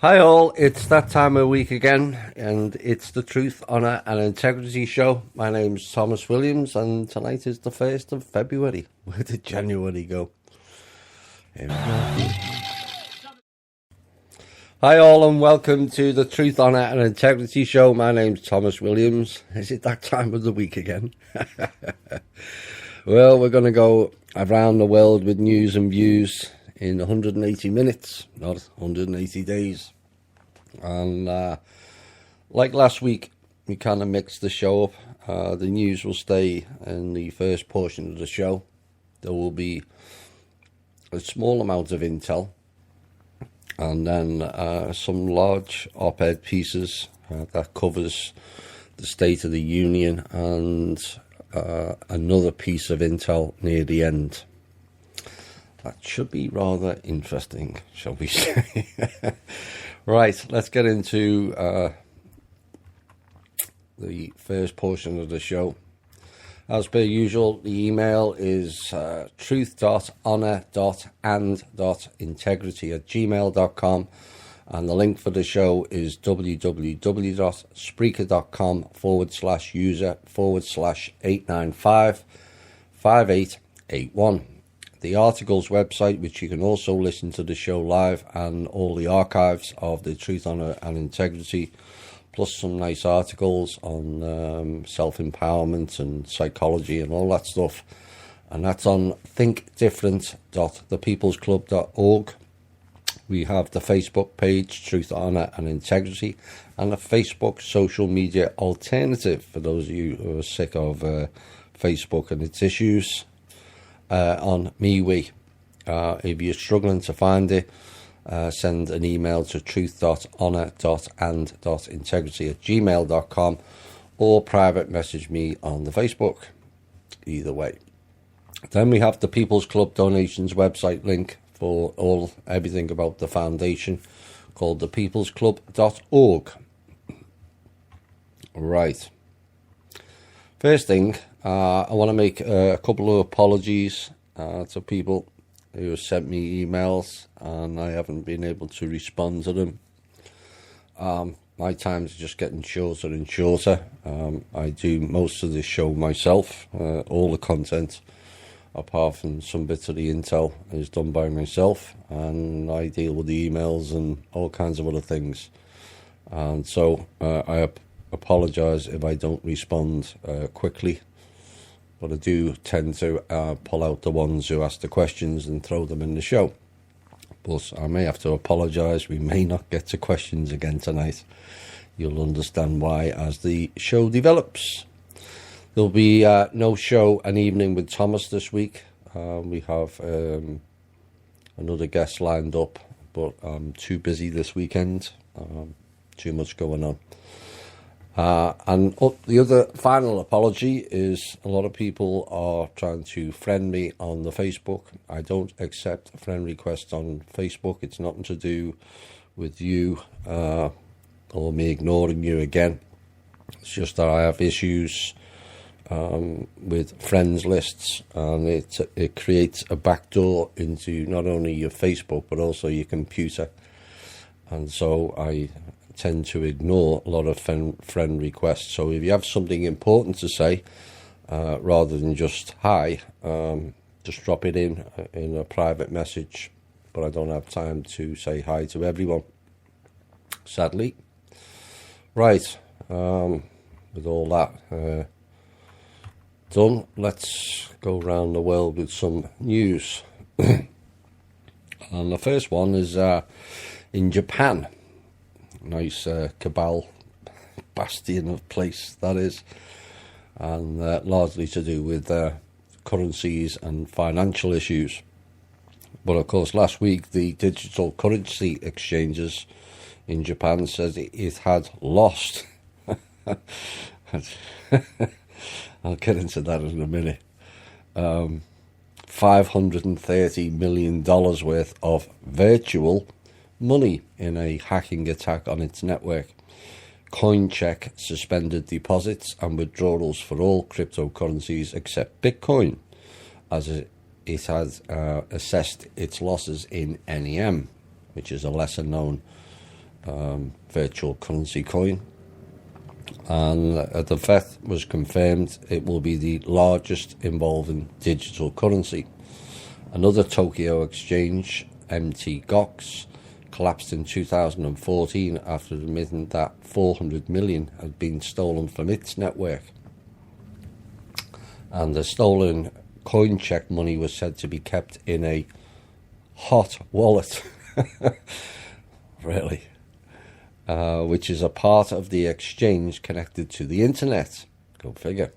Hi all, it's that time of week again, and it's the Truth, Honour and Integrity Show. My name's Thomas Williams, and tonight is the 1st of February. Where did January go? Here we go. Hi all, and welcome to the Truth, Honour and Integrity Show. My name's Thomas Williams. Is it that time of the week again? Well, we're going to go around the world with news and views in 180 minutes, not 180 days. And like last week, we kind of mixed the show up. The news will stay in the first portion of the show. There will be a small amount of intel, and then some large op-ed pieces that covers the State of the Union, and another piece of intel near the end. That should be rather interesting, shall we say. Right, let's get into the first portion of the show. As per usual, the email is truth.honour.and.integrity@gmail.com, and the link for the show is www.spreaker.com/user/8955881. The articles website, which you can also listen to the show live, and all the archives of the Truth, Honour and Integrity, plus some nice articles on self-empowerment and psychology and all that stuff. And that's on thinkdifferent.thepeoplesclub.org. We have the Facebook page, Truth, Honour and Integrity, and a Facebook social media alternative for those of you who are sick of Facebook and its issues. On MeWe. If you're struggling to find it, send an email to truth.honour.and.integrity@gmail.com, or private message me on the Facebook. Either way. Then we have the People's Club donations website link for everything about the foundation, called thepeoplesclub.org. Right. First thing, I want to make a couple of apologies to people who have sent me emails and I haven't been able to respond to them. My time's just getting shorter and shorter. I do most of this show myself. All the content, apart from some bits of the intel, is done by myself, and I deal with the emails and all kinds of other things. And so I apologise if I don't respond quickly. But I do tend to pull out the ones who ask the questions and throw them in the show. But I may have to apologise. We may not get to questions again tonight. You'll understand why as the show develops. There'll be no show an evening with Thomas this week. We have another guest lined up, but I'm too busy this weekend. Too much going on. And the other final apology is a lot of people are trying to friend me on the Facebook. I don't accept friend requests on Facebook. It's nothing to do with you or me ignoring you again. It's just that I have issues with friends lists, and it creates a backdoor into not only your Facebook but also your computer. And so I tend to ignore a lot of friend requests. So if you have something important to say, rather than just hi, just drop it in a private message. But I don't have time to say hi to everyone, sadly. Right, with all that done, let's go around the world with some news. And the first one is in Japan. Nice cabal bastion of place that is, and largely to do with currencies and financial issues. But of course, last week the digital currency exchanges in Japan says it had lost. I'll get into that in a minute. $530 million worth of virtual money in a hacking attack on its network. CoinCheck suspended deposits and withdrawals for all cryptocurrencies except Bitcoin, as it has assessed its losses in NEM, which is a lesser known virtual currency coin. And the theft was confirmed. It will be the largest involving digital currency. Another Tokyo exchange, MT Gox, collapsed in 2014 after admitting that 400 million had been stolen from its network. And the stolen coin check money was said to be kept in a hot wallet. Really? Which is a part of the exchange connected to the internet. Go figure.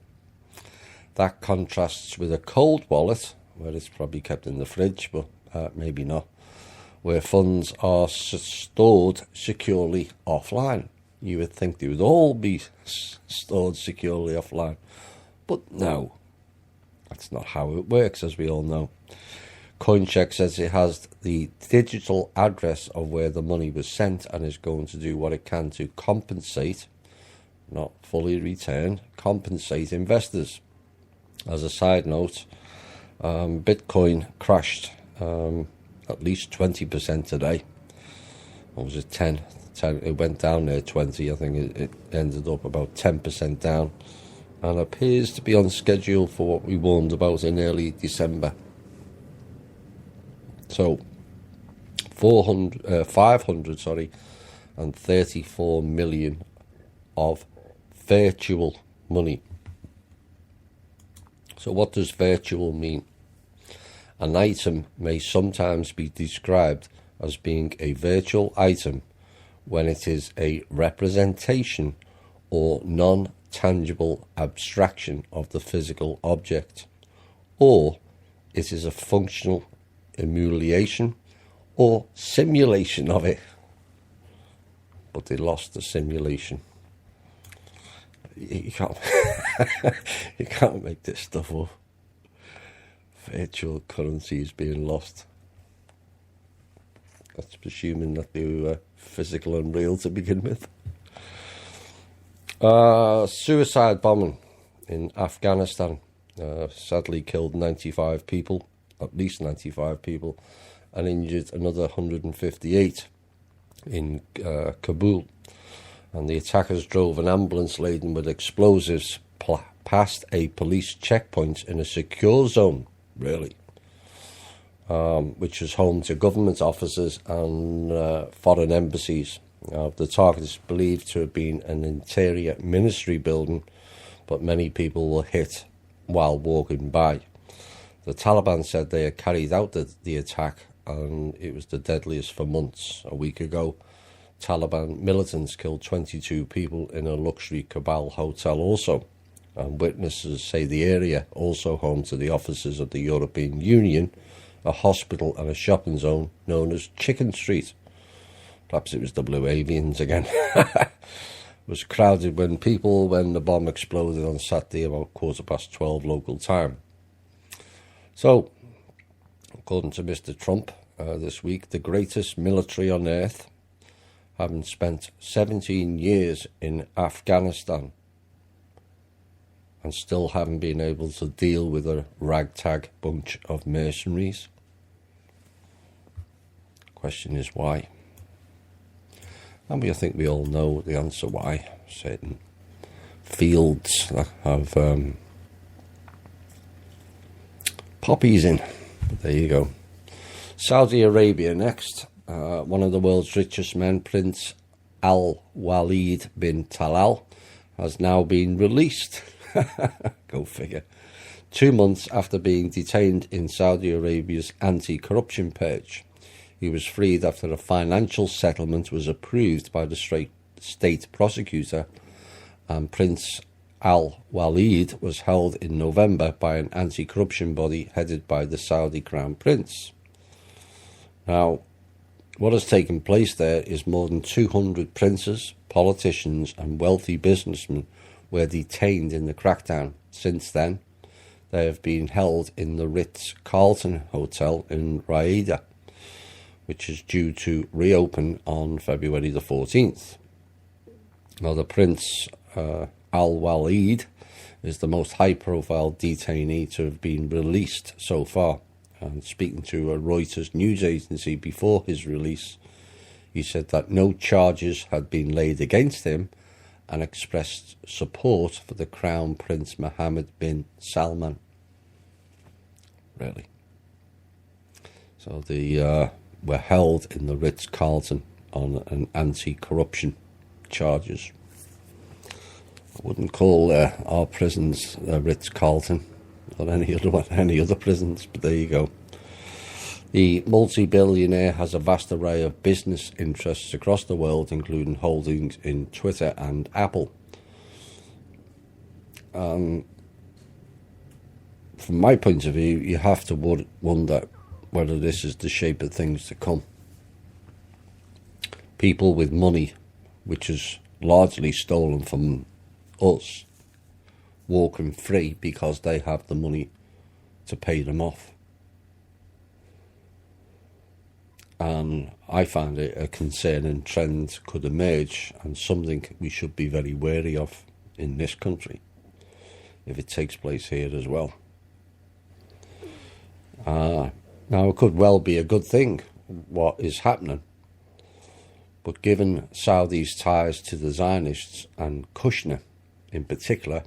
That contrasts with a cold wallet, where it's probably kept in the fridge, but maybe not, where funds are stored securely offline. You would think they would all be stored securely offline, but no, that's not how it works, as we all know. CoinCheck says it has the digital address of where the money was sent and is going to do what it can to compensate, not fully return, compensate investors. As a side note, Bitcoin crashed at least 20% today. Or was it 10? It went down there 20. I think it ended up about 10% down, and appears to be on schedule for what we warned about in early December. So 534 million of virtual money. So what does virtual mean? An item may sometimes be described as being a virtual item when it is a representation or non-tangible abstraction of the physical object, or it is a functional emulation or simulation of it. But they lost the simulation. You can't you can't make this stuff up. Virtual currency is being lost. That's presuming that they were physical and real to begin with. Suicide bombing in Afghanistan sadly killed 95 people, at least 95 people, and injured another 158 in Kabul. And the attackers drove an ambulance laden with explosives past a police checkpoint in a secure zone, really, which is home to government offices and foreign embassies. The target is believed to have been an interior ministry building, but many people were hit while walking by. The Taliban said they had carried out the attack, and it was the deadliest for months. A week ago, Taliban militants killed 22 people in a luxury Kabul hotel also, and witnesses say the area, also home to the offices of the European Union, a hospital and a shopping zone known as Chicken Street, perhaps it was the Blue Avians again, was crowded when the bomb exploded on Saturday about 12:15 local time. So, according to Mr. Trump, this week, the greatest military on earth, having spent 17 years in Afghanistan and still haven't been able to deal with a ragtag bunch of mercenaries. Question is why? And I think we all know the answer why. Certain fields that have poppies in. But there you go. Saudi Arabia next. One of the world's richest men, Prince Al-Walid bin Talal, has now been released. Go figure. 2 months after being detained in Saudi Arabia's anti-corruption purge. He was freed after a financial settlement was approved by the state prosecutor, and Prince Al-Walid was held in November by an anti-corruption body headed by the Saudi Crown Prince. Now, what has taken place there is more than 200 princes, politicians and wealthy businessmen were detained in the crackdown. Since then, they have been held in the Ritz-Carlton Hotel in Riyadh, which is due to reopen on February the 14th. Now, the Prince Al-Walid is the most high-profile detainee to have been released so far. And speaking to a Reuters news agency before his release, He said that no charges had been laid against him and expressed support for the Crown Prince Mohammed bin Salman. Really? So they were held in the Ritz-Carlton on an anti-corruption charges. I wouldn't call our prisons Ritz-Carlton or any other prisons, but there you go. The multi-billionaire has a vast array of business interests across the world, including holdings in Twitter and Apple. From my point of view, you have to wonder whether this is the shape of things to come. People with money, which is largely stolen from us, walking free because they have the money to pay them off. And I find it a concerning trend could emerge, and something we should be very wary of in this country if it takes place here as well. Now, it could well be a good thing, what is happening, but given Saudi's ties to the Zionists and Kushner in particular,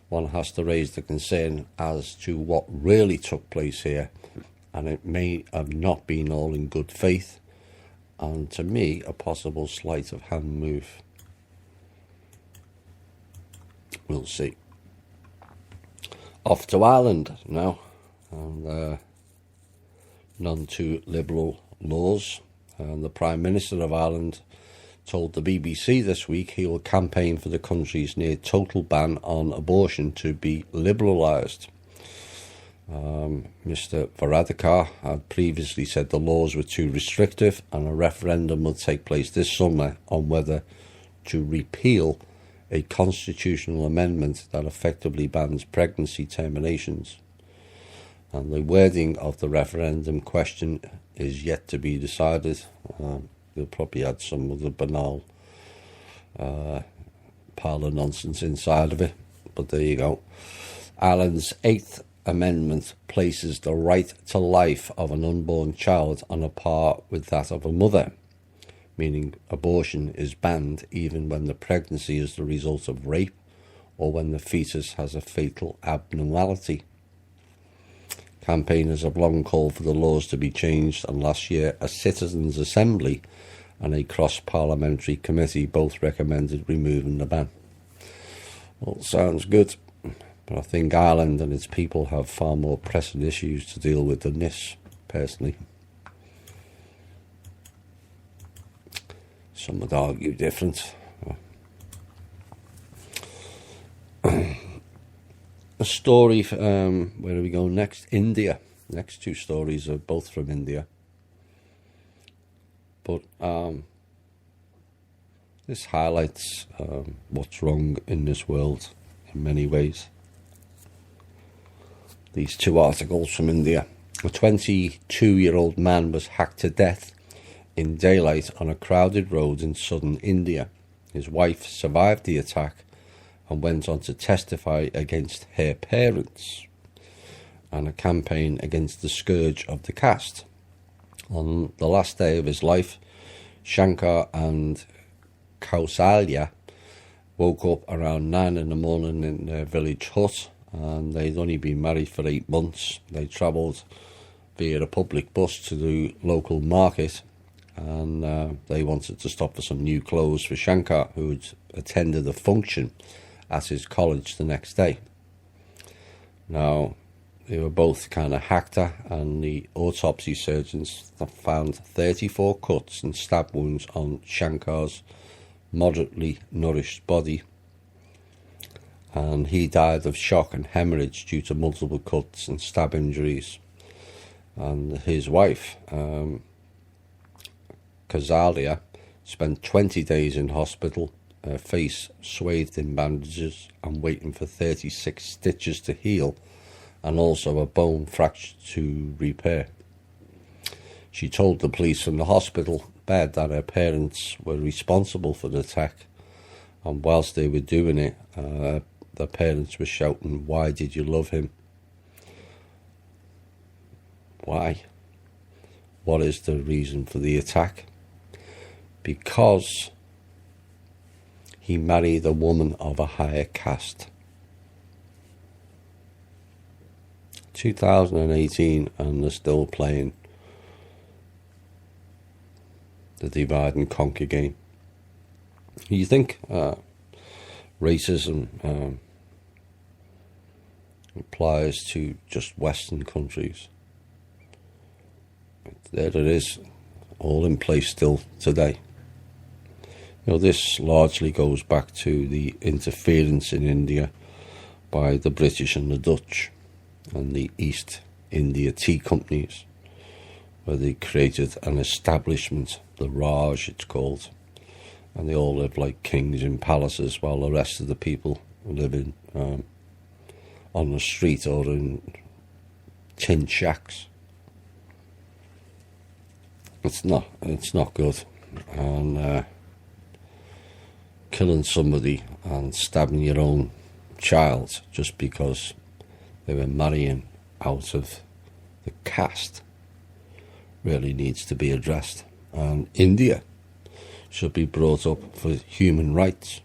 one has to raise the concern as to what really took place here, and it may have not been all in good faith, and to me, a possible sleight of hand move. We'll see. Off to Ireland now, and none too liberal laws. And the Prime Minister of Ireland told the BBC this week he will campaign for the country's near total ban on abortion to be liberalised. Mr Varadkar had previously said the laws were too restrictive, and a referendum will take place this summer on whether to repeal a constitutional amendment that effectively bans pregnancy terminations. And the wording of the referendum question is yet to be decided. You'll probably add some of the banal pile of nonsense inside of it, but there you go. Ireland's 8th Amendment places the right to life of an unborn child on a par with that of a mother, meaning abortion is banned even when the pregnancy is the result of rape or when the fetus has a fatal abnormality. Campaigners have long called for the laws to be changed, and last year a citizens' assembly and a cross-parliamentary committee both recommended removing the ban. Well, sounds good, but I think Ireland and its people have far more pressing issues to deal with than this, personally. Some would argue different. A story, where do we go next? India. Next two stories are both from India. But this highlights what's wrong in this world in many ways. These two articles from India. A 22-year-old man was hacked to death in daylight on a crowded road in southern India. His wife survived the attack and went on to testify against her parents and a campaign against the scourge of the caste. On the last day of his life, Shankar and Kausalya woke up around 9 in the morning in their village hut, and they'd only been married for 8 months. They travelled via a public bus to the local market, and they wanted to stop for some new clothes for Shankar, who had attended a function at his college the next day. Now, they were both kind of hacked at, and the autopsy surgeons found 34 cuts and stab wounds on Shankar's moderately nourished body, and he died of shock and hemorrhage due to multiple cuts and stab injuries. And his wife, Kazalia, spent 20 days in hospital, her face swathed in bandages and waiting for 36 stitches to heal, and also a bone fracture to repair. She told the police from the hospital bed that her parents were responsible for the attack, and whilst they were doing it, the parents were shouting, "Why did you love him?" Why? What is the reason for the attack? because he married a woman of a higher caste. 2018, and they're still playing the divide and conquer game. You think racism applies to just Western countries? There it is, all in place still today. This largely goes back to the interference in India by the British and the Dutch and the East India Tea Companies, where they created an establishment, the Raj it's called, and they all live like kings in palaces while the rest of the people live in on the street or in tin shacks. It's not good. And killing somebody and stabbing your own child just because they were marrying out of the caste really needs to be addressed. And India should be brought up for human rights.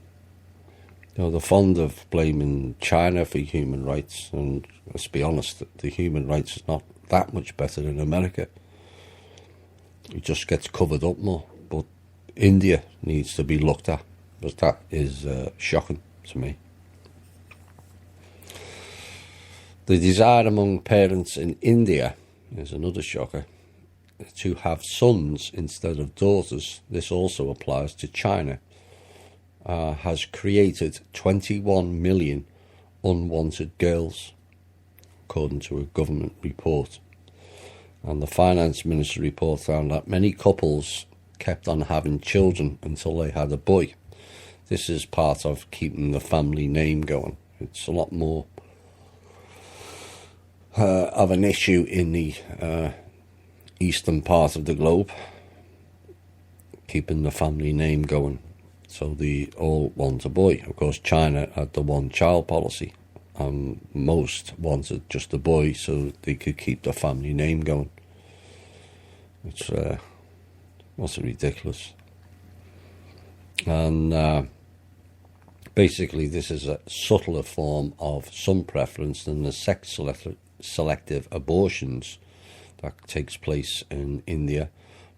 They're fond of blaming China for human rights, and let's be honest, the human rights is not that much better in America. It just gets covered up more. But India needs to be looked at, because that is shocking to me. The desire among parents in India is another shocker, to have sons instead of daughters. This also applies to China. Has created 21 million unwanted girls, according to a government report. And the finance ministry report found that many couples kept on having children until they had a boy. This is part of keeping the family name going. It's a lot more of an issue in the eastern part of the globe, keeping the family name going. So they all want a boy. Of course, China had the one-child policy, and most wanted just a boy so they could keep the family name going. It's ridiculous. And basically, this is a subtler form of some preference than the selective abortions that takes place in India,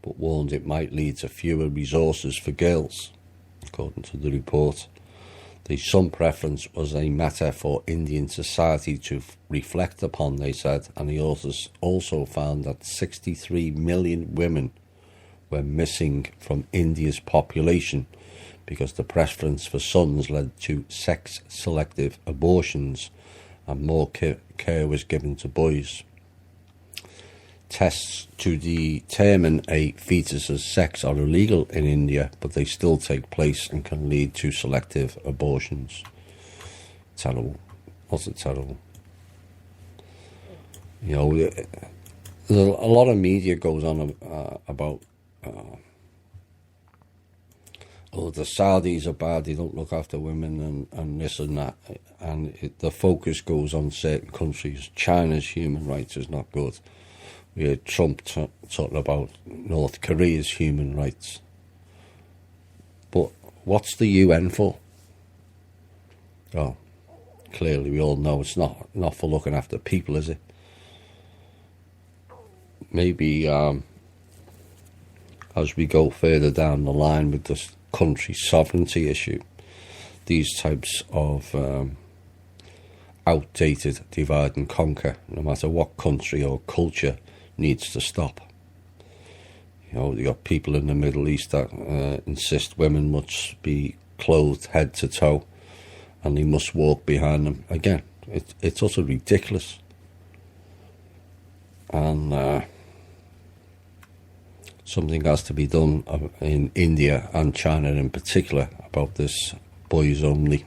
but warned it might lead to fewer resources for girls. According to the report, the son preference was a matter for Indian society to reflect upon, they said, and the authors also found that 63 million women were missing from India's population because the preference for sons led to sex-selective abortions and more care was given to boys. Tests to determine a fetus's sex are illegal in India, but they still take place and can lead to selective abortions. Terrible. What's it terrible? There's a lot of media goes on about the Saudis are bad, they don't look after women and this and that, and the focus goes on certain countries. China's human rights is not good. We heard Trump talking about North Korea's human rights. But what's the UN for? Oh, clearly we all know it's not for looking after people, is it? Maybe as we go further down the line with this country sovereignty issue, these types of outdated divide and conquer, no matter what country or culture, needs to stop. You got people in the Middle East that insist women must be clothed head to toe and they must walk behind them. Again, it's utterly ridiculous. And something has to be done in India and China in particular about this boys only.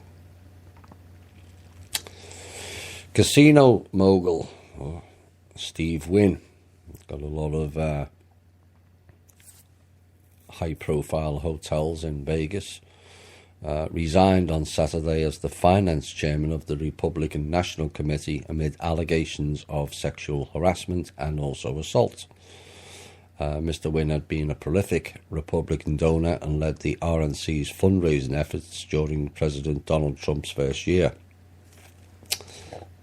Casino mogul Steve Wynn got a lot of high-profile hotels in Vegas. Resigned on Saturday as the finance chairman of the Republican National Committee amid allegations of sexual harassment and also assault. Mr. Wynne had been a prolific Republican donor and led the RNC's fundraising efforts during President Donald Trump's first year.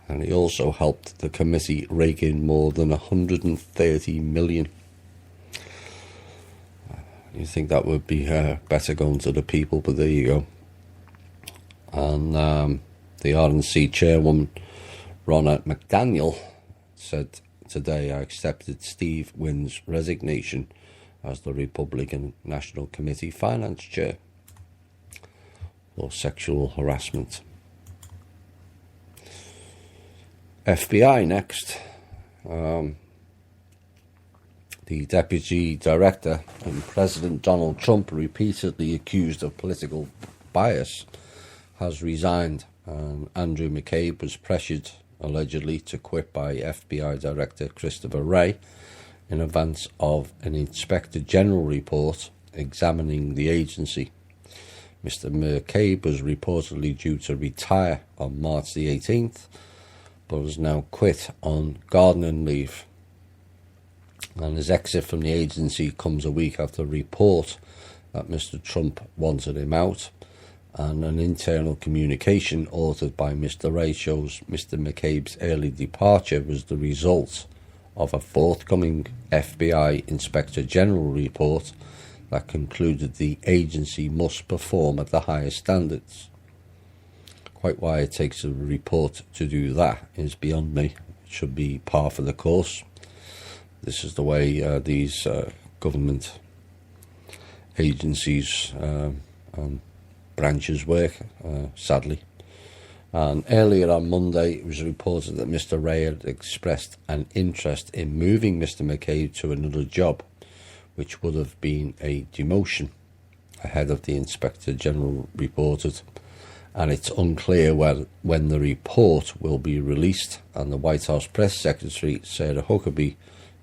And he also helped the committee rake in more than $130 million. You think that would be better going to the people, but there you go. And the RNC chairwoman, Ronna McDaniel, said today, "I accepted Steve Wynne's resignation as the Republican National Committee Finance Chair for sexual harassment." FBI next. The Deputy Director and President Donald Trump, repeatedly accused of political bias, has resigned, and Andrew McCabe was pressured, allegedly, to quit by FBI Director Christopher Wray in advance of an Inspector General report examining the agency. Mr. McCabe was reportedly due to retire on March the 18th, but has now quit on gardening leave. And his exit from the agency comes a week after a report that Mr. Trump wanted him out, and an internal communication authored by Mr. Wray shows Mr. McCabe's early departure was the result of a forthcoming FBI Inspector General report that concluded the agency must perform at the highest standards. Quite why it takes a report to do that is beyond me. It should be par for the course. This is the way these government agencies and branches work, sadly. And earlier on Monday, it was reported that Mr. Wray had expressed an interest in moving Mr. McCabe to another job, which would have been a demotion, ahead of the Inspector General reported. And it's unclear when the report will be released. And the White House Press Secretary, Sarah Huckabee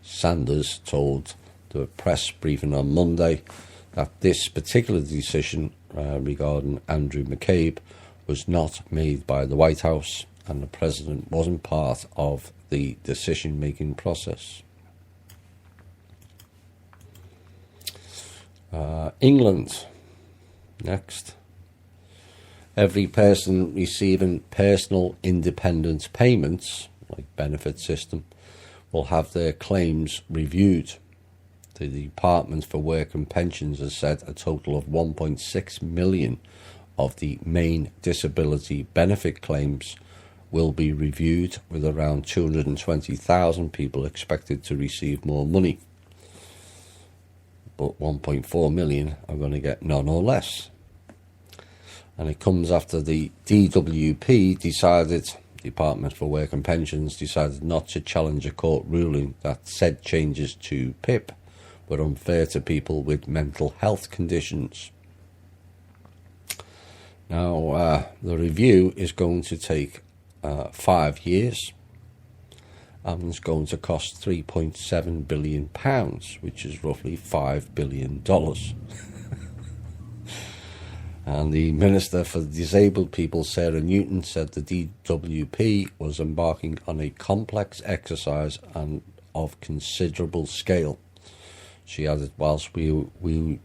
Sanders, told the press briefing on Monday that this particular decision regarding Andrew McCabe was not made by the White House, and the President wasn't part of the decision-making process. England next. Every person receiving personal independent payments, like benefit system, will have their claims reviewed. The Department for Work and Pensions has said a total of 1.6 million of the main disability benefit claims will be reviewed, with around 220,000 people expected to receive more money. But 1.4 million are going to get none or less. And it comes after the DWP Department for Work and Pensions decided not to challenge a court ruling that said changes to PIP were unfair to people with mental health conditions. Now, the review is going to take 5 years, and it's going to cost £3.7 billion, which is roughly $5 billion. And the Minister for Disabled People, Sarah Newton, said the DWP was embarking on a complex exercise and of considerable scale. She added, whilst we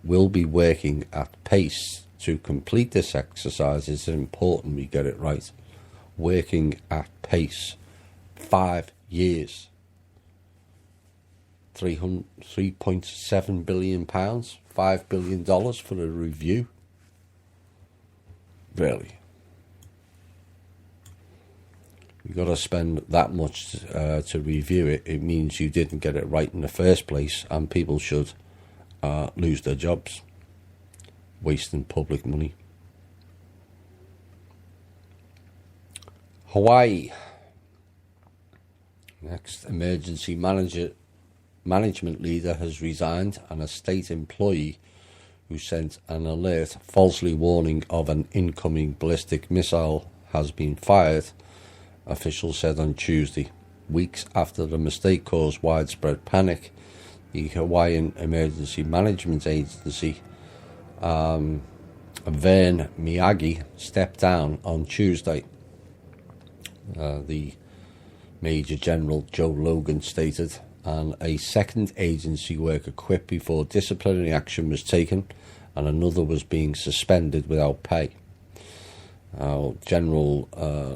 will be working at pace to complete this exercise, it's important we get it right. Working at pace. 5 years. £3.7 billion, $5 billion for a review. Really? You've got to spend that much to review it. It means you didn't get it right in the first place, and people should lose their jobs, wasting public money. Hawaii. Next, emergency management leader has resigned, and a state employee who sent an alert falsely warning of an incoming ballistic missile has been fired, officials said on Tuesday. Weeks after the mistake caused widespread panic, the Hawaiian Emergency Management Agency, Vern Miyagi, stepped down on Tuesday. The Major General Joe Logan stated, and a second agency worker quit before disciplinary action was taken, and another was being suspended without pay. General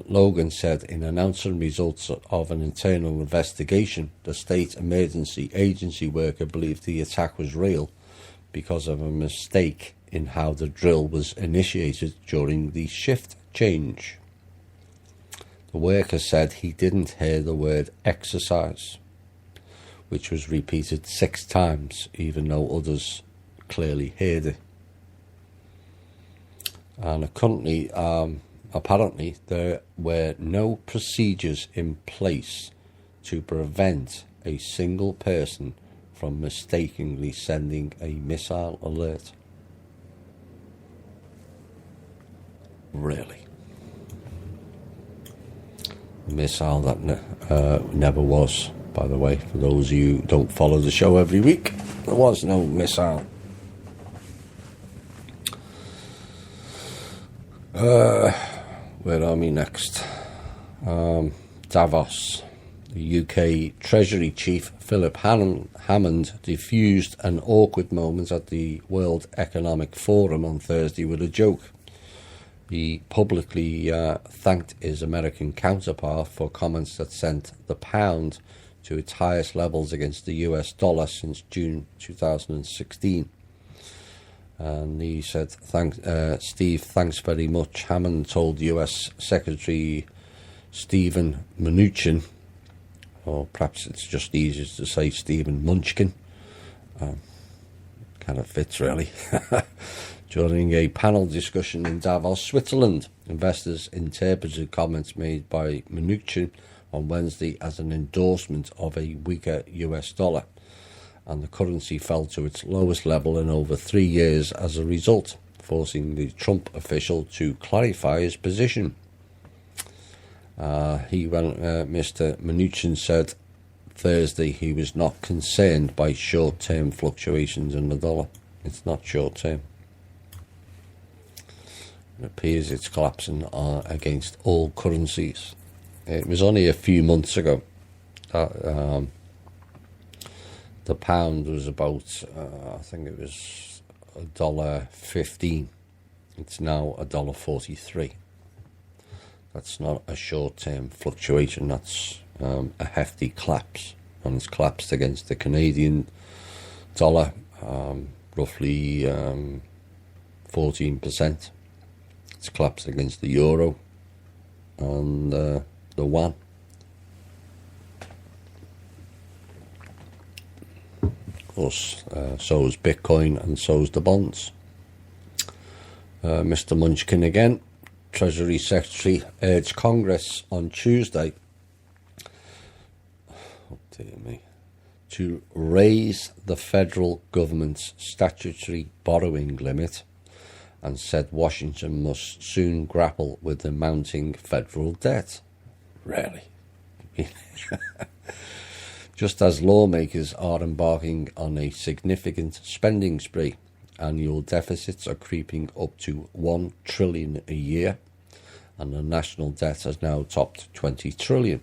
Logan said in announcing results of an internal investigation, the state emergency agency worker believed the attack was real because of a mistake in how the drill was initiated during the shift change. The worker said he didn't hear the word exercise, which was repeated 6 times, even though others clearly heard it. And apparently there were no procedures in place to prevent a single person from mistakenly sending a missile alert. Really? A missile that never was, by the way, for those of you who don't follow the show every week. There was no missile. Where are we next? Davos. The UK Treasury Chief Philip Hammond diffused an awkward moment at the World Economic Forum on Thursday with a joke. He publicly thanked his American counterpart for comments that sent the pound to its highest levels against the US dollar since June 2016. And he said, Steve, thanks very much. Hammond told US Secretary Stephen Mnuchin, or perhaps it's just easier to say Stephen Munchkin, kind of fits really, during a panel discussion in Davos, Switzerland. Investors interpreted comments made by Mnuchin on Wednesday as an endorsement of a weaker US dollar, and the currency fell to its lowest level in over 3 years as a result, forcing the Trump official to clarify his position. Mr. Mnuchin said Thursday he was not concerned by short-term fluctuations in the dollar. It's not short-term. It appears it's collapsing against all currencies. It was only a few months ago that the pound was about, I think it was $1.15. It's now $1.43. That's not a short-term fluctuation. That's a hefty collapse, and it's collapsed against the Canadian dollar, roughly 14%. It's collapsed against the euro and the yuan. Of course, so is Bitcoin, and so is the bonds. Mr. Munchkin again. Treasury Secretary urged Congress on Tuesday to raise the federal government's statutory borrowing limit, and said Washington must soon grapple with the mounting federal debt. Really? Just as lawmakers are embarking on a significant spending spree, annual deficits are creeping up to $1 trillion a year, and the national debt has now topped $20 trillion.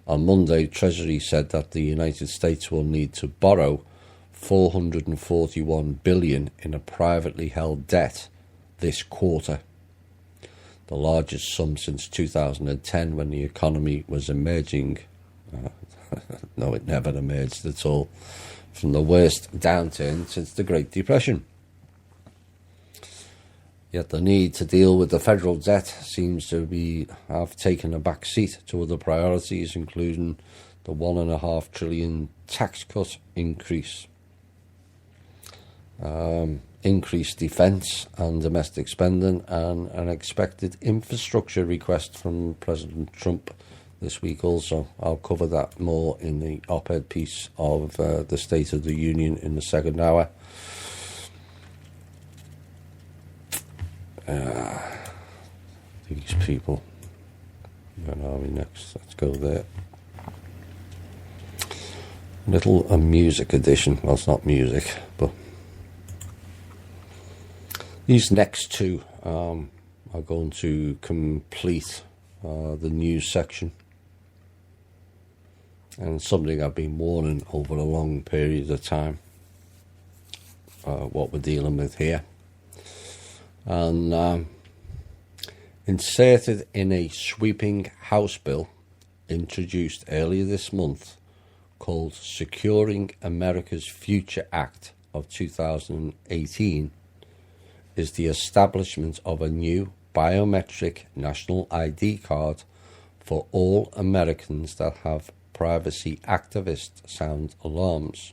On Monday, Treasury said that the United States will need to borrow $441 billion in a privately held debt this quarter, the largest sum since 2010, when the economy was emerging. No, it never emerged at all from the worst downturn since the Great Depression. Yet the need to deal with the federal debt seems to have taken a back seat to other priorities, including the $1.5 trillion tax cut increase, increased defence and domestic spending, and an expected infrastructure request from President Trump this week also. I'll cover that more in the op-ed piece of the State of the Union in the second hour. These people. Where are we next? Let's go there. A music edition. Well, it's not music, but these next two are going to complete the news section. and something I've been warning over a long period of time, what we're dealing with here. And inserted in a sweeping House bill introduced earlier this month called Securing America's Future Act of 2018 is the establishment of a new biometric national ID card for all Americans that have privacy activist sound alarms.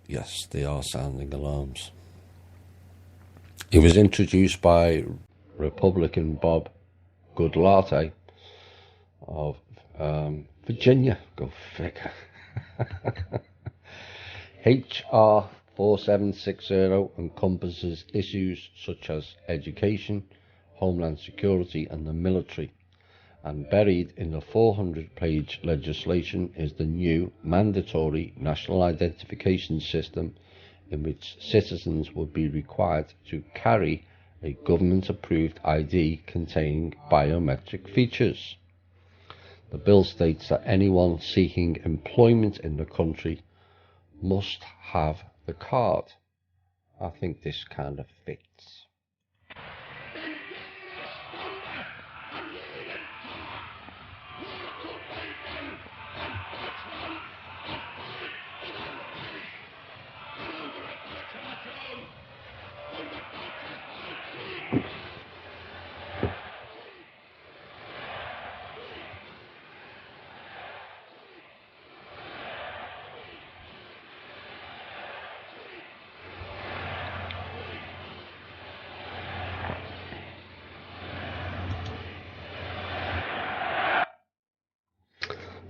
Yes, they are sounding alarms. It was introduced by Republican Bob Goodlatte of Virginia. Go figure. HR 4760 encompasses issues such as education, homeland security and the military, and buried in the 400-page legislation is the new mandatory national identification system in which citizens would be required to carry a government-approved ID containing biometric features. The bill states that anyone seeking employment in the country must have the card. I think this kind of fits.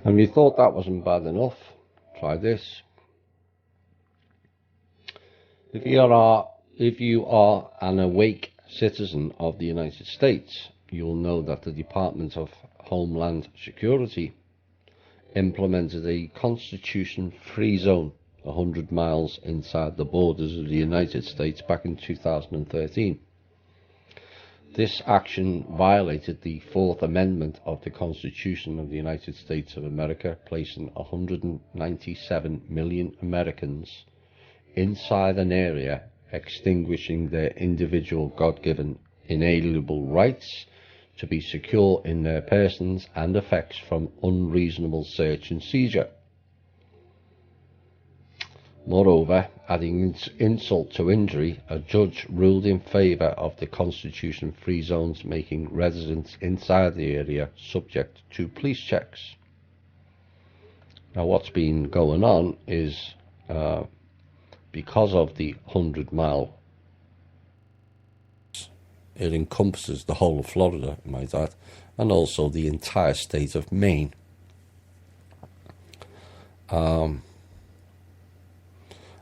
And you thought that wasn't bad enough, try this. If you are an awake citizen of the United States, you'll know that the Department of Homeland Security implemented a constitution-free zone 100 miles inside the borders of the United States back in 2013. This action violated the Fourth Amendment of the Constitution of the United States of America, placing 197 million Americans inside an area, extinguishing their individual God-given inalienable rights to be secure in their persons and effects from unreasonable search and seizure. Moreover, adding insult to injury, a judge ruled in favour of the constitution-free zones, making residents inside the area subject to police checks. Now, what's been going on is because of the 100-mile, it encompasses the whole of Florida, might add, and also the entire state of Maine.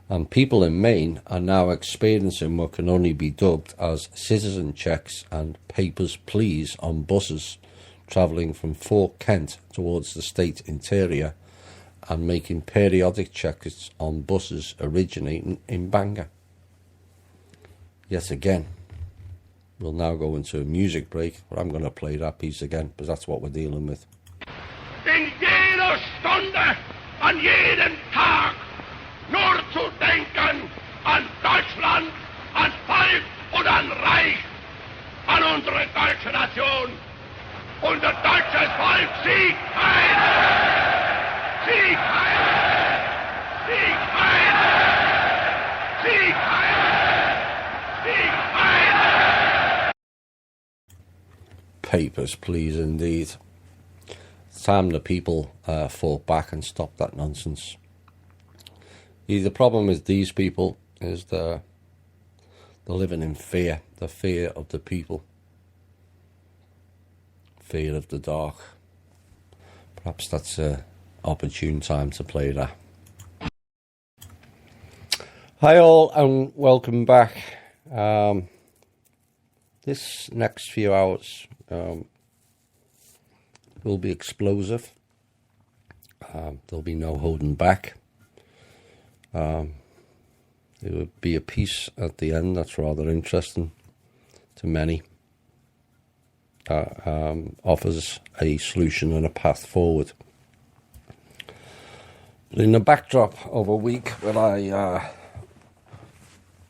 And people in Maine are now experiencing what can only be dubbed as citizen checks and papers please on buses travelling from Fort Kent towards the state interior, and making periodic checks on buses originating in Bangor. Yet again, we'll now go into a music break, but I'm going to play that piece again, because that's what we're dealing with. In jeder Stunde, an jedem Tag, nur zu denken an Deutschland, an Volk und an Reich, an unsere deutsche Nation. Unser deutsches Volk Sieg heil! Sieg heil! Sieg heil! Sieg heil! Sieg heil! Papers, please, indeed. It's time the people fought back and stopped that nonsense. The problem with these people is they're living in fear, the fear of the people, fear of the dark. Perhaps that's an opportune time to play that. Hi all, and welcome back. This next few hours will be explosive. There'll be no holding back. It would be a piece at the end that's rather interesting to many. that offers a solution and a path forward. But in the backdrop of a week when I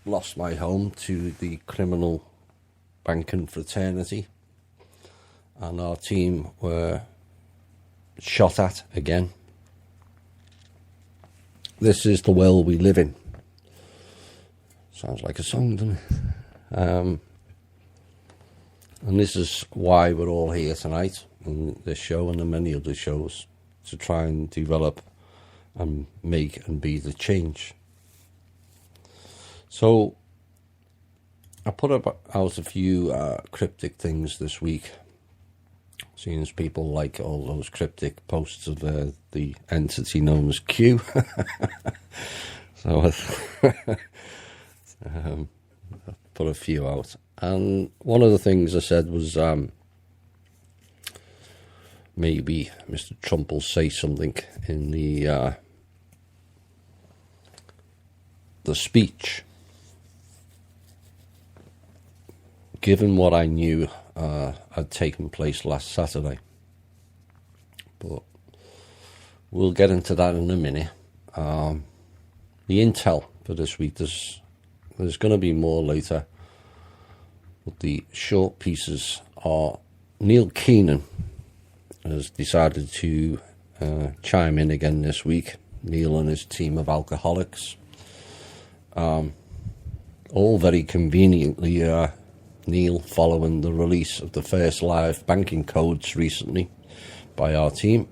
lost my home to the criminal banking fraternity, and our team were shot at again. This is the world we live in. Sounds like a song, doesn't it? And this is why we're all here tonight in this show and in many other shows, to try and develop and make and be the change. So I put out a few cryptic things this week, seeing as people like all those cryptic posts of the entity known as Q. So I put a few out. And one of the things I said was maybe Mr. Trump will say something in the speech. Given what I knew had taken place last Saturday. But we'll get into that in a minute. The intel for this week, there's going to be more later. But the short pieces are Neil Keenan has decided to chime in again this week. Neil and his team of alcoholics. All very conveniently, Neil following the release of the first live banking codes recently by our team.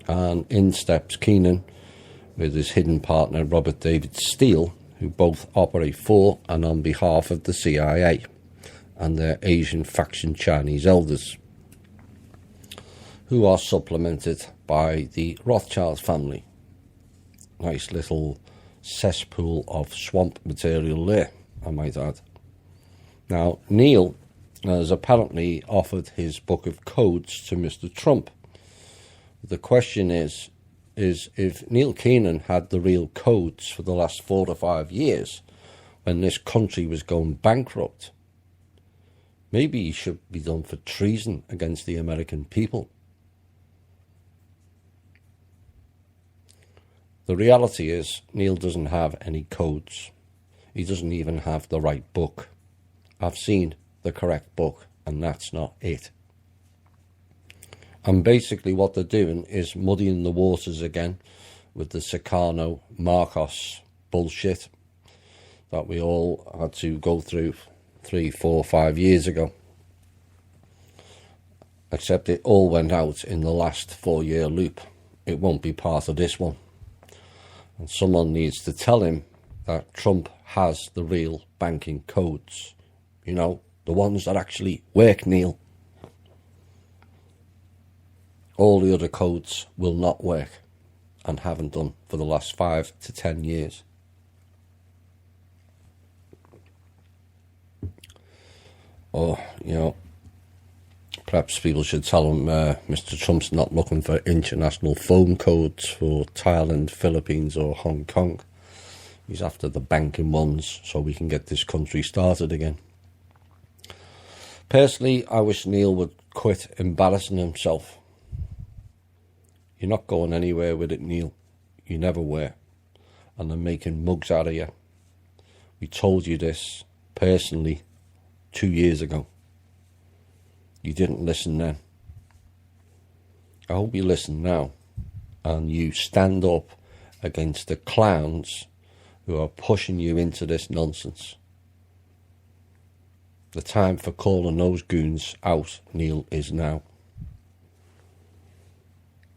And in steps Keenan with his hidden partner Robert David Steele, who both operate for and on behalf of the CIA and their Asian faction Chinese elders, who are supplemented by the Rothschild family. Nice little cesspool of swamp material there, I might add. Now, Neil has apparently offered his book of codes to Mr. Trump. The question is if Neil Keenan had the real codes for the last 4 to 5 years when this country was going bankrupt, maybe he should be done for treason against the American people. The reality is, Neil doesn't have any codes. He doesn't even have the right book. I've seen the correct book, and that's not it. And basically what they're doing is muddying the waters again with the Sukarno Marcos bullshit that we all had to go through 3, 4, 5 years ago. Except it all went out in the last 4-year loop. It won't be part of this one. And someone needs to tell him that Trump has the real banking codes. You know, the ones that actually work, Neil. All the other codes will not work and haven't done for the last 5 to 10 years. Or, you know, perhaps people should tell him Mr. Trump's not looking for international phone codes for Thailand, Philippines or Hong Kong. He's after the banking ones so we can get this country started again. Personally, I wish Neil would quit embarrassing himself. You're not going anywhere with it, Neil. You never were. And they're making mugs out of you. We told you this personally 2 years ago. You didn't listen then. I hope you listen now. And you stand up against the clowns who are pushing you into this nonsense. The time for calling those goons out, Neil, is now.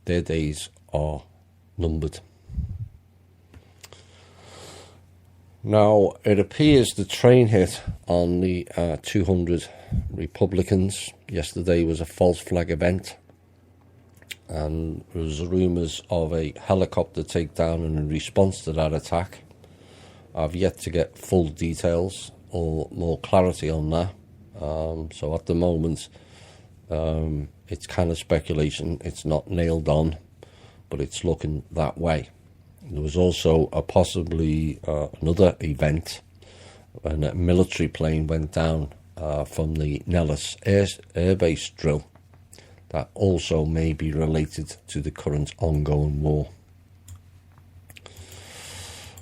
Their days are numbered. Now, it appears the train hit on the 200 Republicans yesterday was a false flag event. And there was rumours of a helicopter takedown in response to that attack. I've yet to get full details or more clarity on that. So at the moment, it's kind of speculation. It's not nailed on, but it's looking that way. There was also possibly another event when a military plane went down from the Nellis Air Base drill that also may be related to the current ongoing war.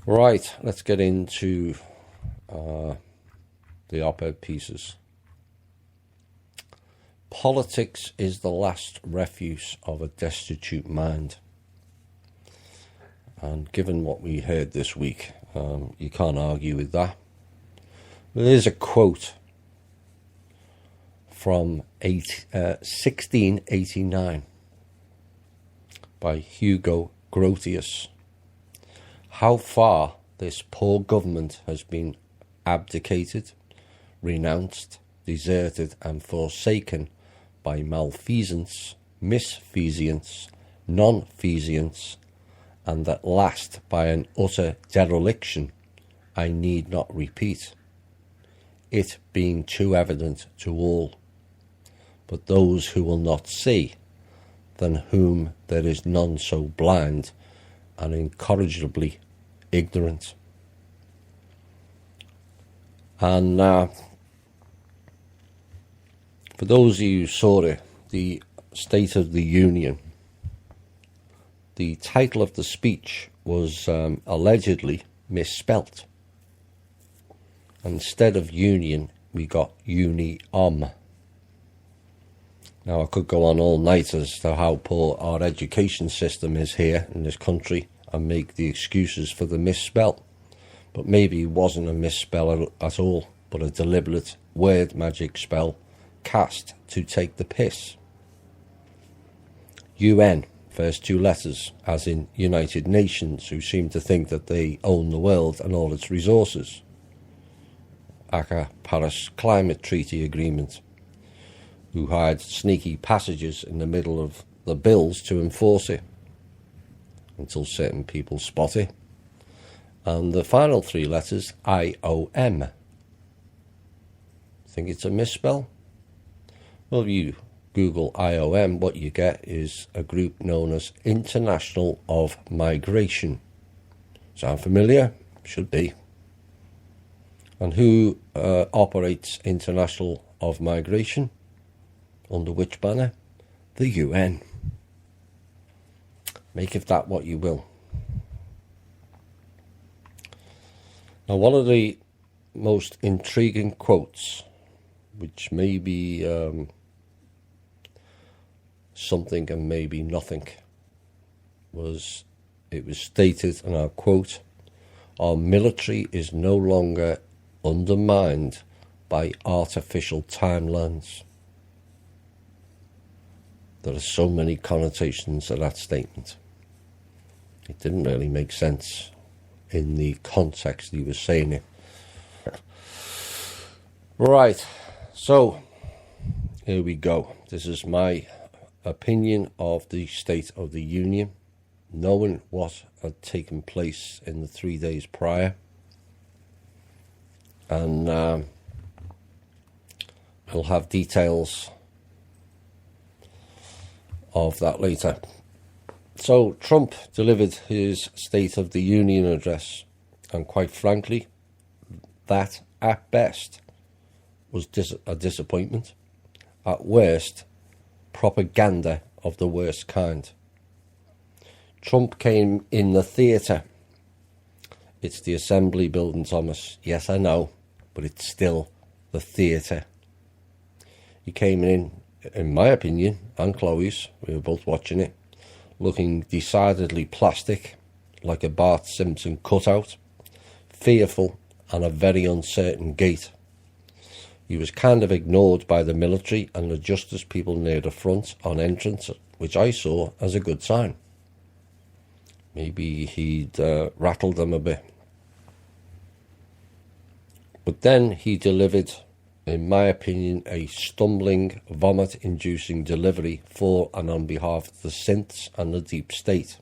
Right, let's get into the op-ed pieces. Politics is the last refuge of a destitute mind. And given what we heard this week, you can't argue with that. There's a quote from 1689 by Hugo Grotius. How far this poor government has been abdicated, renounced, deserted and forsaken by malfeasance, misfeasance, nonfeasance, and at last by an utter dereliction, I need not repeat, it being too evident to all. But those who will not see, than whom there is none so blind and incorrigibly ignorant. And for those of you who saw it, the State of the Union, the title of the speech was allegedly misspelt. Instead of union, we got uni-om. Now, I could go on all night as to how poor our education system is here in this country and make the excuses for the misspell. But maybe it wasn't a misspell at all, but a deliberate word magic spell cast to take the piss. UN, first two letters, as in United Nations, who seem to think that they own the world and all its resources. aka Paris Climate Treaty Agreement, who hide sneaky passages in the middle of the bills to enforce it, until certain people spot it. And the final three letters, IOM. Think it's a misspell? Well, if you Google IOM, what you get is a group known as International of Migration. Sound familiar? Should be. And who operates International of Migration? Under which banner? The UN. Make of that what you will. Now, one of the most intriguing quotes, which may be something and maybe nothing, it was stated, and I'll quote, "Our military is no longer undermined by artificial timelines." There are so many connotations of that statement. It didn't really make sense in the context he was saying it. Right, so here we go. This is my opinion of the State of the Union, knowing what had taken place in the 3 days prior. And I'll have details of that later. So Trump delivered his State of the Union address, and quite frankly, that at best was a disappointment. At worst, propaganda of the worst kind. Trump came in the theatre. It's the Assembly building, Thomas. Yes, I know, but it's still the theatre. He came in my opinion, and Chloe's, we were both watching it, looking decidedly plastic, like a Bart Simpson cutout, fearful and a very uncertain gait. He was kind of ignored by the military and the justice people near the front on entrance, which I saw as a good sign. Maybe he'd rattled them a bit. But then he delivered, in my opinion, a stumbling, vomit-inducing delivery for and on behalf of the synths and the deep state.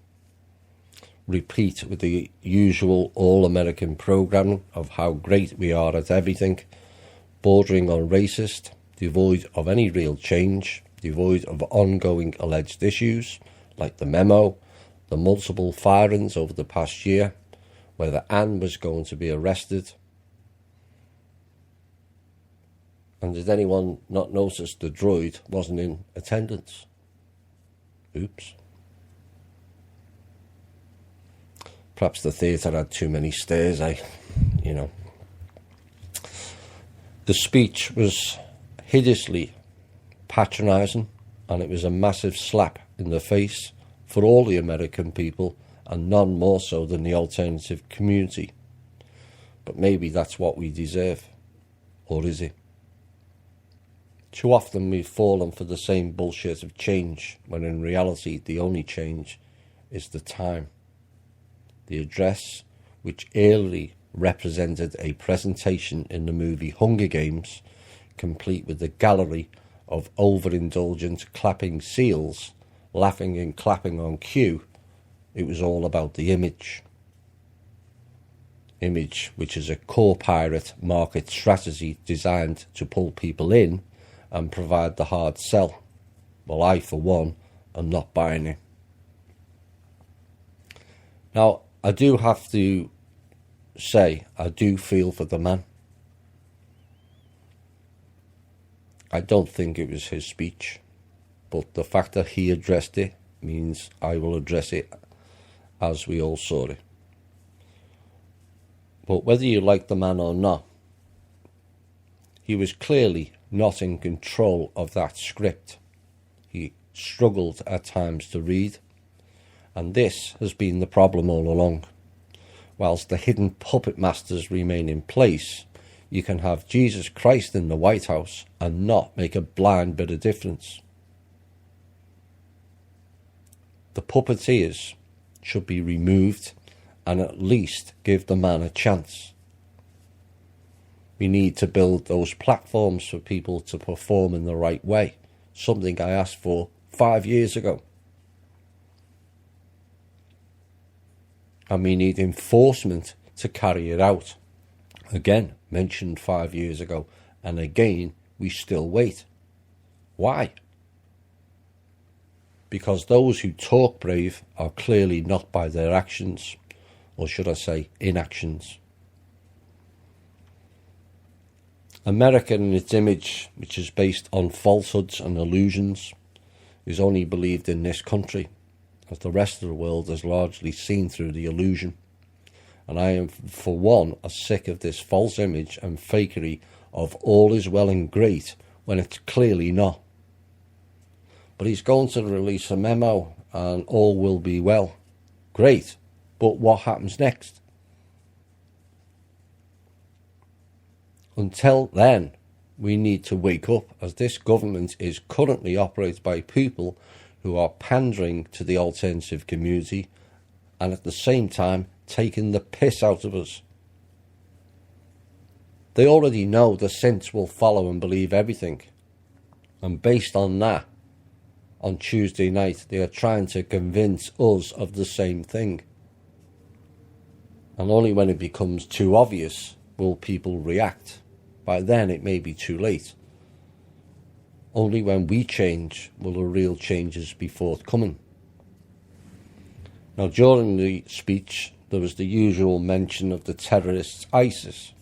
Replete with the usual all-American programming of how great we are at everything, bordering on racist, devoid of any real change, devoid of ongoing alleged issues, like the memo, the multiple firings over the past year, whether Anne was going to be arrested, And did anyone not notice the droid wasn't in attendance? Oops. Perhaps the theatre had too many stairs, you know. The speech was hideously patronising, and it was a massive slap in the face for all the American people, and none more so than the alternative community. But maybe that's what we deserve. Or is it? Too often we've fallen for the same bullshit of change, when in reality the only change is the time. The address, which eerily represented a presentation in the movie Hunger Games, complete with a gallery of overindulgent clapping seals, laughing and clapping on cue, it was all about the image. Image, which is a core pirate market strategy designed to pull people in and provide the hard sell. Well, I, for one, am not buying it. Now, I do have to say, I do feel for the man. I don't think it was his speech, but the fact that he addressed it means I will address it as we all saw it. But whether you like the man or not, he was clearly not in control of that script. He struggled at times to read, and this has been the problem all along. Whilst the hidden puppet masters remain in place, you can have Jesus Christ in the White House and not make a blind bit of difference. The puppeteers should be removed and at least give the man a chance. We need to build those platforms for people to perform in the right way, something I asked for 5 years ago. And we need enforcement to carry it out. Again, mentioned 5 years ago, and again, we still wait. Why? Because those who talk brave are clearly not by their actions, or should I say, inactions. America in its image, which is based on falsehoods and illusions, is only believed in this country, as the rest of the world is largely seen through the illusion. And I am, for one, sick of this false image and fakery of all is well and great when it's clearly not. But he's going to release a memo and all will be well. Great, but what happens next? Until then, we need to wake up, as this government is currently operated by people who are pandering to the alternative community and at the same time taking the piss out of us. They already know the synths will follow and believe everything. And based on that, on Tuesday night, they are trying to convince us of the same thing. And only when it becomes too obvious will people react. By then it may be too late. Only when we change will the real changes be forthcoming. Now, during the speech, there was the usual mention of the terrorists ISIS,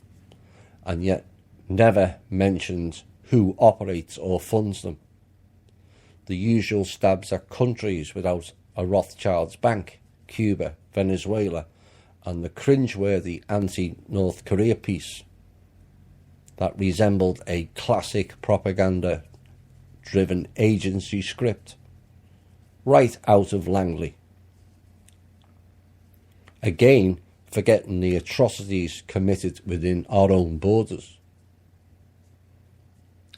and yet never mentioned who operates or funds them. The usual stabs at countries without a Rothschild's bank, Cuba, Venezuela, and the cringeworthy anti-North Korea piece that resembled a classic propaganda-driven agency script, right out of Langley. Again, forgetting the atrocities committed within our own borders.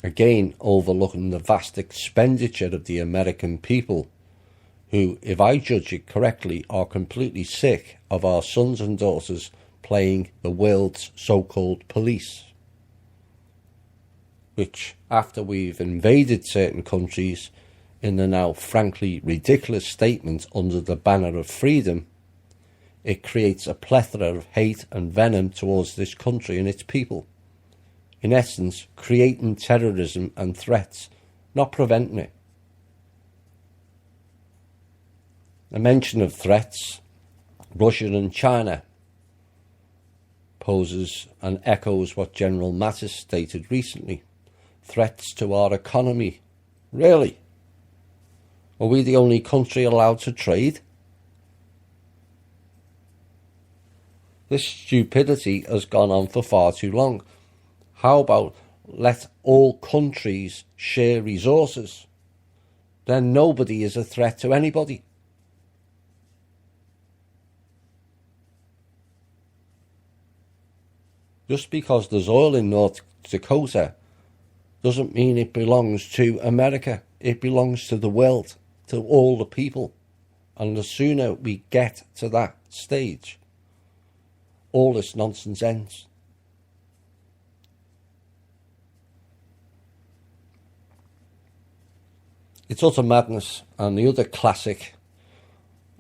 Again, overlooking the vast expenditure of the American people, who, if I judge it correctly, are completely sick of our sons and daughters playing the world's so-called police. Which, after we've invaded certain countries in the now frankly ridiculous statement under the banner of freedom, it creates a plethora of hate and venom towards this country and its people. In essence, creating terrorism and threats, not preventing it. A mention of threats, Russia and China, poses and echoes what General Mattis stated recently, threats to our economy. Really? Are we the only country allowed to trade? This stupidity has gone on for far too long. How about let all countries share resources? Then nobody is a threat to anybody. Just because there's oil in North Dakota doesn't mean it belongs to America. It belongs to the world, to all the people. And the sooner we get to that stage, all this nonsense ends. It's utter madness, and the other classic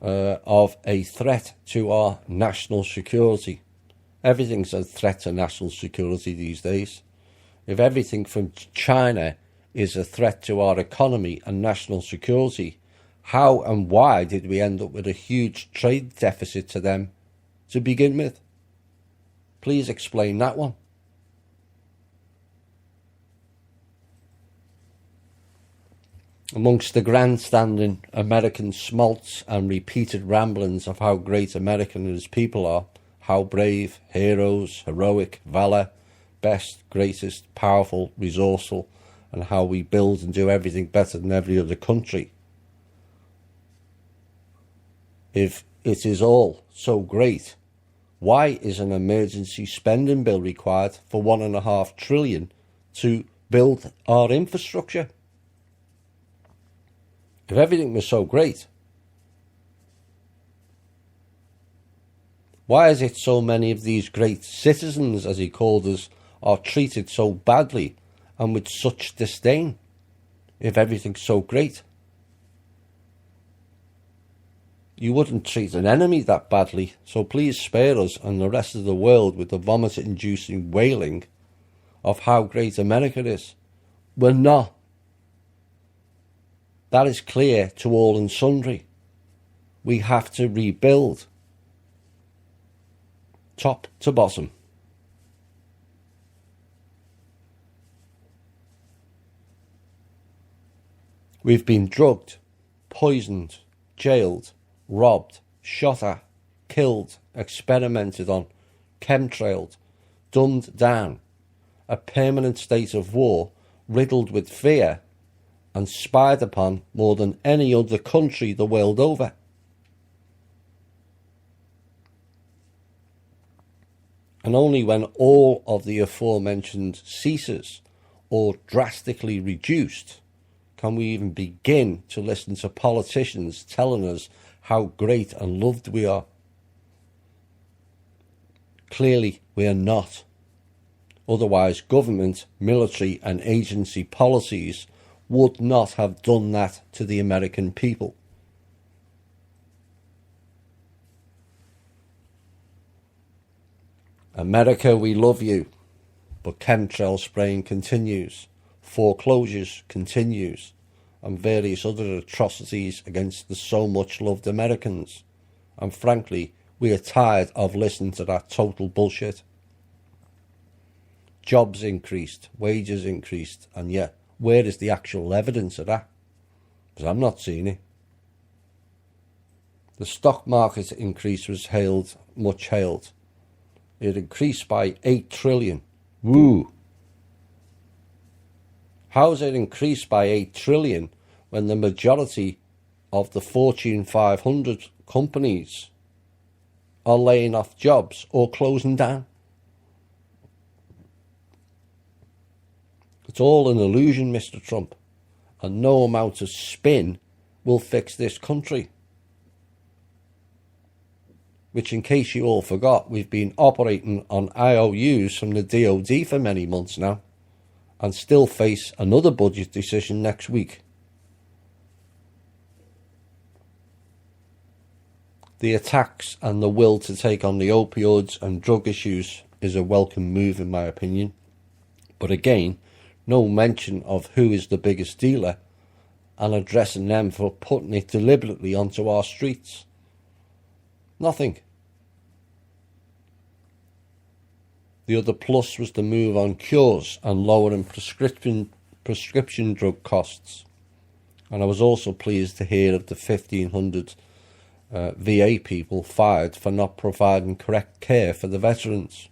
of a threat to our national security. Everything's a threat to national security these days. If everything from China is a threat to our economy and national security, how and why did we end up with a huge trade deficit to them to begin with? Please explain that one. Amongst the grandstanding American smolts and repeated ramblings of how great America and its people are, how brave, heroes, heroic, valour, best, greatest, powerful, resourceful, and how we build and do everything better than every other country. If it is all so great, why is an emergency spending bill required for $1.5 trillion to build our infrastructure? If everything was so great, why is it so many of these great citizens, as he called us, are treated so badly and with such disdain, if everything's so great? You wouldn't treat an enemy that badly, so please spare us and the rest of the world with the vomit-inducing wailing of how great America is. We're not. That is clear to all and sundry. We have to rebuild, top to bottom. We've been drugged, poisoned, jailed, robbed, shot at, killed, experimented on, chemtrailed, dumbed down, a permanent state of war, riddled with fear, and spied upon more than any other country the world over. And only when all of the aforementioned ceases or drastically reduced can we even begin to listen to politicians telling us how great and loved we are. Clearly, we are not. Otherwise, government, military and agency policies would not have done that to the American people. America, we love you, but chemtrail spraying continues, foreclosures continues, and various other atrocities against the so much loved Americans. And frankly, we are tired of listening to that total bullshit. Jobs increased, wages increased, and yet, where is the actual evidence of that? Because I'm not seeing it. The stock market increase was much hailed. It increased by 8 trillion. Woo! How has it increased by 8 trillion when the majority of the Fortune 500 companies are laying off jobs or closing down? It's all an illusion, Mr. Trump, and no amount of spin will fix this country. Which, in case you all forgot, we've been operating on IOUs from the DoD for many months now, and still face another budget decision next week. The attacks and the will to take on the opioids and drug issues is a welcome move, in my opinion. But again, no mention of who is the biggest dealer and addressing them for putting it deliberately onto our streets. Nothing. The other plus was the move on cures and lowering prescription drug costs. And I was also pleased to hear of the 1,500 VA people fired for not providing correct care for the veterans,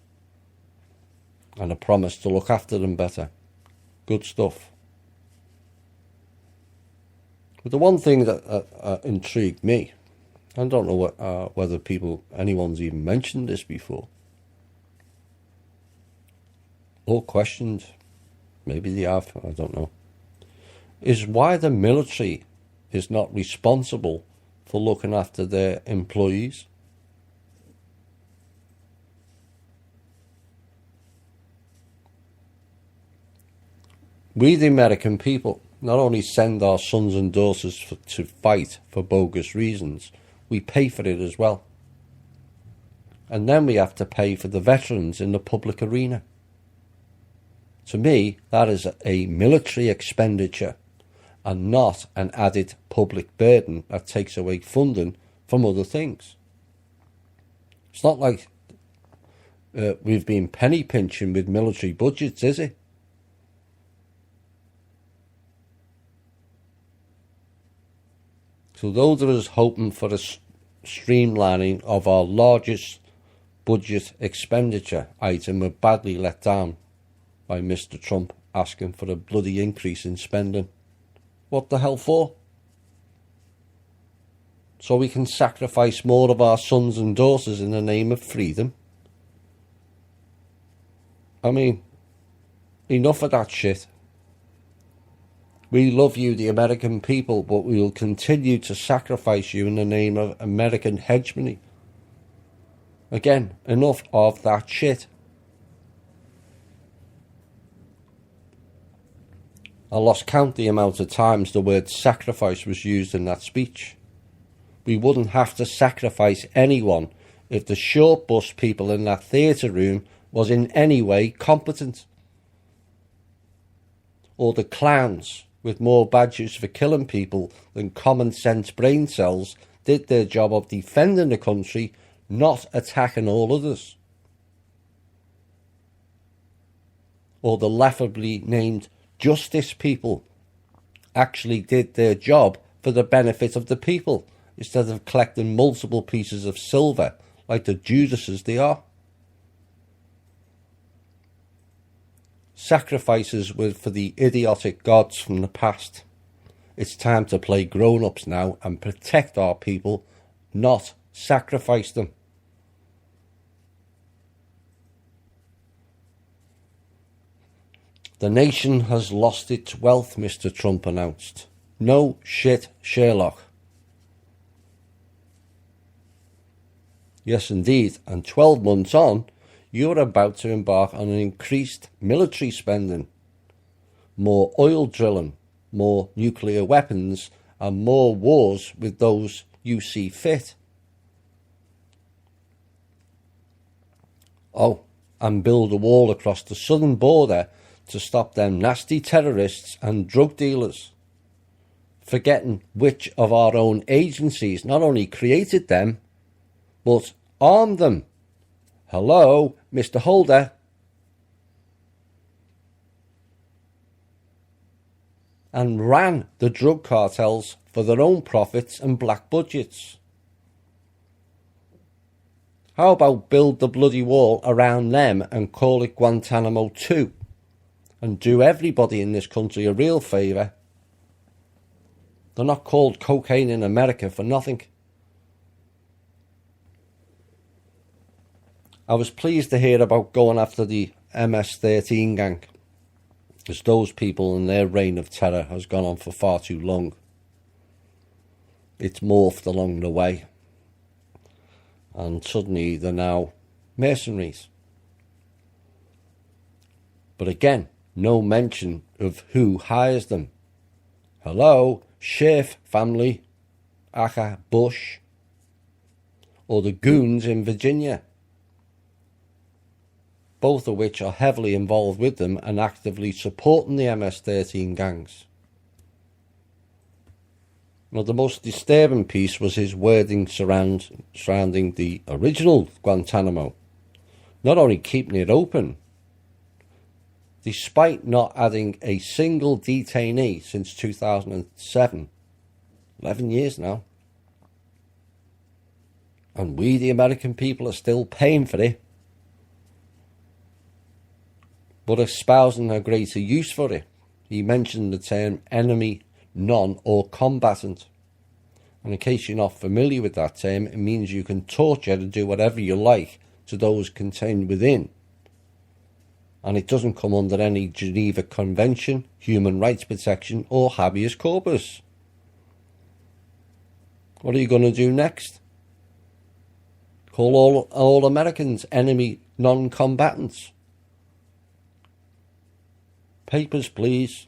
and a promise to look after them better. Good stuff. But the one thing that intrigued me, I don't know whether anyone's even mentioned this before, or questioned, maybe they have, I don't know, is why the military is not responsible for looking after their employees. We, the American people, not only send our sons and daughters to fight for bogus reasons, we pay for it as well. And then we have to pay for the veterans in the public arena. To me, that is a military expenditure and not an added public burden that takes away funding from other things. It's not like we've been penny pinching with military budgets, is it? So those of us hoping for a streamlining of our largest budget expenditure item were badly let down by Mr. Trump asking for a bloody increase in spending. What the hell for? So we can sacrifice more of our sons and daughters in the name of freedom? I mean, enough of that shit. We love you, the American people, but we will continue to sacrifice you in the name of American hegemony. Again, enough of that shit. I lost count the amount of times the word sacrifice was used in that speech. We wouldn't have to sacrifice anyone if the short bus people in that theatre room was in any way competent. Or the clowns with more badges for killing people than common sense brain cells did their job of defending the country, not attacking all others. Or the laughably named justice people actually did their job for the benefit of the people instead of collecting multiple pieces of silver like the Judases they are. Sacrifices were for the idiotic gods from the past. It's time to play grown-ups now and protect our people, not sacrifice them. The nation has lost its wealth, Mr. Trump announced. No shit, Sherlock. Yes, indeed, and 12 months on, you're about to embark on an increased military spending. More oil drilling, more nuclear weapons, and more wars with those you see fit. Oh, and build a wall across the southern border to stop them nasty terrorists and drug dealers, forgetting which of our own agencies not only created them, but armed them. Hello, Mr. Holder. And ran the drug cartels for their own profits and black budgets. How about build the bloody wall around them and call it Guantanamo 2? And do everybody in this country a real favour. They're not called cocaine in America for nothing. I was pleased to hear about going after the MS-13 gang, as those people and their reign of terror has gone on for far too long. It's morphed along the way, and suddenly they're now mercenaries. But again, no mention of who hires them. Hello, Schiff family, aka Bush, or the goons in Virginia, both of which are heavily involved with them and actively supporting the MS-13 gangs. Now, the most disturbing piece was his wording surrounding the original Guantanamo, not only keeping it open, despite not adding a single detainee since 2007, 11 years now, and we, the American people, are still paying for it, but espousing a greater use for it. He mentioned the term enemy, non or combatant. And in case you're not familiar with that term, it means you can torture and do whatever you like to those contained within. And it doesn't come under any Geneva Convention, human rights protection or habeas corpus. What are you going to do next? Call all Americans enemy non-combatants? Papers, please.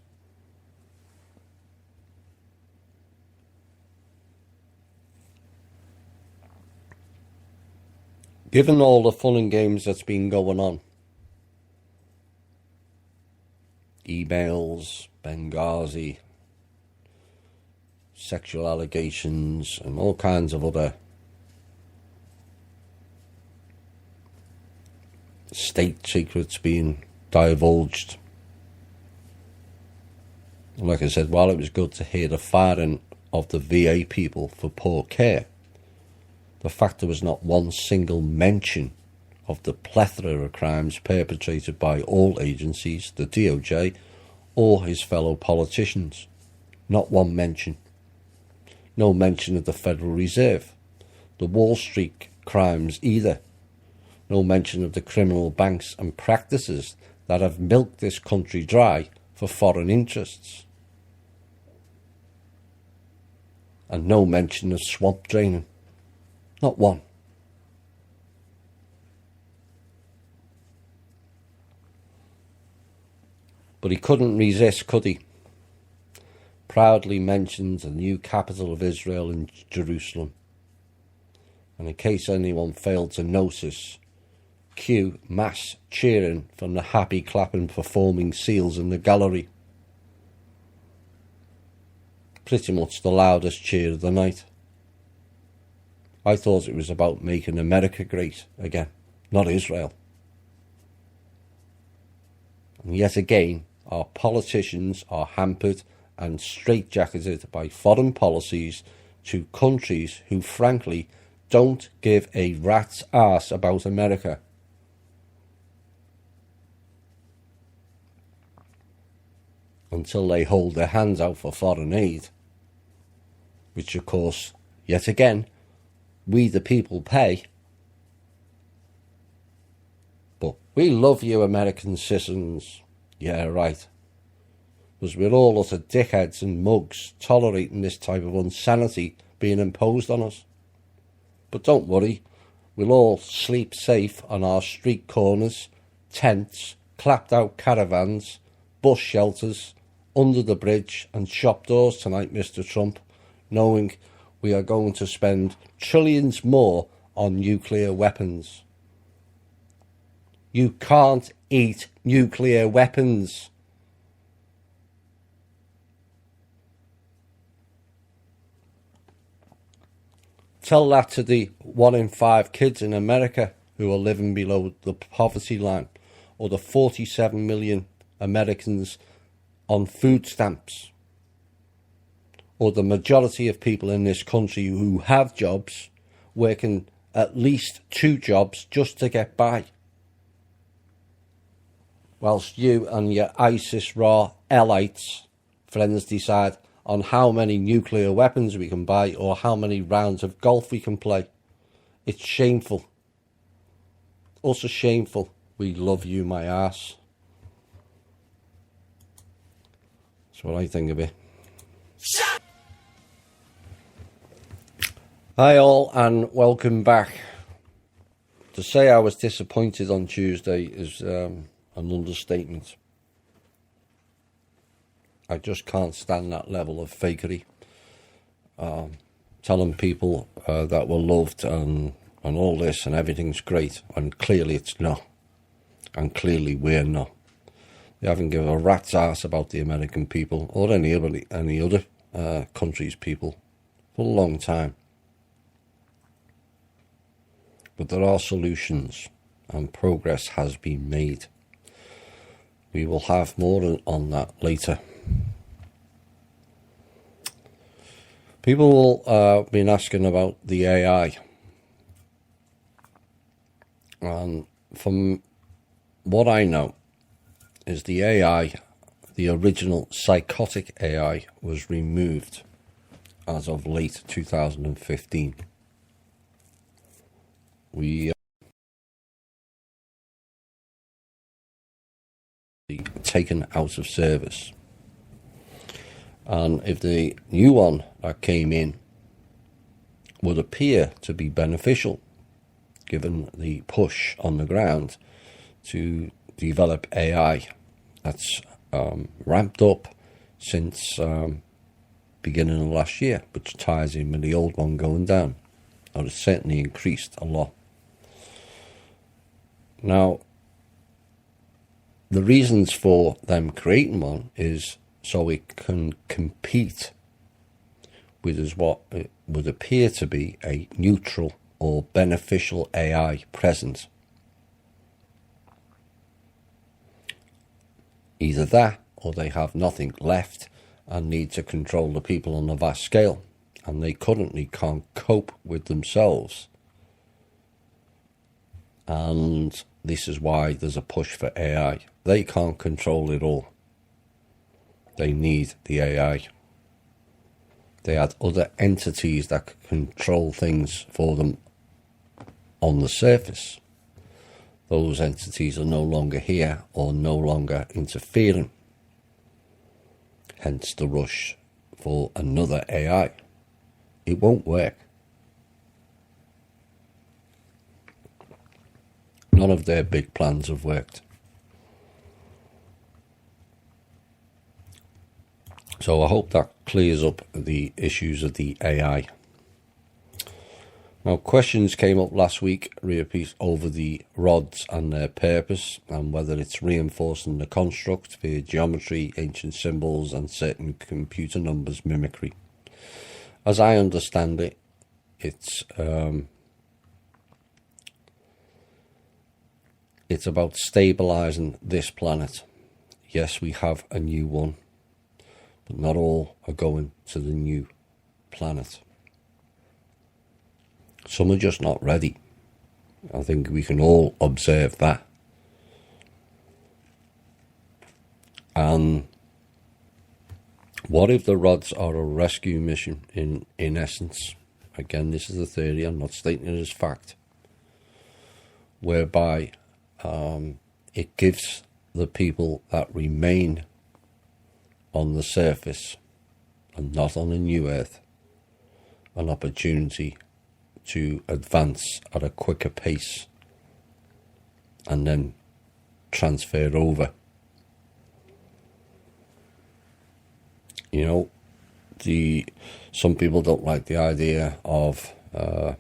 Given all the fun and games that's been going on, emails, Benghazi, sexual allegations, and all kinds of other state secrets being divulged. And like I said, while it was good to hear the firing of the VA people for poor care, the fact there was not one single mention of the plethora of crimes perpetrated by all agencies, the DOJ, or his fellow politicians. Not one mention. No mention of the Federal Reserve, the Wall Street crimes either. No mention of the criminal banks and practices that have milked this country dry for foreign interests. And no mention of swamp draining. Not one. But he couldn't resist, could he? Proudly mentions the new capital of Israel in Jerusalem. And in case anyone failed to notice, cue mass cheering from the happy clapping performing seals in the gallery. Pretty much the loudest cheer of the night. I thought it was about making America great again, not Israel. And yet again, our politicians are hampered and straitjacketed by foreign policies to countries who frankly don't give a rat's arse about America. Until they hold their hands out for foreign aid, which of course, yet again, we the people pay. But we love you, American citizens. Yeah, right. Because we're all utter dickheads and mugs tolerating this type of insanity being imposed on us. But don't worry, we'll all sleep safe on our street corners, tents, clapped out caravans, bus shelters, under the bridge and shop doors tonight, Mr. Trump, knowing we are going to spend trillions more on nuclear weapons. You can't eat nuclear weapons. Tell that to the 1 in 5 kids in America who are living below the poverty line, or the 47 million Americans on food stamps, or the majority of people in this country who have jobs, working at least 2 jobs just to get by, whilst you and your ISIS-Ra elites friends decide on how many nuclear weapons we can buy or how many rounds of golf we can play. It's shameful. Also shameful. We love you, my ass. That's what I think of it. Hi all, and welcome back. To say I was disappointed on Tuesday is an understatement. I just can't stand that level of fakery. Telling people that we're loved and all this and everything's great, and clearly it's not. And clearly we're not. They haven't given a rat's ass about the American people or any other country's people for a long time. But there are solutions. and progress has been made. We will have more on that later. People will been asking about the AI, and from what I know is the AI, the original psychotic AI, was removed as of late 2015. We taken out of service, and if the new one that came in would appear to be beneficial, given the push on the ground to develop AI that's ramped up since beginning of last year, which ties in with the old one going down, or it's certainly increased a lot. Now, the reasons for them creating one is so it can compete with what it would appear to be a neutral or beneficial AI present. Either that, or they have nothing left and need to control the people on a vast scale, and they currently can't cope with themselves. And this is why there's a push for AI. They can't control it all. They need the AI. They had other entities that could control things for them on the surface. Those entities are no longer here or no longer interfering. Hence the rush for another AI. It won't work. None of their big plans have worked. So I hope that clears up the issues of the AI. Now, questions came up last week, repeat, over the rods and their purpose, and whether it's reinforcing the construct via geometry, ancient symbols, and certain computer numbers mimicry. As I understand it, it's about stabilizing this planet. Yes, we have a new one, but not all are going to the new planet. Some are just not ready. I think we can all observe that. And what if the rods are a rescue mission in essence? Again, this is a theory, I'm not stating it as fact. Whereby it gives the people that remain on the surface and not on the new earth an opportunity to advance at a quicker pace and then transfer over. You know, some people don't like the idea of the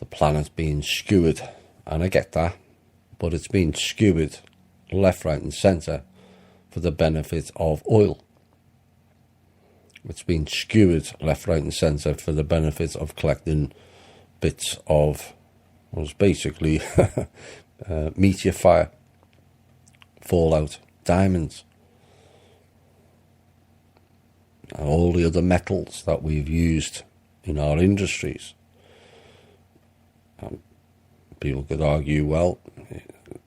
planet being skewered, and I get that, but it's being skewered left, right and centre for the benefit of oil. It's been skewered left, right and centre for the benefit of collecting bits of what was basically meteor fire, fallout, diamonds, and all the other metals that we've used in our industries. People could argue, well,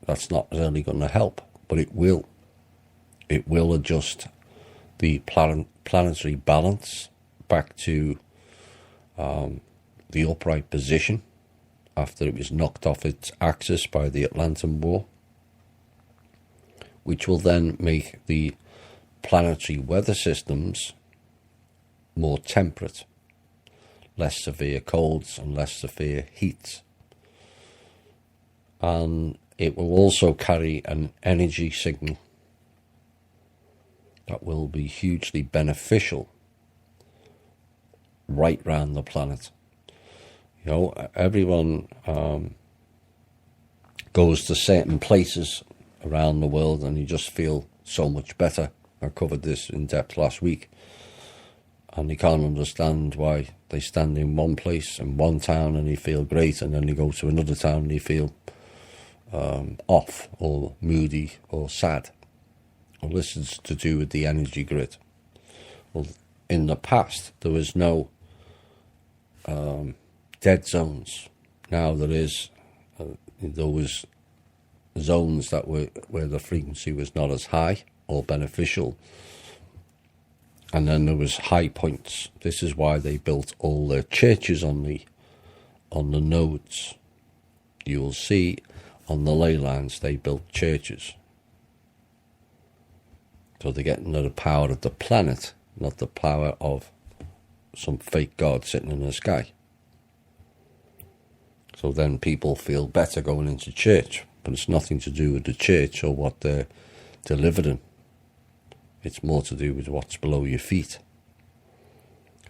that's not really going to help, but it will. It will adjust the planetary balance back to the upright position after it was knocked off its axis by the Atlantic War, which will then make the planetary weather systems more temperate, less severe colds and less severe heats. And it will also carry an energy signal that will be hugely beneficial right round the planet. You know, everyone goes to certain places around the world and you just feel so much better. I covered this in depth last week, and you can't understand why they stand in one place in one town and you feel great, and then you go to another town and you feel off or moody or sad. Well, this is to do with the energy grid. Well, in the past, there was no dead zones. Now there is. There was zones that were where the frequency was not as high or beneficial, and then there was high points. This is why they built all their churches on the nodes. You will see on the ley lines they built churches. So they're getting the power of the planet, not the power of some fake god sitting in the sky. So then people feel better going into church, but it's nothing to do with the church or what they're delivering. It's more to do with what's below your feet.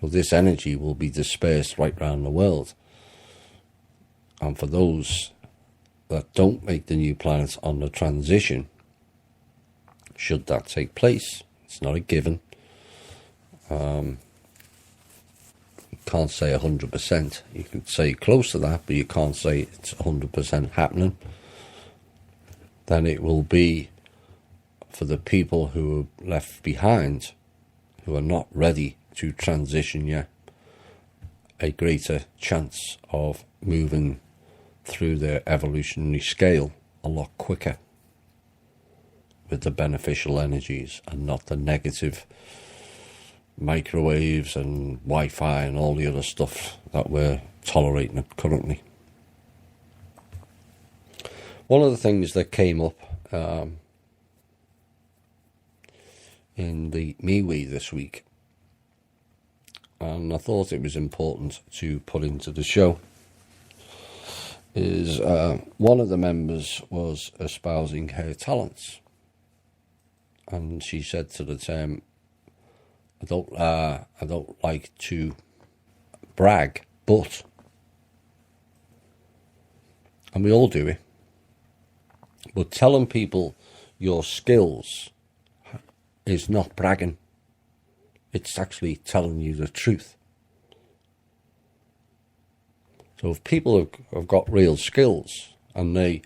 So this energy will be dispersed right around the world. And for those that don't make the new planets on the transition, should that take place, it's not a given. Can't say 100%. You can say close to that, but you can't say it's 100% happening. Then it will be for the people who are left behind, who are not ready to transition yet, a greater chance of moving through their evolutionary scale a lot quicker with the beneficial energies and not the negative microwaves and Wi-Fi and all the other stuff that we're tolerating currently. One of the things that came up in the MeWe this week, and I thought it was important to put into the show, is one of the members was espousing her talents, and she said to the term, I don't like to brag, but, and we all do it, but telling people your skills is not bragging. It's actually telling you the truth. So if people have got real skills and they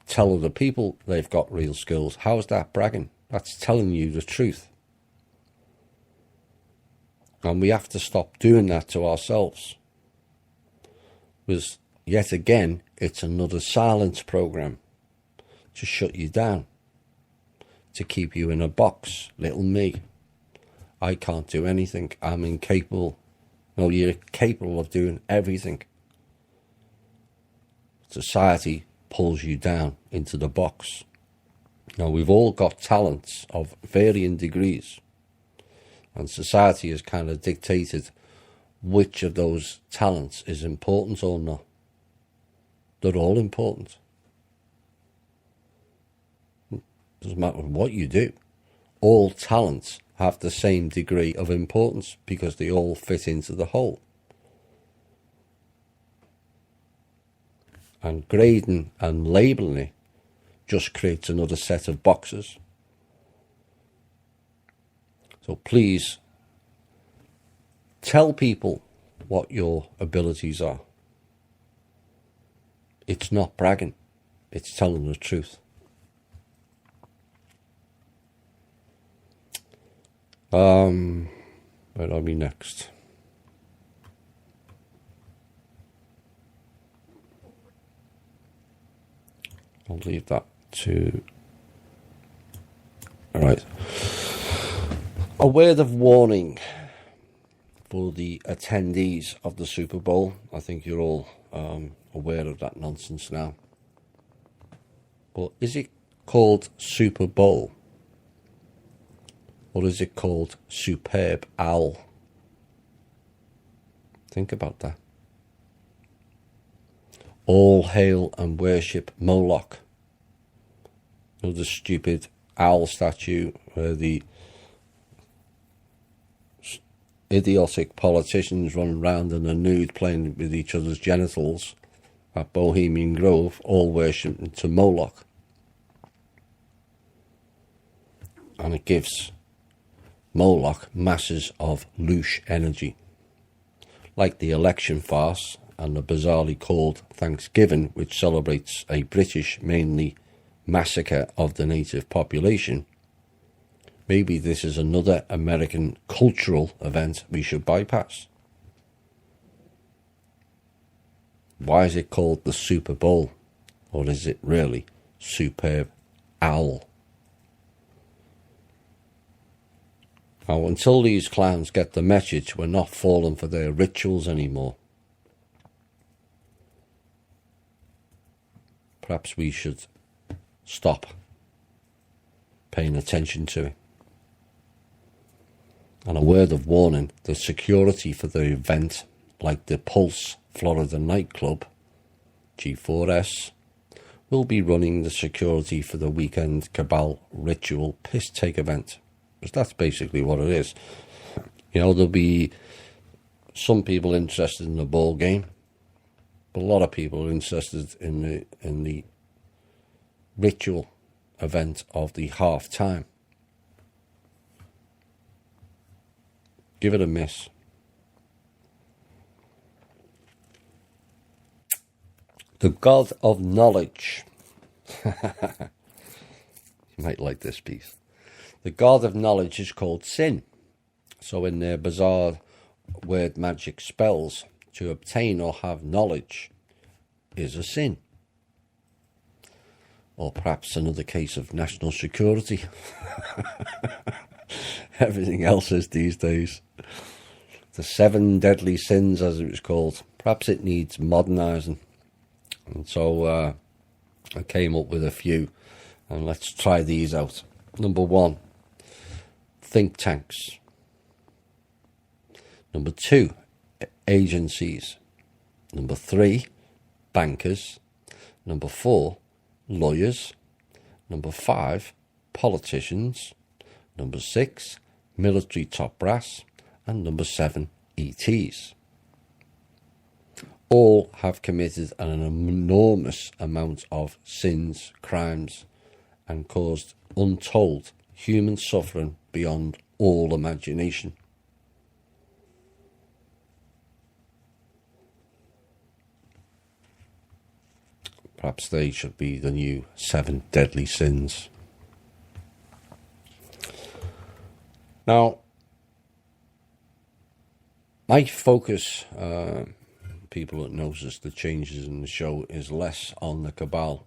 tell other people they've got real skills, how is that bragging? That's telling you the truth. And we have to stop doing that to ourselves. Because yet again, it's another silence program to shut you down, to keep you in a box. Little me, I can't do anything, I'm incapable. No, you're capable of doing everything. Society pulls you down into the box. Now, we've all got talents of varying degrees, and society has kind of dictated which of those talents is important or not. They're all important. Doesn't matter what you do. All talents have the same degree of importance because they all fit into the whole. And grading and labelling it just creates another set of boxes. So please tell people what your abilities are. It's not bragging, it's telling the truth. Where are we next? I'll leave that to... Alright. A word of warning for the attendees of the Super Bowl. I think you're all aware of that nonsense now. But is it called Super Bowl? Or is it called Superb Owl? Think about that. All hail and worship Moloch. You know, the stupid owl statue where the idiotic politicians run around in the nude playing with each other's genitals at Bohemian Grove, all worshipping to Moloch. And it gives Moloch masses of louche energy. Like the election farce and the bizarrely called Thanksgiving, which celebrates a British mainly massacre of the native population, maybe this is another American cultural event we should bypass. Why is it called the Super Bowl? Or is it really Superb Owl? Now, until these clowns get the message, we're not falling for their rituals anymore. Perhaps we should stop paying attention to it. And a word of warning, the security for the event, like the Pulse Florida nightclub, G4S, will be running the security for the weekend Cabal ritual piss take event. Because that's basically what it is. You know, there'll be some people interested in the ball game, but a lot of people are interested in the ritual event of the half time. Give it a miss. The God of Knowledge. You might like this piece. The God of Knowledge is called sin. So in their bizarre word magic spells, to obtain or have knowledge is a sin. Or perhaps another case of national security. Everything else is these days. The 7 deadly sins, as it was called. Perhaps it needs modernising. And so I came up with a few. And let's try these out. Number 1, think tanks. Number 2, agencies. Number 3, bankers. Number 4, lawyers. Number 5, politicians. Number 6, military top brass. And number 7, ETs. All have committed an enormous amount of sins, crimes, and caused untold human suffering beyond all imagination. Perhaps they should be the new 7 deadly sins. Now, my focus, people that notice the changes in the show, is less on the Cabal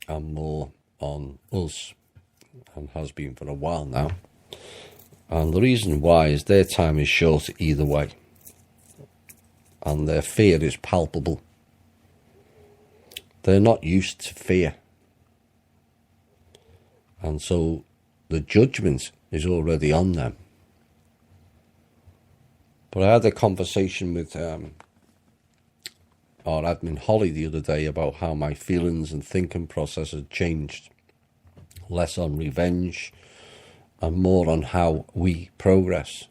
and more on us, and has been for a while now. And the reason why is their time is short either way, and their fear is palpable. They're not used to fear, and so the judgment is already on them. But I had a conversation with our admin Holly the other day about how my feelings and thinking process had changed. Less on revenge and more on how we progress.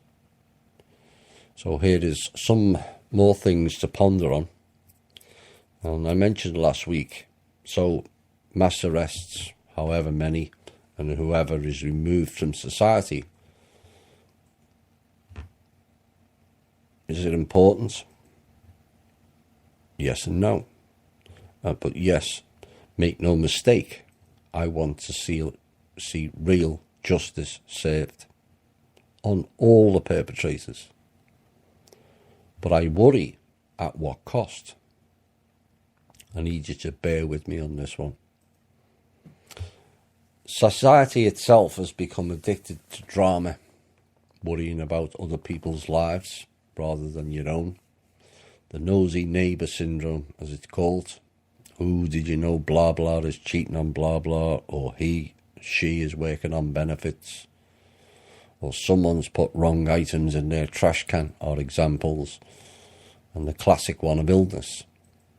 So here is some more things to ponder on. And I mentioned last week, so mass arrests, however many, and whoever is removed from society. Is it important? Yes and no. But yes, make no mistake, I want to see real justice served on all the perpetrators. But I worry at what cost. I need you to bear with me on this one. Society itself has become addicted to drama, worrying about other people's lives rather than your own. The nosy neighbour syndrome, as it's called. Who did you know blah blah is cheating on blah blah, or she is working on benefits, or someone's put wrong items in their trash can, are examples. And the classic one of illness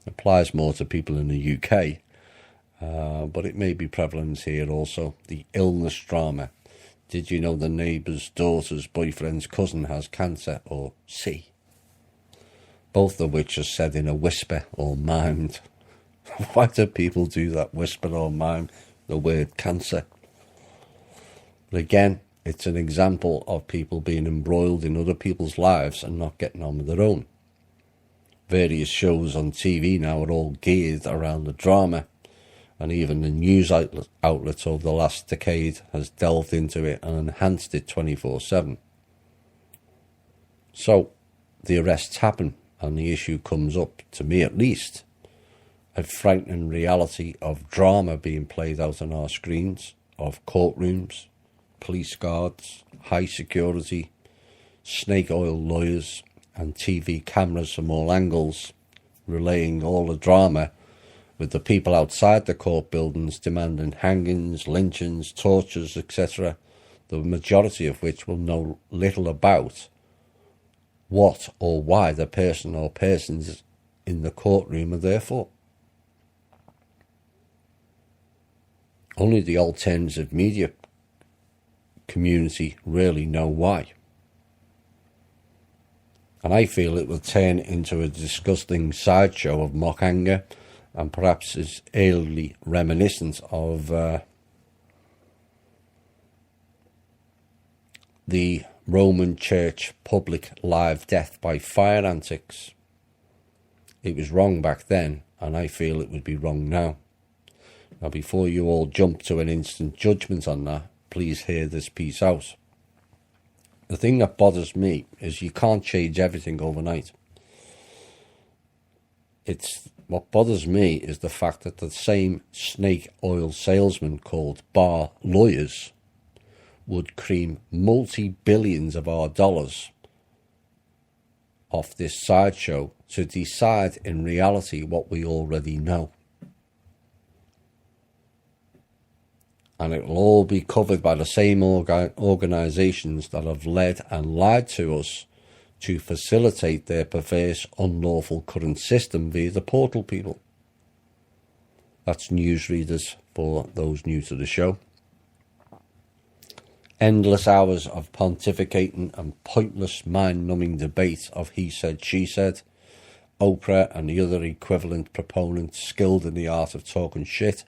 applies more to people in the UK, but it may be prevalent here also. The illness drama. Did you know the neighbour's daughter's boyfriend's cousin has cancer, or C? Both of which are said in a whisper or mimed. Why do people do that, whisper or mime the word cancer? But again, it's an example of people being embroiled in other people's lives and not getting on with their own. various shows on TV now are all geared around the drama, and even the news outlets over the last decade has delved into it and enhanced it 24/7. So the arrests happen, and the issue comes up, to me at least, a frightening reality of drama being played out on our screens, of courtrooms, police guards, high security, snake oil lawyers, and TV cameras from all angles, relaying all the drama, with the people outside the court buildings demanding hangings, lynchings, tortures, etc., the majority of which will know little about what or why the person or persons in the courtroom are there for. Only the alternative media community really know why. And I feel it will turn into a disgusting sideshow of mock anger, and perhaps is eerily reminiscent of the Roman Church public live death by fire antics. It was wrong back then, and I feel it would be wrong now. Now, before you all jump to an instant judgment on that, please hear this piece out. The thing that bothers me is you can't change everything overnight. What bothers me is the fact that the same snake oil salesman called bar lawyers would cream multi-billions of our dollars off this sideshow to decide in reality what we already know. And it will all be covered by the same organisations that have led and lied to us to facilitate their perverse, unlawful current system via the portal people. That's newsreaders for those new to the show. Endless hours of pontificating and pointless mind-numbing debate of he said, she said. Oprah and the other equivalent proponents skilled in the art of talking shit,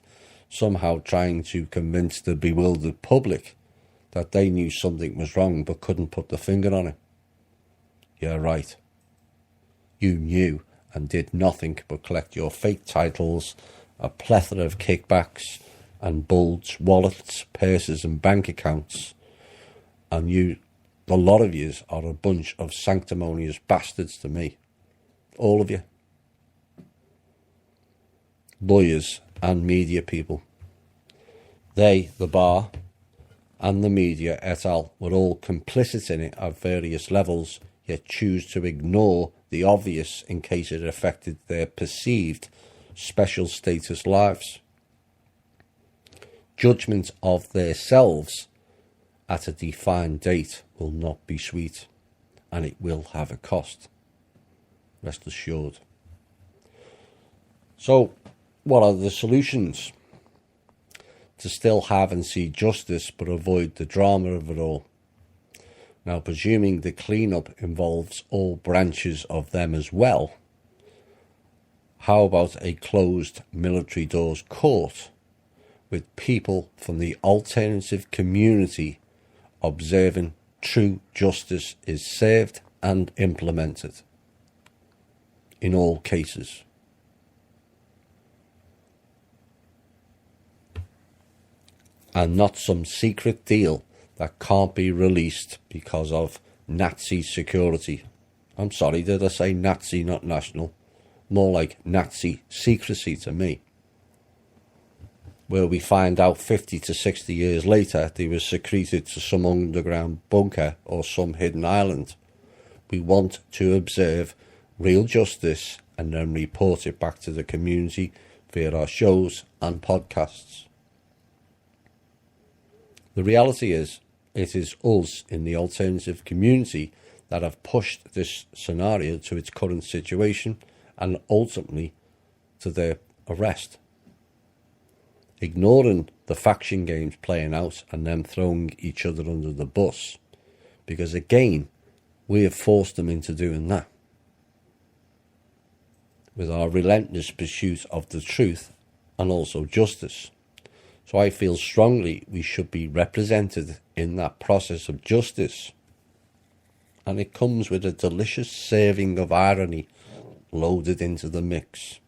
somehow trying to convince the bewildered public that they knew something was wrong but couldn't put the finger on it. Yeah, right. You knew and did nothing but collect your fake titles, a plethora of kickbacks, and bulge wallets, purses and bank accounts. And you, a lot of yous, are a bunch of sanctimonious bastards to me. All of you. Lawyers and media people. They, the bar, and the media et al. Were all complicit in it at various levels, yet choose to ignore the obvious in case it affected their perceived special status lives. Judgment of themselves at a defined date will not be sweet, and it will have a cost. Rest assured. So, what are the solutions to still have and see justice but avoid the drama of it all? Now, presuming the clean-up involves all branches of them as well, how about a closed military doors court with people from the alternative community observing true justice is served and implemented in all cases? And not some secret deal that can't be released because of Nazi security. I'm sorry, did I say Nazi, not national? More like Nazi secrecy to me. Where we find out 50 to 60 years later they were secreted to some underground bunker or some hidden island. We want to observe real justice and then report it back to the community via our shows and podcasts. The reality is, it is us in the alternative community that have pushed this scenario to its current situation and ultimately to their arrest. Ignoring the faction games playing out and them throwing each other under the bus, because again, we have forced them into doing that. With our relentless pursuit of the truth and also justice. So I feel strongly we should be represented in that process of justice. And it comes with a delicious serving of irony, loaded into the mix.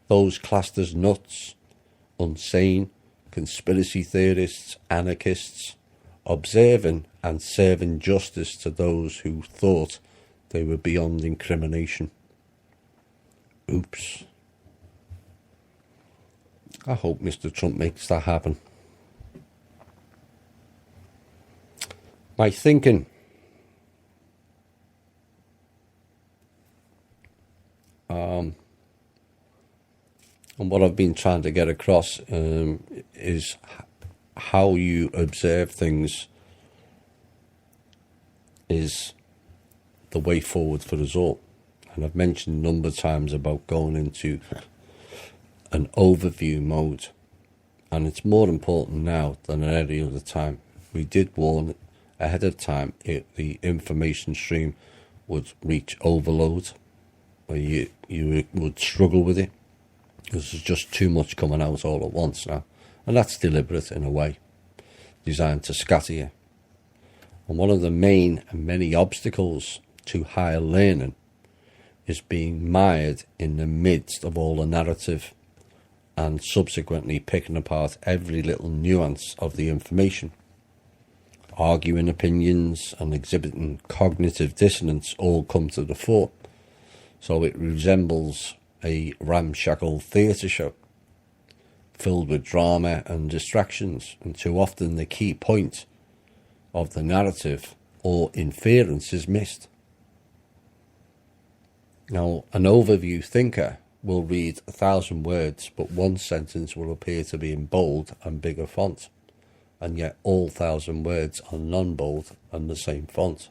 Those classed as nuts, insane, conspiracy theorists, anarchists, observing and serving justice to those who thought they were beyond incrimination. Oops. I hope Mr. Trump makes that happen. My thinking. And what I've been trying to get across is how you observe things is the way forward for us all. And I've mentioned a number of times about going into an overview mode, and it's more important now than at any other time. We did warn ahead of time the information stream would reach overload, where you would struggle with it because there's just too much coming out all at once now, and that's deliberate in a way, designed to scatter you. And one of the main and many obstacles to higher learning is being mired in the midst of all the narrative and subsequently picking apart every little nuance of the information. Arguing opinions and exhibiting cognitive dissonance all come to the fore, so it resembles a ramshackle theatre show filled with drama and distractions, and too often the key point of the narrative or inference is missed. Now, an overview thinker will read 1,000 words, but one sentence will appear to be in bold and bigger font, and yet all 1,000 words are non-bold and the same font.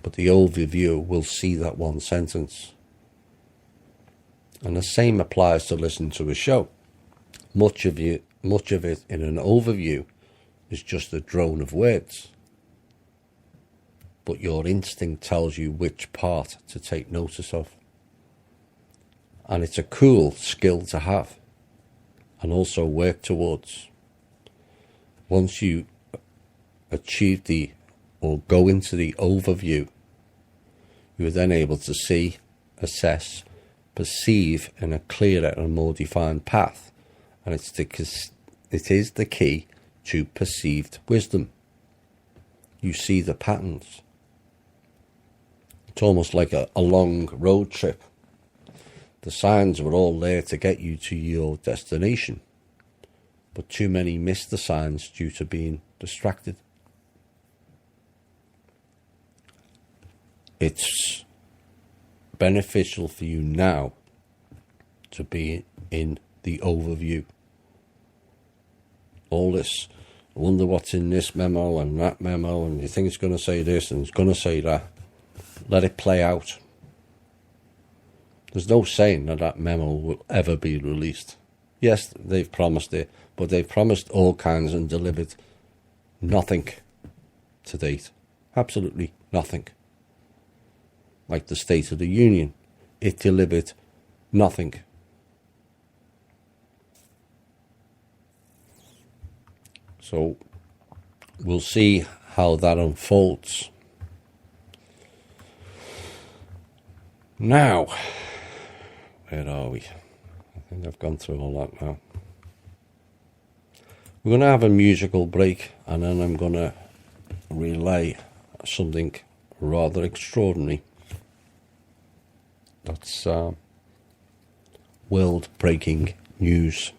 But the overviewer will see that one sentence. And the same applies to listening to a show. Much of it in an overview is just a drone of words, but your instinct tells you which part to take notice of. And it's a cool skill to have and also work towards. Once you achieve or go into the overview, you are then able to see, assess, perceive in a clearer and more defined path, and it is the key to perceived wisdom. You see the patterns. It's almost like a long road trip. The signs were all there to get you to your destination, but too many miss the signs due to being distracted. It's beneficial for you now to be in the overview. All this, I wonder what's in this memo and that memo, and you think it's going to say this and it's going to say that. Let it play out. There's no saying that memo will ever be released. Yes, they've promised it, but they've promised all kinds and delivered nothing to date. Absolutely nothing. Like the State of the Union, it delivered nothing. So we'll see how that unfolds. Now, where are we? I think I've gone through all that now. We're going to have a musical break, and then I'm going to relay something rather extraordinary. That's world-breaking news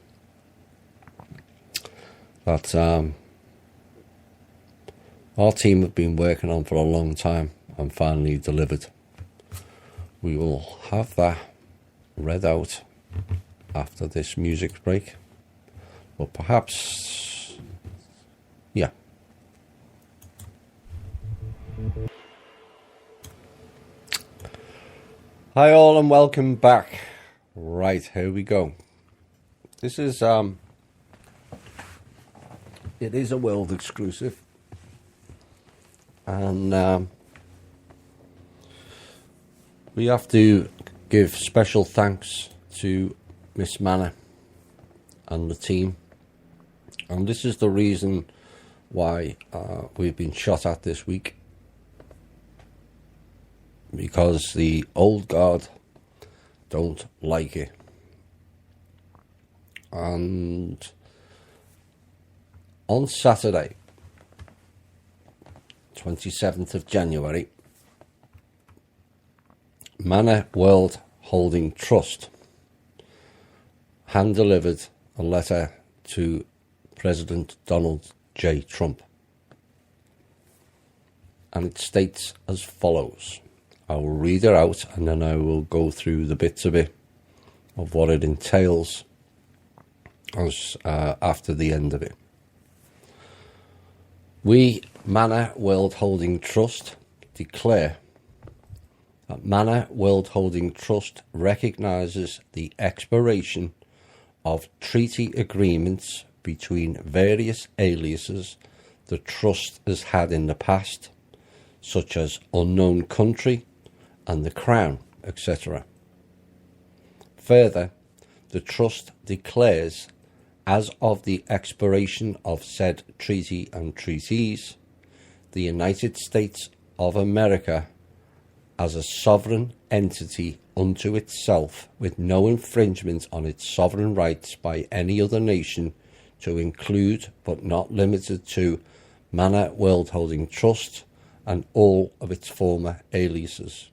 that our team have been working on for a long time and finally delivered. We will have that read out after this music break, but perhaps, yeah. Hi all and welcome back. Right, here we go. This is it is a world exclusive, and we have to give special thanks to Miss Manor and the team, and this is the reason why we've been shot at this week. because the old guard don't like it. And on Saturday, 27th of January, Manor World Holding Trust hand-delivered a letter to President Donald J. Trump. And it states as follows. I will read it out and then I will go through the bits of it, of what it entails, after the end of it. We, Manor World Holding Trust, declare that Manor World Holding Trust recognises the expiration of treaty agreements between various aliases the Trust has had in the past, such as Unknown Country and the Crown, etc. Further, the Trust declares, as of the expiration of said treaty and treaties, the United States of America as a sovereign entity unto itself, with no infringement on its sovereign rights by any other nation, to include but not limited to Manor World Holding Trust and all of its former aliases.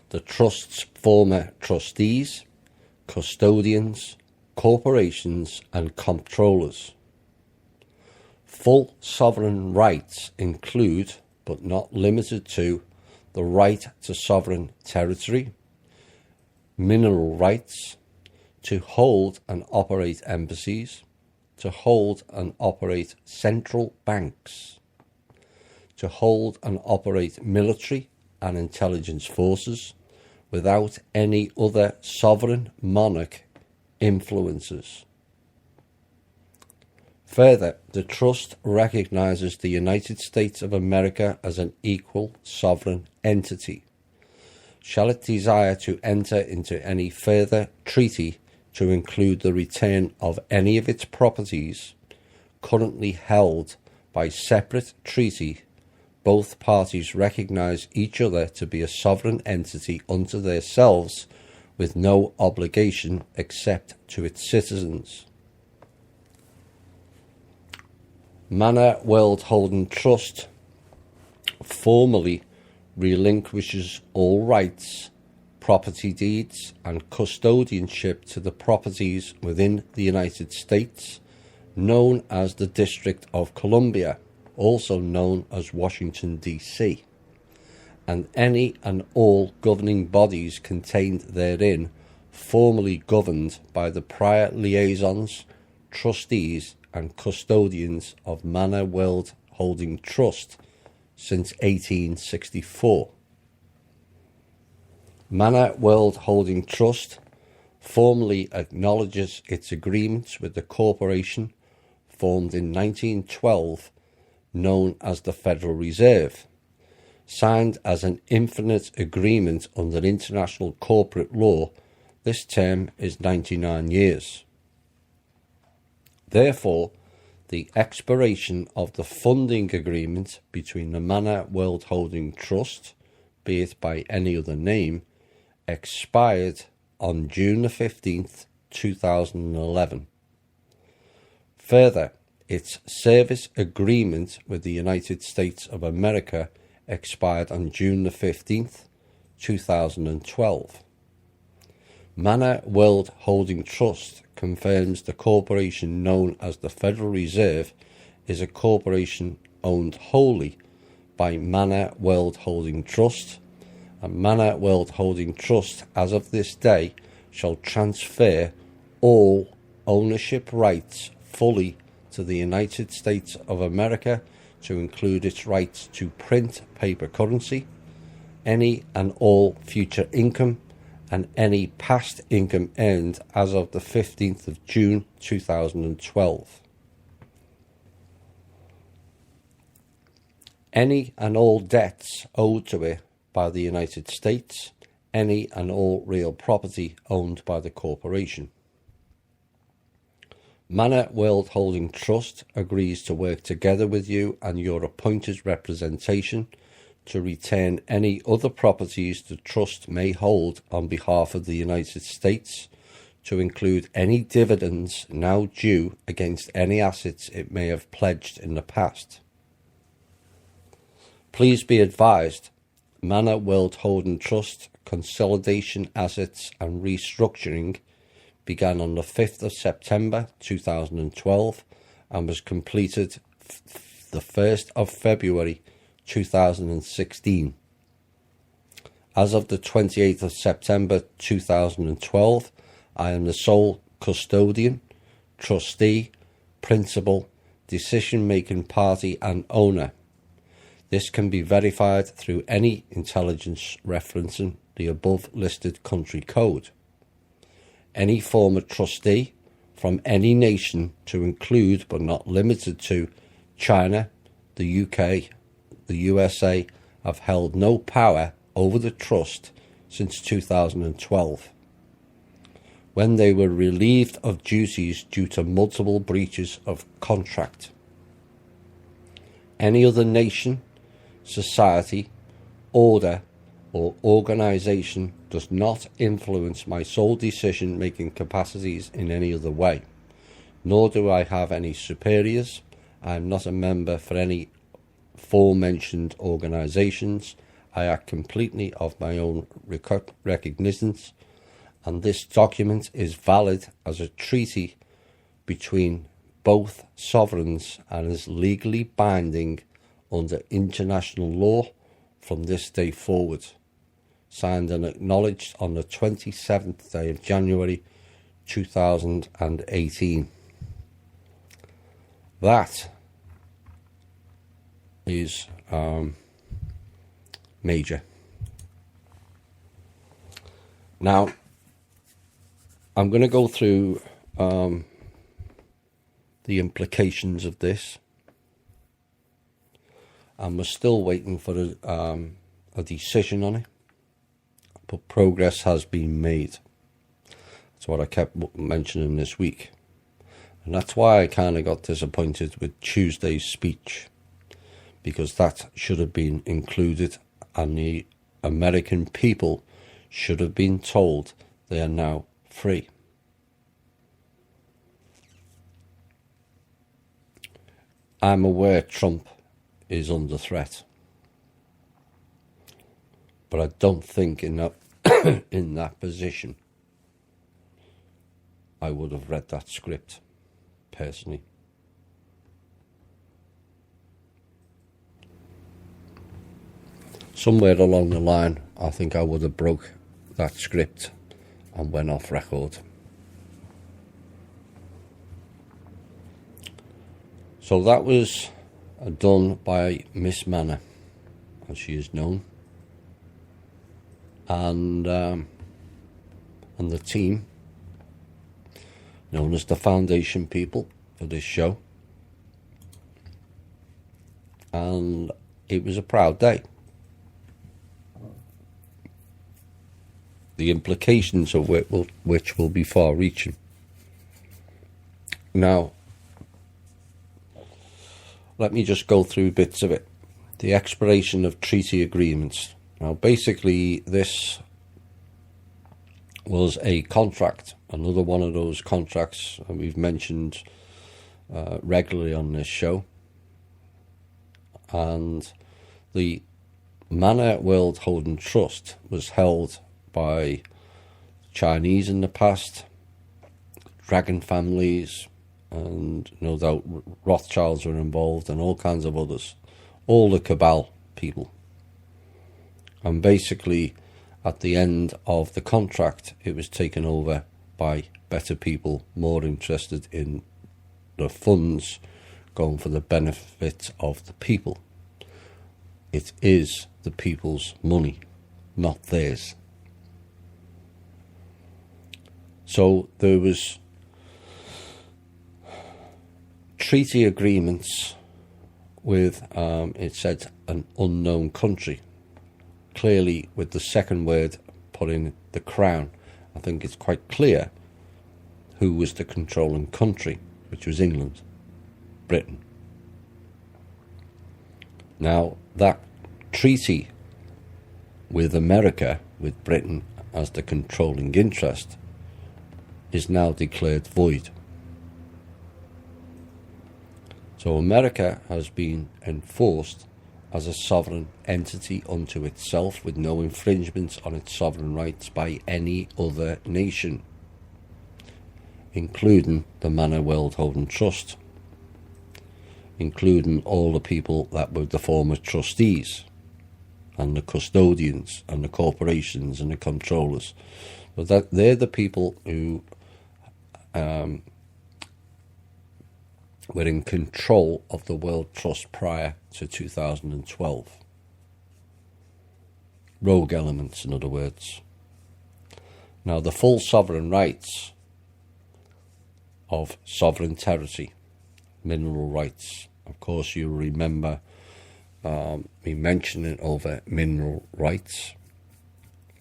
The Trust's former trustees, custodians, corporations and comptrollers. Full sovereign rights include, but not limited to, the right to sovereign territory, mineral rights, to hold and operate embassies, to hold and operate central banks, to hold and operate military and intelligence forces without any other sovereign monarch influences. Further, the Trust recognises the United States of America as an equal sovereign entity. Shall it desire to enter into any further treaty to include the return of any of its properties currently held by separate treaty, both parties recognise each other to be a sovereign entity unto themselves, with no obligation except to its citizens. Manor World Holding Trust formally relinquishes all rights, property deeds and custodianship to the properties within the United States, known as the District of Columbia, also known as Washington, D.C., and any and all governing bodies contained therein, formally governed by the prior liaisons, trustees and custodians of Manor World Holding Trust since 1864. Manor World Holding Trust formally acknowledges its agreements with the corporation formed in 1912, known as the Federal Reserve, signed as an infinite agreement under international corporate law. This term is 99 years. Therefore, the expiration of the funding agreement between the Manor World Holding Trust, be it by any other name, expired on June the 15th, 2011. Further, its service agreement with the United States of America expired on June the 15th, 2012. Manor World Holding Trust confirms the corporation known as the Federal Reserve is a corporation owned wholly by Manor World Holding Trust, and Manor World Holding Trust, as of this day, shall transfer all ownership rights fully to the United States of America, to include its rights to print paper currency, any and all future income, and any past income earned as of the 15th of June 2012. Any and all debts owed to it by the United States, any and all real property owned by the corporation. Manor World Holding Trust agrees to work together with you and your appointed representation to retain any other properties the trust may hold on behalf of the United States, to include any dividends now due against any assets it may have pledged in the past. Please be advised, Manor World Holding Trust consolidation assets and restructuring began on the 5th of September 2012 and was completed the 1st of February 2016. As of the 28th of September 2012, I am the sole custodian, trustee, principal, decision-making party and owner. This can be verified through any intelligence referencing the above listed country code. Any former trustee from any nation, to include but not limited to China, the UK, the USA, have held no power over the trust since 2012, when they were relieved of duties due to multiple breaches of contract. Any other nation, society, order, or organisation does not influence my sole decision-making capacities in any other way, nor do I have any superiors. I am not a member for any aforementioned organisations. I act completely of my own recognizance, and this document is valid as a treaty between both sovereigns and is legally binding under international law from this day forward. Signed and acknowledged on the 27th day of January 2018. That is major. Now, I'm going to go through the implications of this, and we're still waiting for a decision on it, but progress has been made. That's what I kept mentioning this week, and that's why I kind of got disappointed with Tuesday's speech, because that should have been included, and the American people should have been told they are now free. I'm aware Trump is under threat, but I don't think in that in that position I would have read that script personally. Somewhere along the line, I think I would have broke that script and went off record. So that was done by Miss Manor, as she is known, and the team, known as the foundation people for this show, and it was a proud day. The implications of which will be far-reaching. Now, let me just go through bits of it. The expiration of treaty agreements. Now, basically, this was a contract, another one of those contracts that we've mentioned regularly on this show. And the Manor World Holding Trust was held by Chinese in the past, dragon families, and no doubt Rothschilds were involved, and all kinds of others, all the cabal people. And basically, at the end of the contract, it was taken over by better people, more interested in the funds going for the benefit of the people. It is the people's money, not theirs. So there was treaty agreements with, it said, an unknown country. Clearly, with the second word put in, the Crown, I think it's quite clear who was the controlling country, which was England, Britain. Now, that treaty with America, with Britain as the controlling interest, is now declared void. So America has been enforced as a sovereign entity unto itself, with no infringements on its sovereign rights by any other nation, including the Manor World Holding Trust, including all the people that were the former trustees and the custodians and the corporations and the controllers. But that they're the people who were in control of the World Trust prior to 2012. Rogue elements, in other words. Now, the full sovereign rights of sovereign territory, mineral rights. Of course, you remember me mentioning over mineral rights.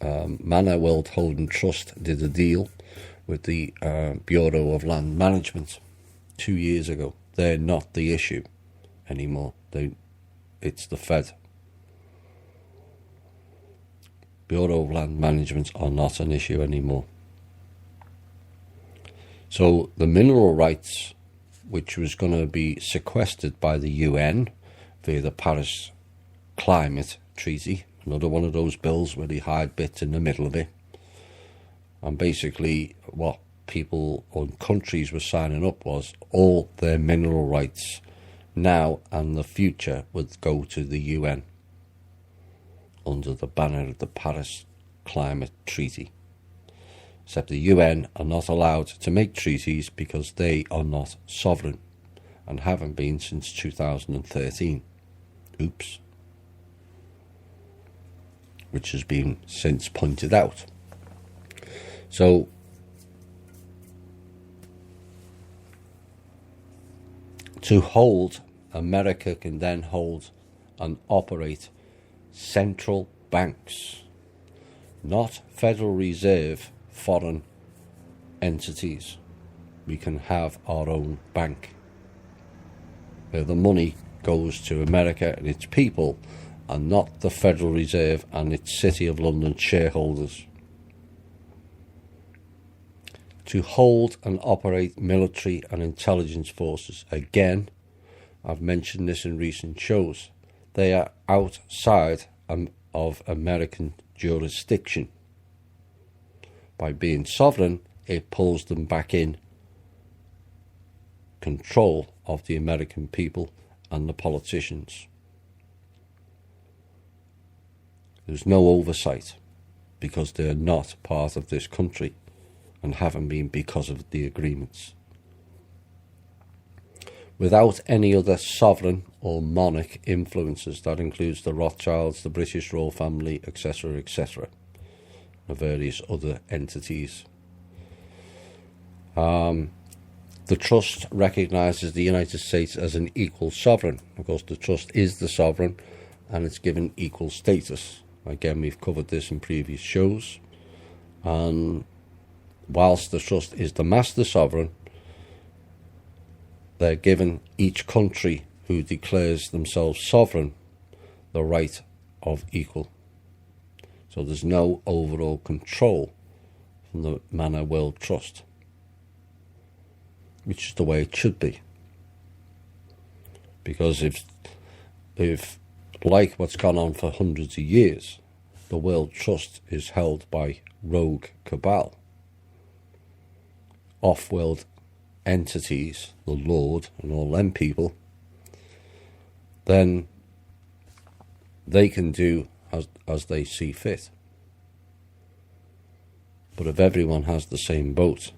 Manor World Holding Trust did a deal with the Bureau of Land Management 2 years ago. They're not the issue anymore. It's the Fed. Bureau of Land Management are not an issue anymore. So the mineral rights, which was going to be sequestered by the UN via the Paris Climate Treaty, another one of those bills where they hide bits in the middle of it, and basically what people or countries were signing up was all their mineral rights now and the future would go to the UN under the banner of the Paris Climate Treaty. Except the UN are not allowed to make treaties because they are not sovereign and haven't been since 2013. Oops. Which has been since pointed out. So to hold, America can then hold and operate central banks, not Federal Reserve foreign entities. We can have our own bank where the money goes to America and its people and not the Federal Reserve and its City of London shareholders. To hold and operate military and intelligence forces, again, I've mentioned this in recent shows, they are outside of American jurisdiction. By being sovereign, it pulls them back in control of the American people and the politicians. There's no oversight because they're not part of this country and haven't been because of the agreements. Without any other sovereign or monarch influences, that includes the Rothschilds, the British royal family, etc., etc., and various other entities. The trust recognises the United States as an equal sovereign. Of course, the trust is the sovereign and it's given equal status. Again, we've covered this in previous shows. And whilst the trust is the master sovereign, they're given, each country who declares themselves sovereign, the right of equal. So there's no overall control from the Manor World Trust, which is the way it should be. Because if like what's gone on for hundreds of years, the World Trust is held by rogue cabal, off-world entities, the Lord and all them people, then they can do as they see fit. But if everyone has the same boat,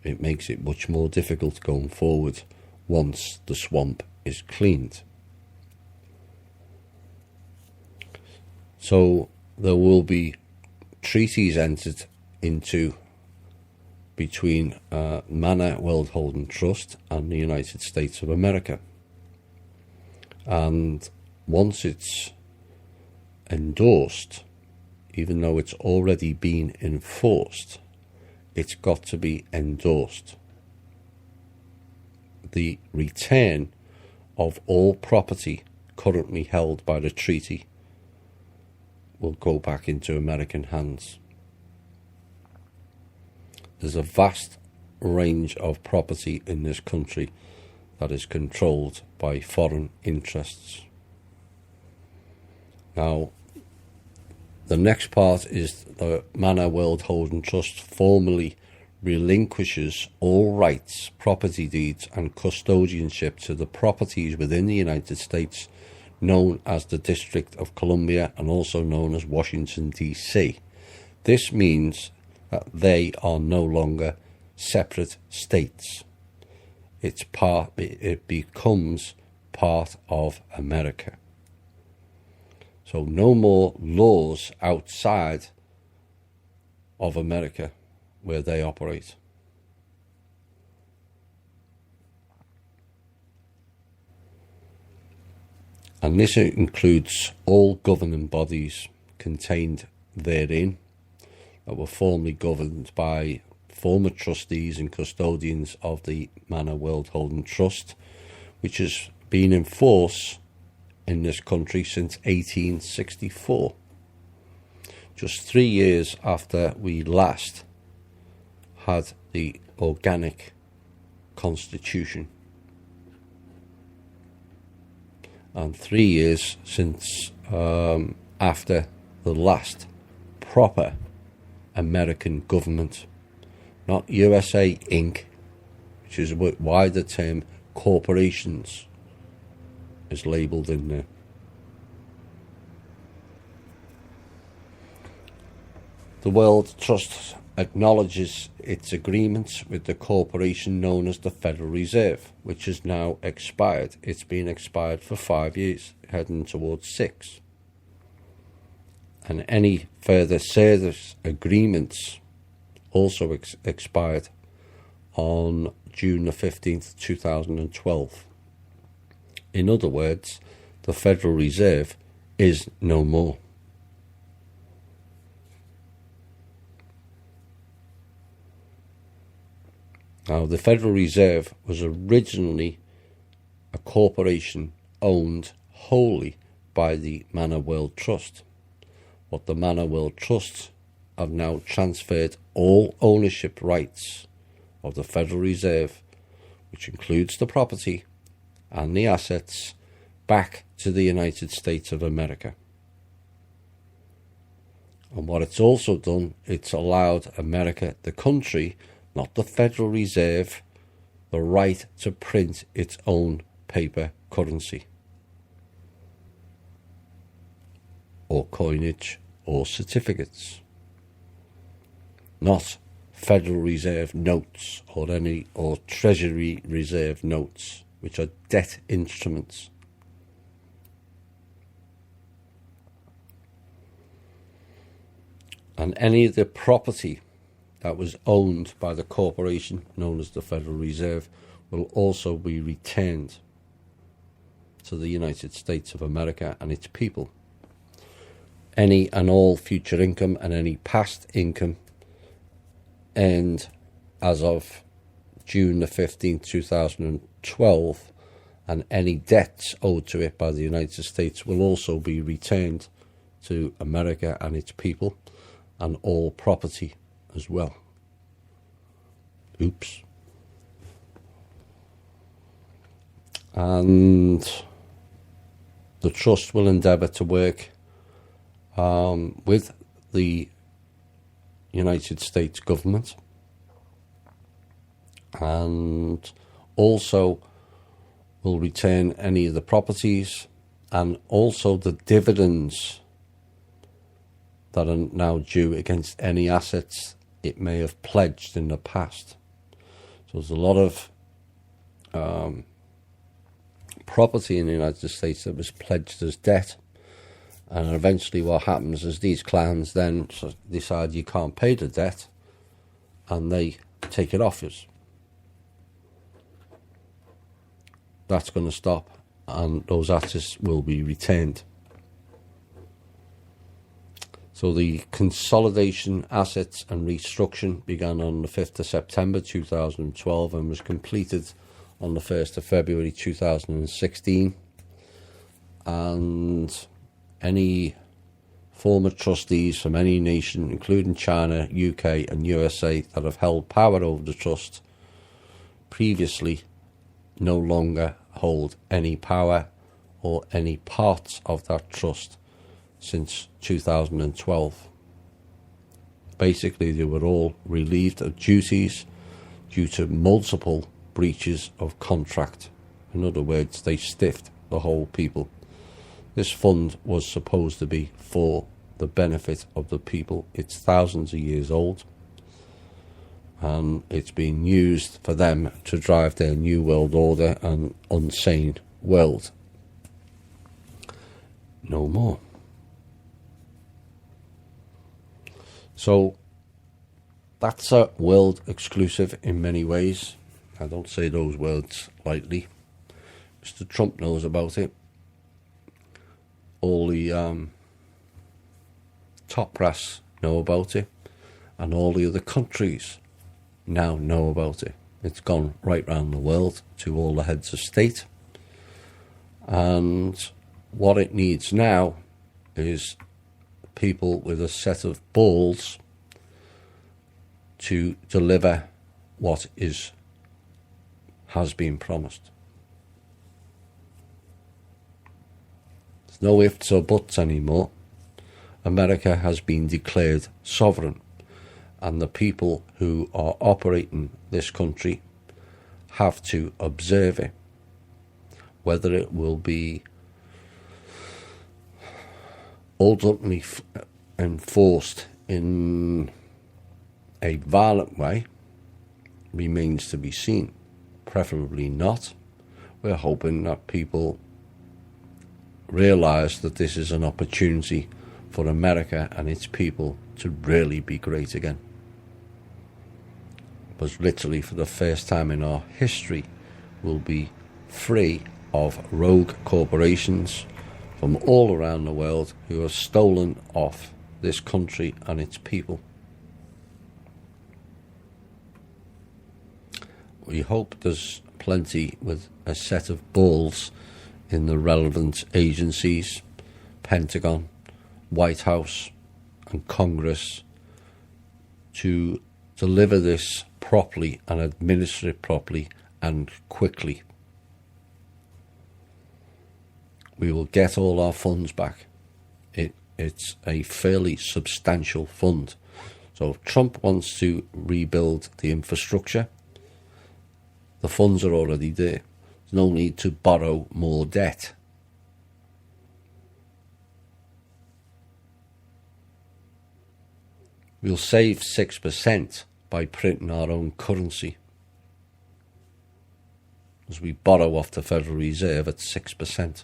it makes it much more difficult going forward once the swamp is cleaned. So there will be treaties entered into between Manor World Holding Trust and the United States of America. And once it's endorsed, even though it's already been enforced, it's got to be endorsed. The return of all property currently held by the treaty will go back into American hands. There's a vast range of property in this country that is controlled by foreign interests. Now, the next part is the Manor World Holding Trust formally relinquishes all rights, property deeds and custodianship to the properties within the United States known as the District of Columbia and also known as Washington, D.C. This means that they are no longer separate states. It becomes part of America. So no more laws outside of America where they operate. And this includes all governing bodies contained therein that were formerly governed by former trustees and custodians of the Manor World Holding Trust, which has been in force in this country since 1864. Just 3 years after we last had the organic constitution, and 3 years since after the last proper American government, not USA Inc., which is why the term corporations is labelled in there. The World Trust acknowledges its agreements with the corporation known as the Federal Reserve, which has now expired. It's been expired for 5 years, heading towards 6. And any further service agreements also expired on June the 15th, 2012. In other words, the Federal Reserve is no more. Now, the Federal Reserve was originally a corporation owned wholly by the Manor World Trust. But the Manor World Trust have now transferred all ownership rights of the Federal Reserve, which includes the property and the assets, back to the United States of America. And what it's also done, it's allowed America, the country, not the Federal Reserve, the right to print its own paper currency or coinage or certificates, not Federal Reserve notes or Treasury Reserve notes, which are debt instruments. And any of the property that was owned by the corporation known as the Federal Reserve will also be returned to the United States of America and its people. Any and all future income and any past income earned as of June the 15th, 2012, and any debts owed to it by the United States will also be returned to America and its people, and all property as well. Oops. And the trust will endeavour to work with the United States government, and also will return any of the properties and also the dividends that are now due against any assets it may have pledged in the past. So there's a lot of property in the United States that was pledged as debt, and eventually what happens is these clans then decide you can't pay the debt and they take it off us. That's going to stop, and those assets will be retained. So the consolidation, assets and restructuring began on the 5th of September 2012 and was completed on the 1st of February 2016. And any former trustees from any nation, including China, UK and USA, that have held power over the trust previously no longer hold any power or any parts of that trust since 2012. Basically, they were all relieved of duties due to multiple breaches of contract. In other words, they stiffed the whole people. This fund was supposed to be for the benefit of the people. It's thousands of years old, and it's being used for them to drive their new world order and insane world. No more. So that's a world exclusive in many ways. I don't say those words lightly. Mr. Trump knows about it. All the top brass know about it, and all the other countries now know about it. It's gone right round the world to all the heads of state, and what it needs now is people with a set of balls to deliver what has been promised. There's no ifs or buts anymore. America has been declared sovereign, and the people who are operating this country have to observe it. Whether it will be ultimately enforced in a violent way remains to be seen. Preferably not. We're hoping that people realise that this is an opportunity for America and its people to really be great again. Because literally for the first time in our history, we'll be free of rogue corporations from all around the world who have stolen off this country and its people. We hope there's plenty with a set of balls in the relevant agencies, Pentagon, White House and Congress, to deliver this properly and administer it properly and quickly. We will get all our funds back. It's a fairly substantial fund. So if Trump wants to rebuild the infrastructure, the funds are already there. There's no need to borrow more debt. We'll save 6% by printing our own currency, as we borrow off the Federal Reserve at 6%.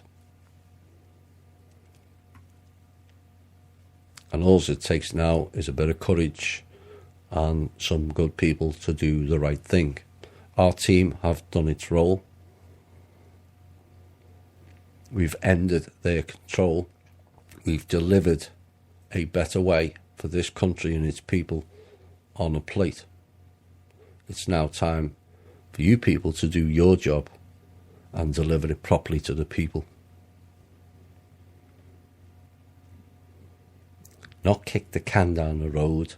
And all it takes now is a bit of courage and some good people to do the right thing. Our team have done its role. We've ended their control. We've delivered a better way for this country and its people on a plate. It's now time for you people to do your job and deliver it properly to the people. Not kick the can down the road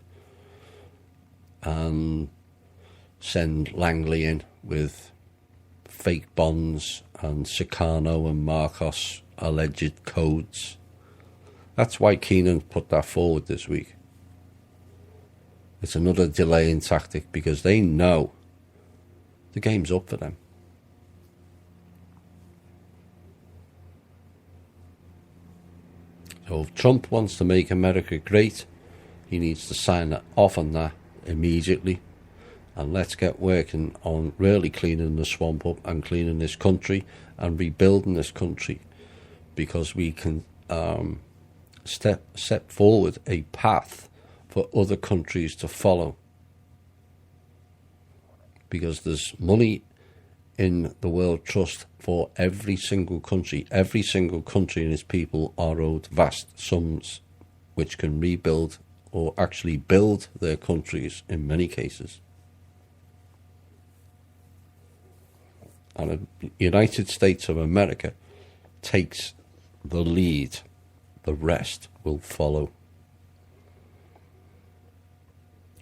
and send Langley in with fake bonds and Sukarno and Marcos alleged codes. That's why Keenan put that forward this week. It's another delaying tactic because they know the game's up for them. So if Trump wants to make America great, he needs to sign off on that immediately. And let's get working on really cleaning the swamp up and cleaning this country and rebuilding this country, because we can set forward a path for other countries to follow. Because there's money in the World Trust for every single country. Every single country and its people are owed vast sums which can rebuild or actually build their countries in many cases. And the United States of America takes the lead the rest will follow.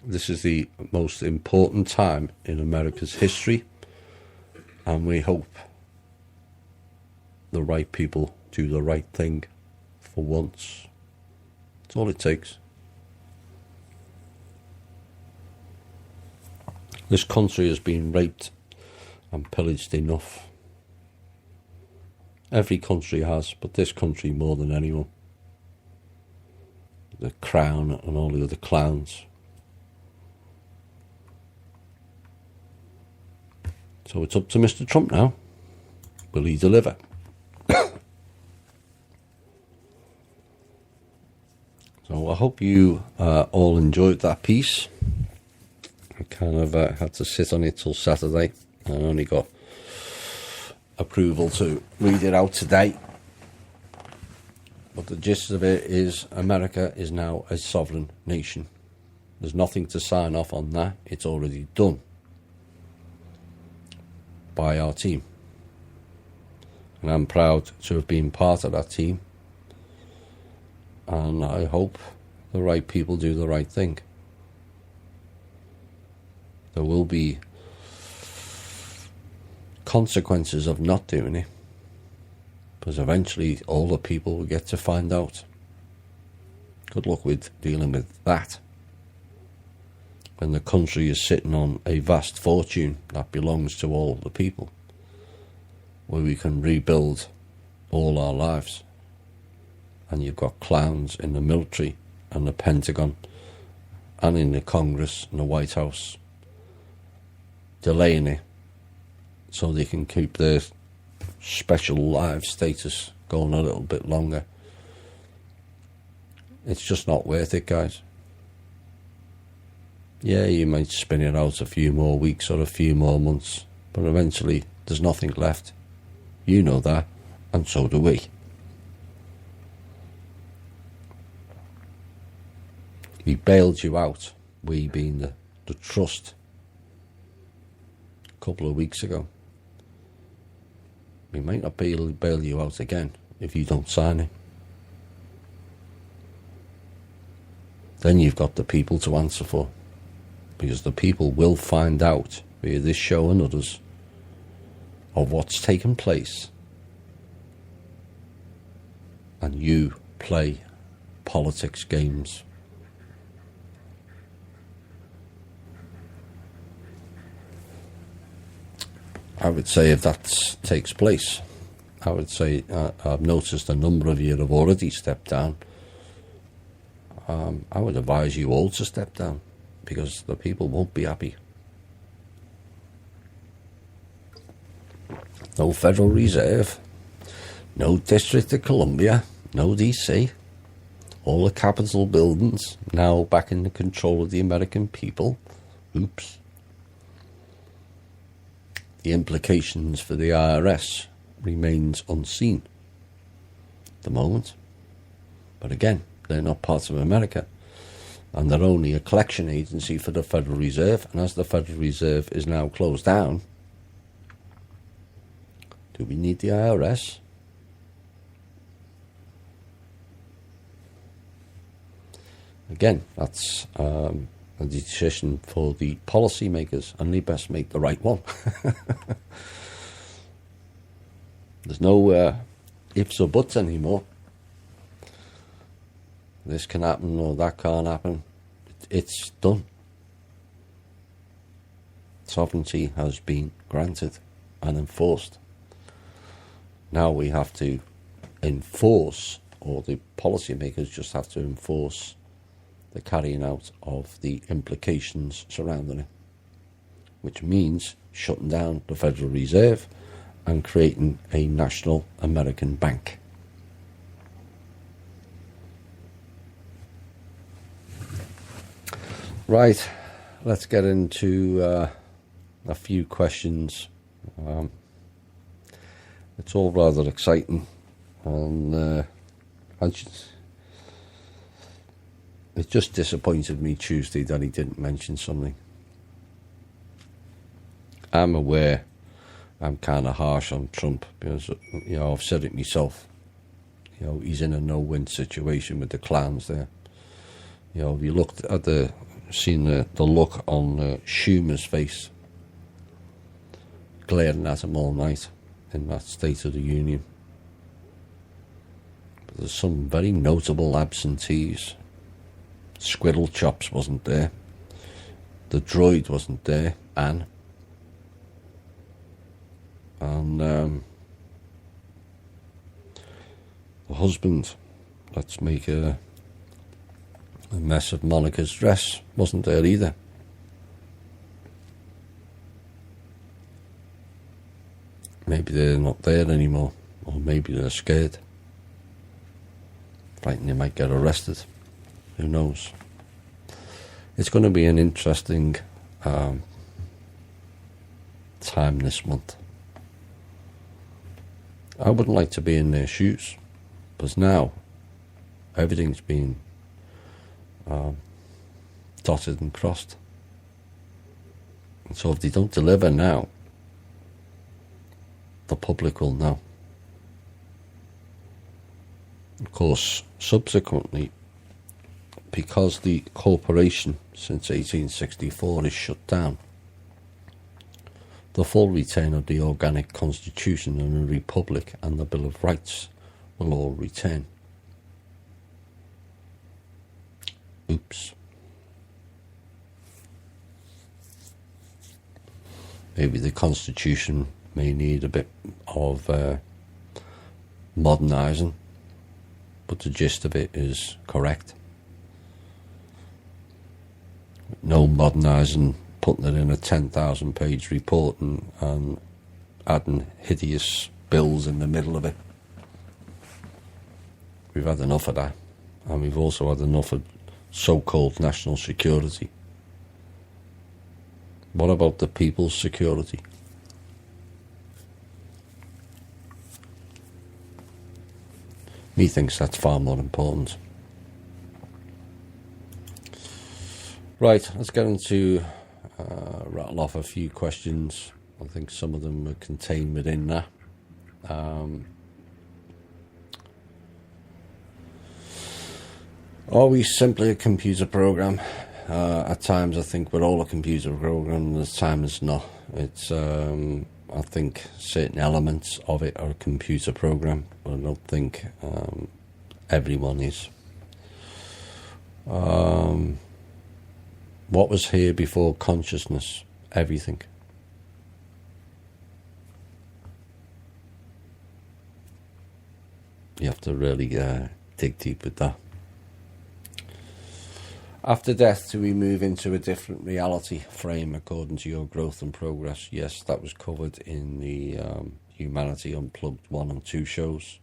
This is the most important time in America's history, and we hope the right people do the right thing for once. That's all it takes. This country has been raped and pillaged enough. Every country has, but this country more than anyone. The Crown and all the other clowns. So it's up to Mr. Trump now. Will he deliver? So I hope you all enjoyed that piece. I kind of had to sit on it till Saturday. I only got approval to read it out today. But the gist of it is America is now a sovereign nation. There's nothing to sign off on that. It's already done by our team. And I'm proud to have been part of that team. And I hope the right people do the right thing. There will be consequences of not doing it, because eventually all the people will get to find out. Good luck with dealing with that when the country is sitting on a vast fortune that belongs to all the people, where we can rebuild all our lives. And you've got clowns in the military and the Pentagon and in the Congress and the White House delaying it so they can keep their special live status going a little bit longer. It's just not worth it, guys. Yeah, you might spin it out a few more weeks or a few more months, but eventually there's nothing left. You know that, and so do we. We bailed you out, we being the trust, a couple of weeks ago. We might not be able to bail you out again if you don't sign it. Then you've got the people to answer for, because the people will find out via this show and others of what's taken place, and you play politics games. I would say if that takes place, I would say I've noticed a number of you have already stepped down. I would advise you all to step down, because the people won't be happy. No Federal Reserve, no District of Columbia, no DC. All the Capitol buildings now back in the control of the American people. Oops. The implications for the IRS remains unseen at the moment. But again, they're not part of America, and they're only a collection agency for the Federal Reserve. And as the Federal Reserve is now closed down, do we need the IRS? Again, that's a decision for the policymakers, and they best make the right one. There's no ifs or buts anymore. This can happen or that can't happen. It's done. Sovereignty has been granted and enforced. Now we have to enforce, or the policymakers just have to enforce the carrying out of the implications surrounding it, which means shutting down the Federal Reserve and creating a national American bank. Right, let's get into a few questions. It's all rather exciting, and it just disappointed me Tuesday that he didn't mention something. I'm aware I'm kind of harsh on Trump, because I've said it myself. You know, he's in a no-win situation with the clans there. You know, if you looked at seen the look on Schumer's face, glaring at him all night in that State of the Union. But there's some very notable absentees. Squirrel Chops wasn't there. The droid wasn't there, Anne. And the husband, let's make a mess of Monica's dress, wasn't there either. Maybe they're not there anymore, or maybe they're scared. Frightened they might get arrested. Who knows? It's going to be an interesting time this month. I wouldn't like to be in their shoes, because now everything's been dotted and crossed. And so if they don't deliver now, the public will know. Of course, subsequently, because the corporation since 1864 is shut down, the full return of the organic constitution and the republic and the Bill of Rights will all return. Oops. Maybe the constitution may need a bit of modernising, but the gist of it is correct. No modernising, putting it in a 10,000 page report and adding hideous bills in the middle of it. We've had enough of that, and we've also had enough of so-called national security. What about the people's security? Methinks that's far more important. Right, let's get into rattle off a few questions. I think some of them are contained within that. Are we simply a computer program? At times I think we're all a computer program, and at times not. It's I think certain elements of it are a computer program, but I don't think everyone is. What was here before consciousness? Everything. You have to really dig deep with that. After death, do we move into a different reality frame according to your growth and progress? Yes, that was covered in the Humanity Unplugged 1 and 2 shows.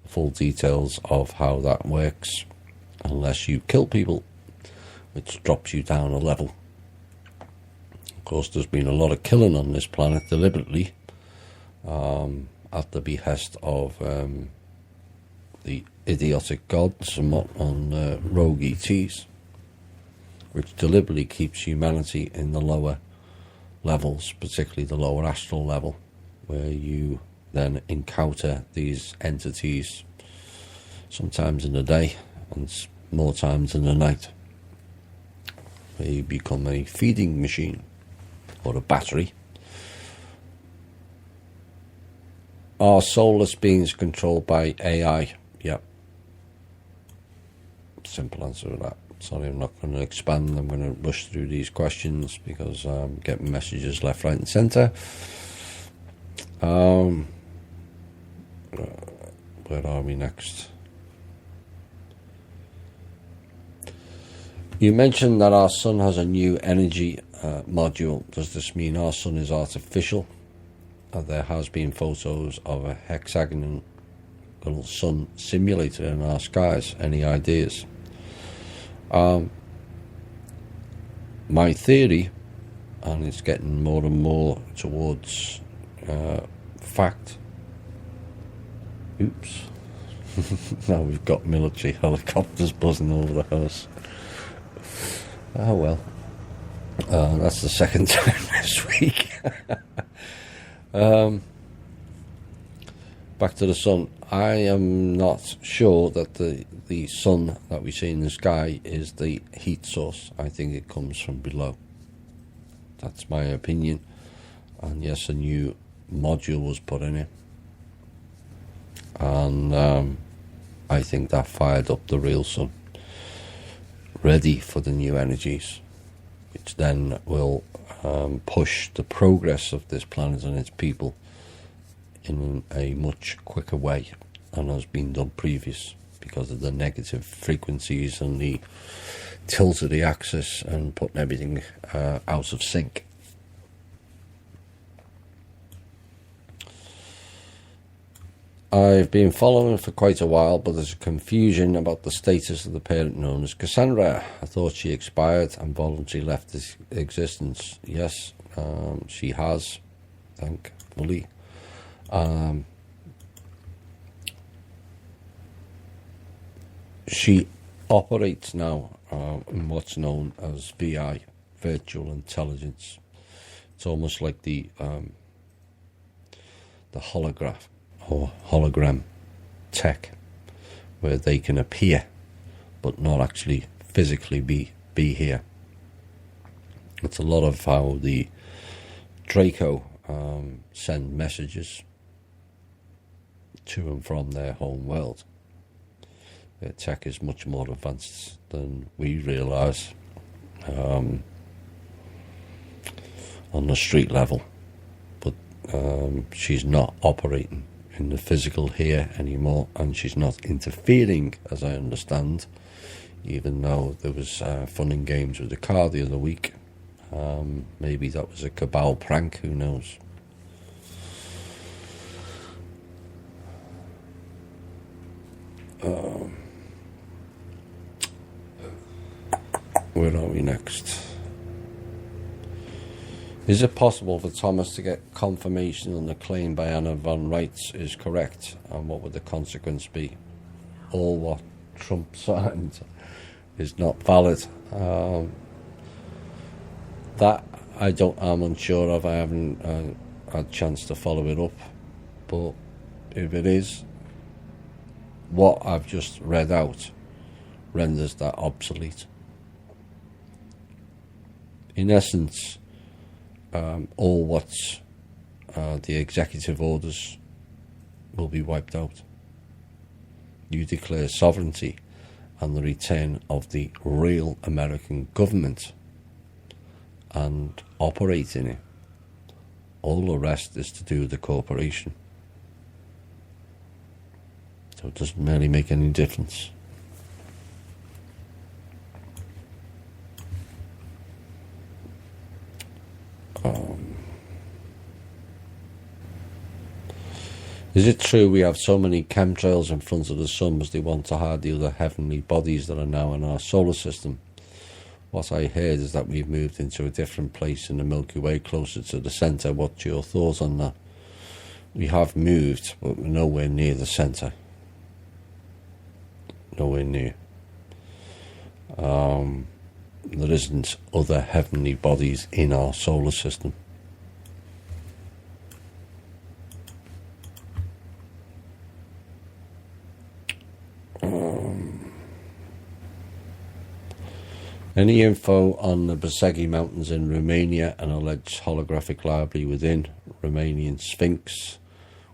The full details of how that works, unless you kill people, which drops you down a level. Of course, there's been a lot of killing on this planet deliberately, at the behest of the idiotic gods and rogue ETs, which deliberately keeps humanity in the lower levels, particularly the lower astral level, where you then encounter these entities sometimes in the day and more times in the night, where you become a feeding machine or a battery. Are soulless beings controlled by AI? Yep. Simple answer to that. Sorry, I'm not going to expand. I'm going to rush through these questions because I'm getting messages left, right and centre. Where are we next? You mentioned that our sun has a new energy module. Does this mean our sun is artificial? There has been photos of a hexagonal sun simulated in our skies. Any ideas? My theory, and it's getting more and more towards fact. Oops. Now we've got military helicopters buzzing over the house. Oh well. That's the second time this week. back to the sun. I am not sure that the sun that we see in the sky is the heat source. I think it comes from below. That's my opinion. And yes, a new module was put in it, and I think that fired up the real sun, ready for the new energies, which then will push the progress of this planet and its people in a much quicker way than has been done previous, because of the negative frequencies and the tilt of the axis and putting everything out of sync. I've been following for quite a while, but there's a confusion about the status of the parent known as Cassandra. I thought she expired and voluntarily left this existence. Yes, she has, thankfully. She operates now in what's known as VI, virtual intelligence. It's almost like the holograph or hologram tech, where they can appear but not actually physically be here. It's a lot of how the Draco send messages to and from their home world. Their tech is much more advanced than we realise on the street level, but she's not operating in the physical here anymore, and she's not interfering, as I understand, even though there was fun and games with the car the other week. Maybe that was a cabal prank, who knows. Where are we next? Is it possible for Thomas to get confirmation on the claim by Anna von Reitz is correct, and what would the consequence be? All what Trump signed is not valid. That I'm unsure of. I haven't had a chance to follow it up, but if it is, what I've just read out renders that obsolete. In essence, all what's the executive orders will be wiped out. You declare sovereignty and the return of the real American government and operate in it. All the rest is to do with the corporation. So it doesn't really make any difference. Is it true we have so many chemtrails in front of the sun because they want to hide the other heavenly bodies that are now in our solar system? What I heard is that we've moved into a different place in the Milky Way, closer to the centre. What's your thoughts on that? We have moved, but we're nowhere near the centre. Nowhere near. There isn't other heavenly bodies in our solar system. Any info on the Bersegi Mountains in Romania and alleged holographic library within Romanian Sphinx?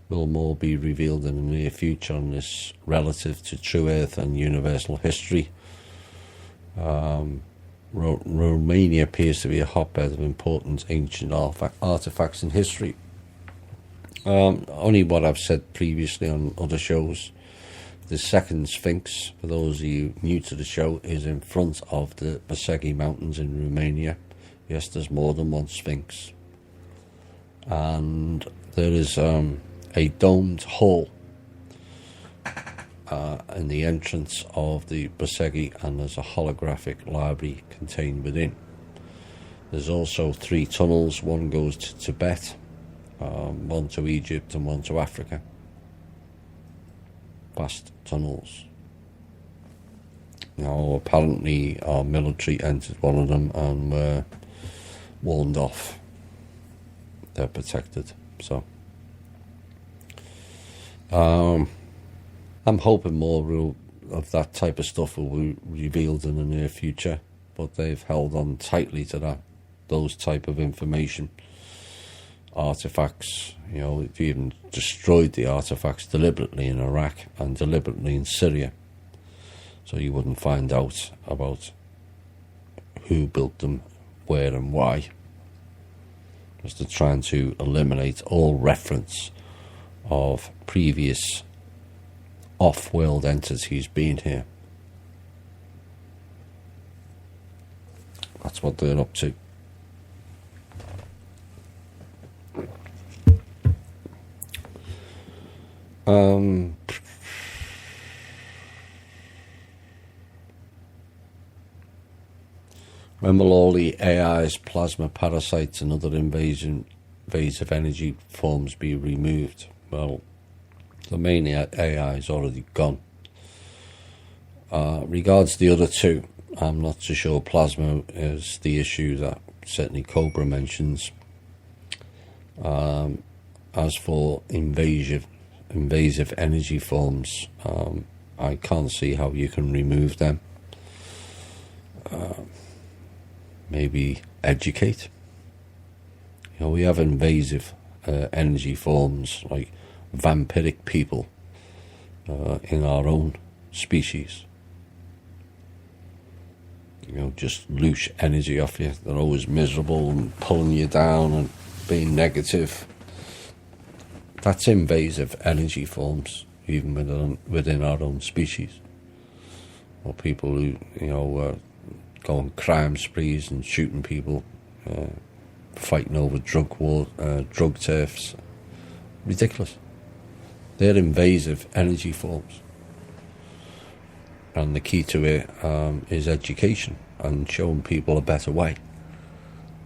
Will more be revealed in the near future on this relative to true Earth and universal history? Romania appears to be a hotbed of important ancient artifacts in history. Only what I've said previously on other shows. The second Sphinx, for those of you new to the show, is in front of the Bersegi Mountains in Romania. Yes, there's more than one Sphinx. And there is a domed hall in the entrance of the Bersegi, and there's a holographic library contained within. There's also 3 tunnels. One goes to Tibet, one to Egypt, and one to Africa. Vast tunnels. Now, apparently our military entered one of them and were warned off. They're protected. So I'm hoping more of that type of stuff will be revealed in the near future, but they've held on tightly to those type of information. Artifacts, they've even destroyed the artifacts deliberately in Iraq and deliberately in Syria, so you wouldn't find out about who built them, where and why. Just to trying to eliminate all reference of previous off-world entities being here. That's what they're up to. When will all the AIs, plasma parasites and other invasive energy forms be removed? Well, the main AI is already gone. Regards the other two, I'm not so sure plasma is the issue that certainly Cobra mentions. As for invasive energy forms, I can't see how you can remove them. Maybe educate. We have invasive energy forms like vampiric people in our own species. Just loose energy off you. They're always miserable and pulling you down and being negative. That's invasive energy forms, even within our own species. Or people who, go on crime sprees and shooting people, fighting over drug turfs. Ridiculous. They're invasive energy forms. And the key to it is education and showing people a better way.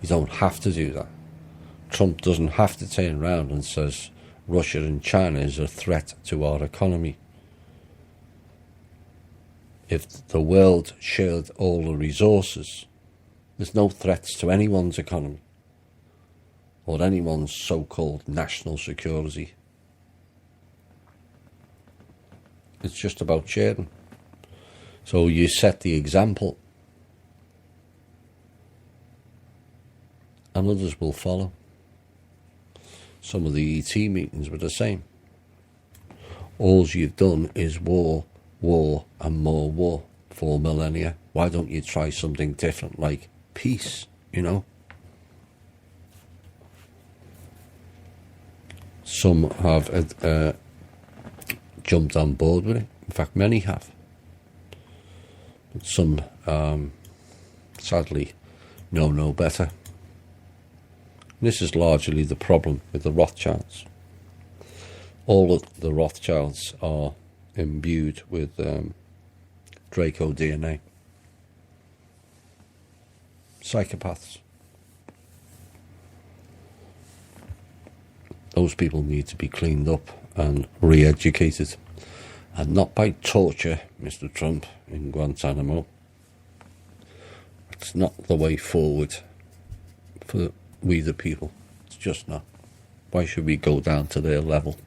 You don't have to do that. Trump doesn't have to turn around and says Russia and China is a threat to our economy. If the world shared all the resources, there's no threats to anyone's economy or anyone's so-called national security. It's just about sharing. So you set the example and others will follow. Some of the ET meetings were the same. All you've done is war, and more war for millennia. Why don't you try something different like peace, Some have jumped on board with it. In fact, many have. But some, sadly, know no better. This is largely the problem with the Rothschilds. All of the Rothschilds are imbued with Draco DNA. Psychopaths. Those people need to be cleaned up and re-educated. And not by torture, Mr. Trump, in Guantanamo. It's not the way forward for we the people. It's just not. Why should we go down to their level?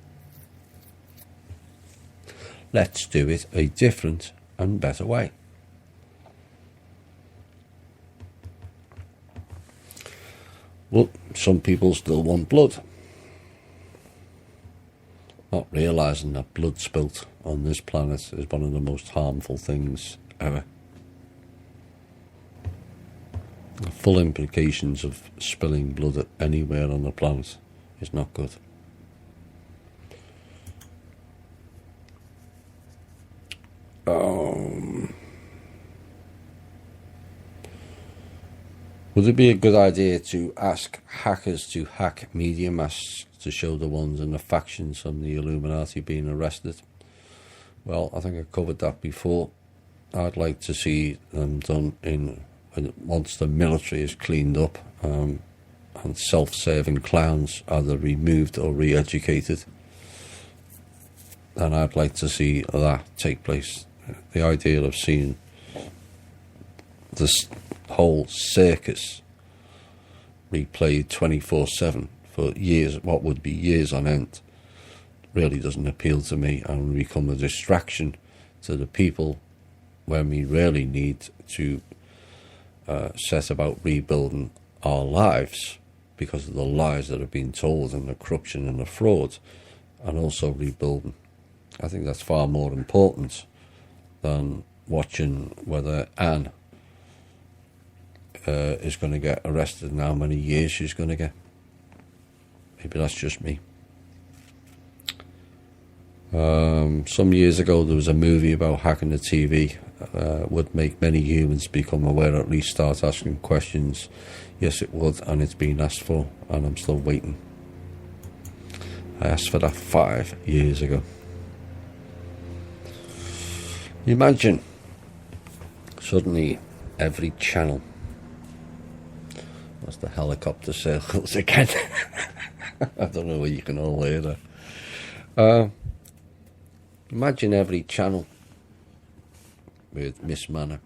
Let's do it a different and better way. Well, some people still want blood. Not realising that blood spilt on this planet is one of the most harmful things ever. The full implications of spilling blood anywhere on the planet is not good. Would it be a good idea to ask hackers to hack media masks to show the ones in the factions from the Illuminati being arrested? Well, I think I covered that before. I'd like to see them done once the military is cleaned up and self-serving clowns either removed or re-educated. And I'd like to see that take place. The idea of seeing this whole circus replayed 24/7 for years, what would be years on end, really doesn't appeal to me and become a distraction to the people when we really need to set about rebuilding our lives because of the lies that have been told and the corruption and the fraud, and also rebuilding. I think that's far more important than watching whether Anne is going to get arrested and how many years she's going to get. Maybe that's just me. Some years ago there was a movie about hacking the TV. Would make many humans become aware, or at least start asking questions. Yes, it would, and it's been asked for, and I'm still waiting. I asked for that 5 years ago. Imagine suddenly every channel, that's the helicopter circles again. I don't know where you can all hear that. Imagine every channel with Miss Manor,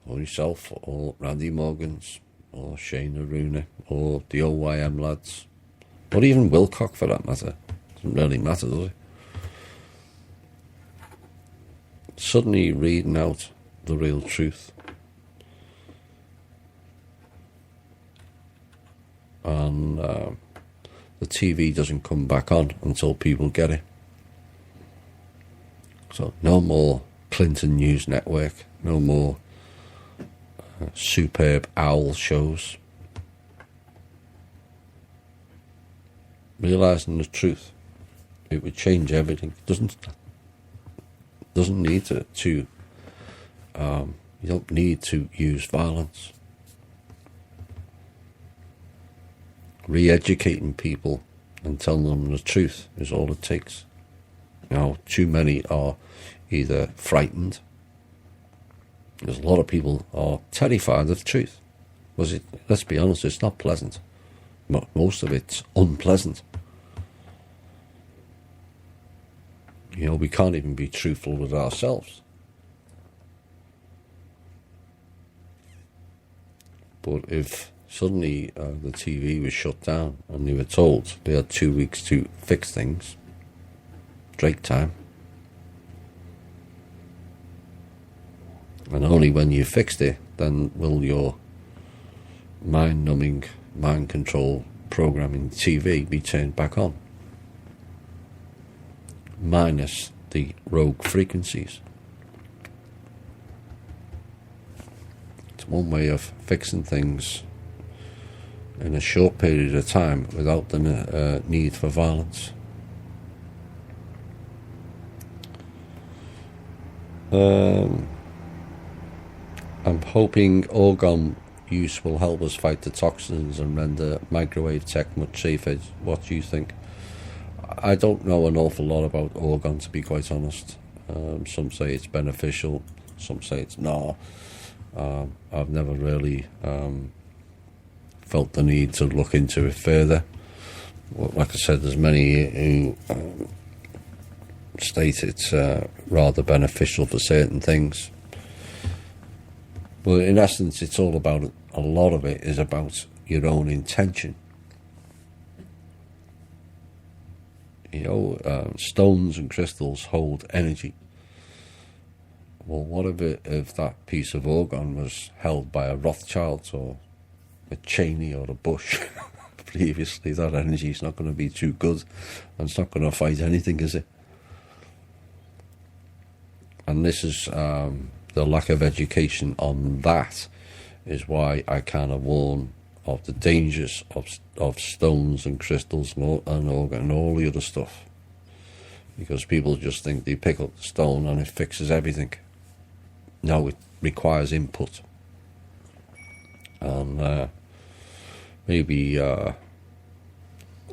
or yourself, or Randy Morgans, or Shayna Rooney, or the OYM lads, or even Wilcock for that matter. Doesn't really matter, does it? Suddenly reading out the real truth. And the TV doesn't come back on until people get it. So no more Clinton News Network, no more superb owl shows. Realising the truth, it would change everything. It doesn't need to you don't need to use violence. Re-educating people and telling them the truth is all it takes. Now, too many are either frightened, because a lot of people are terrified of truth. Because let's be honest, it's not pleasant. Most of it's unpleasant. You know, we can't even be truthful with ourselves. But if suddenly the TV was shut down and they were told they had 2 weeks to fix things, Drake time, and only when you fixed it then will your mind-numbing, mind-control programming TV be turned back on, minus the rogue frequencies. It's one way of fixing things in a short period of time without the need for violence. I'm hoping orgone use will help us fight the toxins and render microwave tech much safer. What do you think? I don't know an awful lot about orgone, to be quite honest. Some say it's beneficial, some say it's not. I've never really felt the need to look into it further. Well, like I said, there's many who state it's rather beneficial for certain things. But in essence, it's all about, a lot of it is about your own intention. You know, stones and crystals hold energy. Well, what if that piece of orgone was held by a Rothschild or a Cheney or a Bush? Previously, that energy is not going to be too good, and it's not going to fight anything, is it? And this is the lack of education on that is why I kind of warn of the dangers of stones and crystals and orgone and all the other stuff, because people just think they pick up the stone and it fixes everything. No, it requires input, and maybe I'll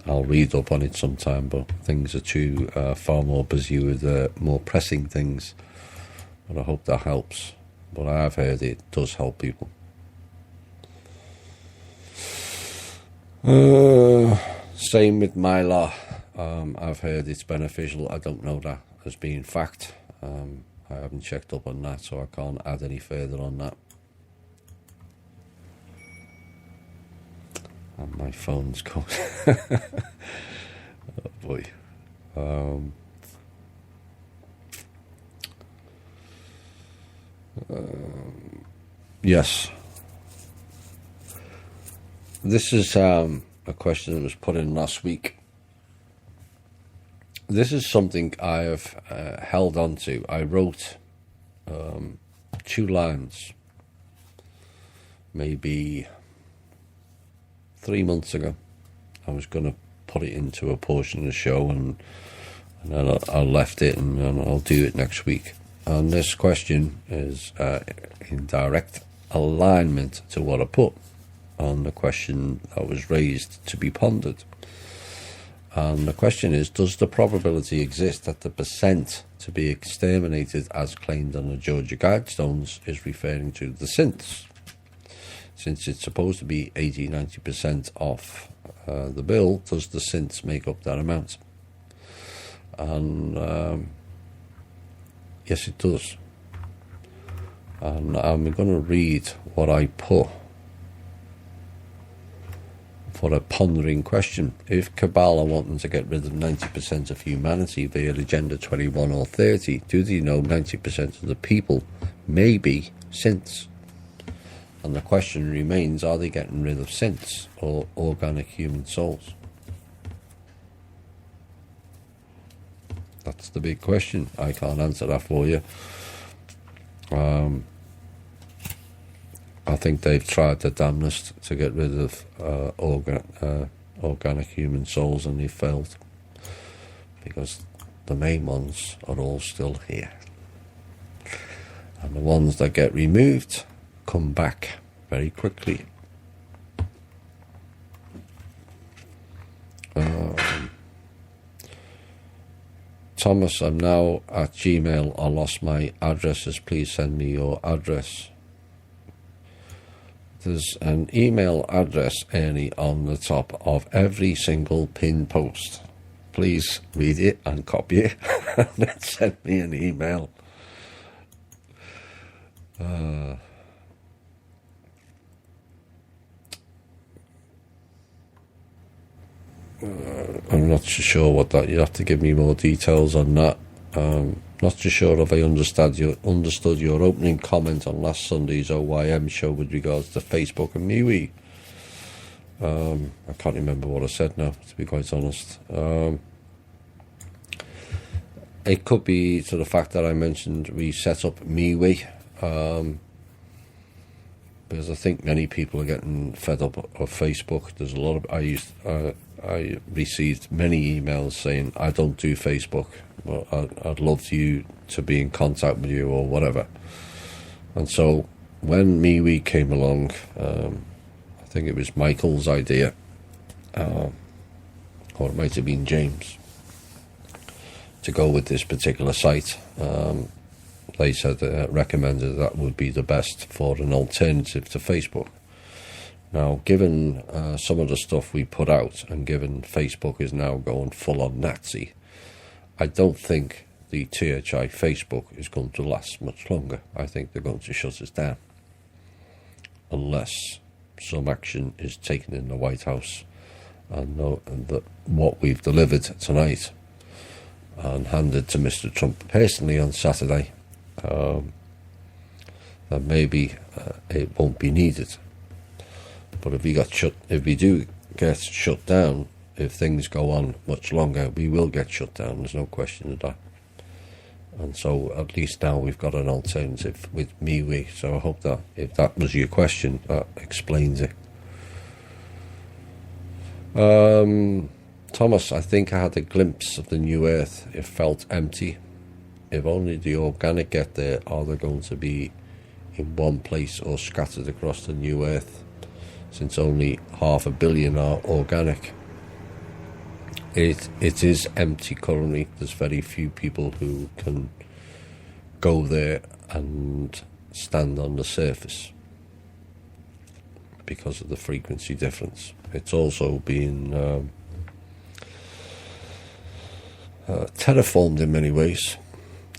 read up on it sometime, but things are too far more busy with more pressing things. But I hope that helps. But I have heard it does help people. Same with Mylar. I've heard it's beneficial. I don't know that as being fact. I haven't checked up on that, so I can't add any further on that. And my phone's going. Oh boy. Yes. This is a question that was put in last week. This is something I have held on to. I wrote 2 lines maybe 3 months ago. I was going to put it into a portion of the show, and then I left it, and I'll do it next week. And this question is in direct alignment to what I put on the question that was raised to be pondered. And the question is, does the probability exist that the percent to be exterminated as claimed on the Georgia Guidestones is referring to the synths? Since it's supposed to be 80-90% off the bill, does the synths make up that amount? And yes, it does. And I'm going to read what I put for a pondering question. If Cabal are wanting to get rid of 90% of humanity via Agenda 21 or 30, do they know 90% of the people may be synths? And the question remains, are they getting rid of synths or organic human souls? That's the big question. I can't answer that for you. I think they've tried their damnedest to get rid of organic human souls, and they've failed, because the main ones are all still here, and the ones that get removed come back very quickly. Thomas, I'm now at Gmail. I lost my addresses. Please send me your address. There's an email address, Ernie, on the top of every single pin post. Please read it and copy it and then send me an email. I'm not too sure what that. You have to give me more details on that. Not too sure if I understood your opening comment on last Sunday's OYM show with regards to Facebook and MeWe. I can't remember what I said now, to be quite honest. It could be to the fact that I mentioned we set up MeWe, because I think many people are getting fed up of Facebook. There's a lot of I received many emails saying, I don't do Facebook, but I'd love you to be in contact with you or whatever. And so when MeWe came along, I think it was Michael's idea, or it might have been James, to go with this particular site. They said recommended that would be the best for an alternative to Facebook. Now, given some of the stuff we put out, and given Facebook is now going full on Nazi, I don't think the THI Facebook is going to last much longer. I think they're going to shut us down, unless some action is taken in the White House, and that what we've delivered tonight and handed to Mr. Trump personally on Saturday, that maybe it won't be needed. But if we do get shut down, if things go on much longer, we will get shut down. There's no question of that. And so at least now we've got an alternative with MeWe. So I hope that if that was your question, that explains it. Thomas, I think I had a glimpse of the new Earth. It felt empty. If only the organic get there, are they going to be in one place or scattered across the new Earth? Since only 500 million are organic. It is empty currently. There's very few people who can go there and stand on the surface because of the frequency difference. It's also been terraformed in many ways.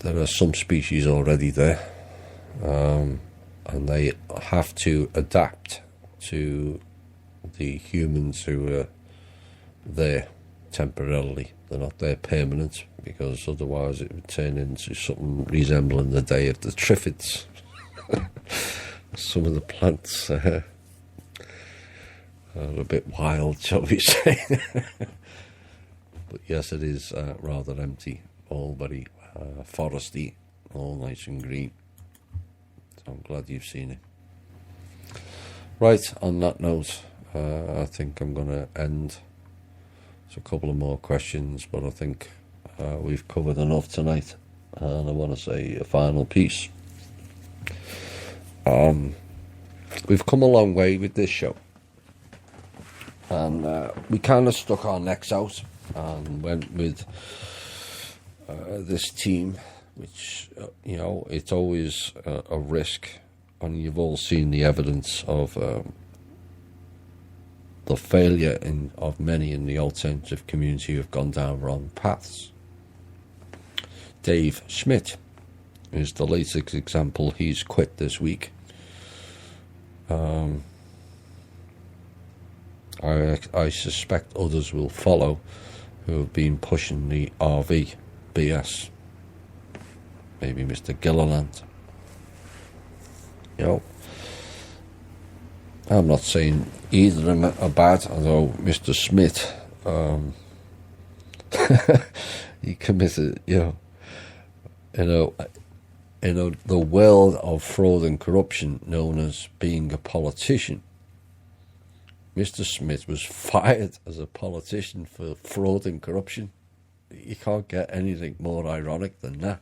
There are some species already there, and they have to adapt to the humans who are there. temporarily. They're not there permanent, because otherwise it would turn into something resembling the Day of the Triffids. Some of the plants are a bit wild, shall we say. But yes, it is rather empty, all very foresty, all nice and green. So I'm glad you've seen it. Right, on that note, I think I'm going to end. There's a couple of more questions, but I think we've covered enough tonight. And I want to say a final piece. We've come a long way with this show. And we kind of stuck our necks out and went with this team, which, it's always a risk. And you've all seen the evidence of the failure of many in the alternative community who have gone down wrong paths. Dave Schmidt is the latest example. He's quit this week. I suspect others will follow who have been pushing the RV BS. Maybe Mr. Gilliland. I'm not saying either of them are bad, although Mr. Smith, he committed, in the world of fraud and corruption known as being a politician. Mr. Smith was fired as a politician for fraud and corruption. You can't get anything more ironic than that.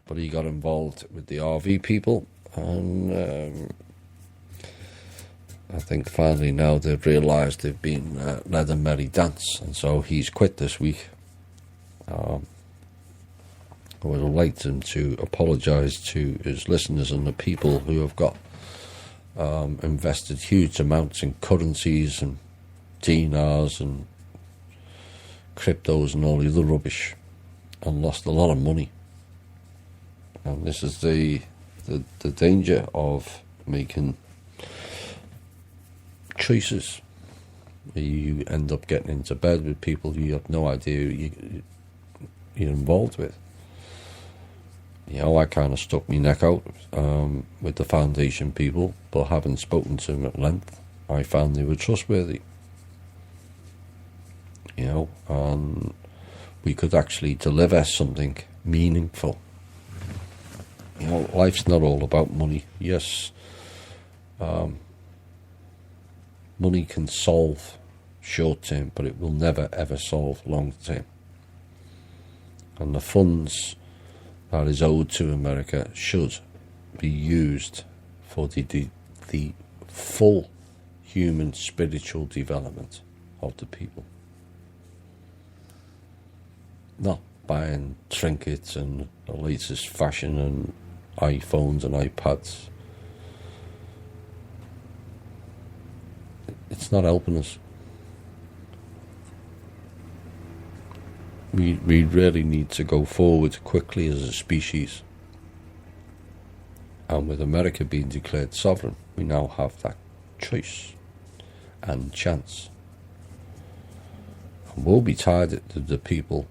But he got involved with the RV people, and I think finally now they've realised they've been led a merry dance, and so he's quit this week. I would like him to apologise to his listeners and the people who have got invested huge amounts in currencies and dinars and cryptos and all the other rubbish, and lost a lot of money. And this is the danger of making choices. You end up getting into bed with people you have no idea you're involved with. I kind of stuck my neck out with the foundation people, but having spoken to them at length, I found they were trustworthy. And we could actually deliver something meaningful. Life's not all about money. Yes, money can solve short term, but it will never ever solve long term. And the funds that is owed to America should be used for the full human spiritual development of the people. Not buying trinkets and the latest fashion and iPhones and iPads. It's not helping us. We really need to go forward quickly as a species. And with America being declared sovereign, we now have that choice and chance. And we'll be tied to the people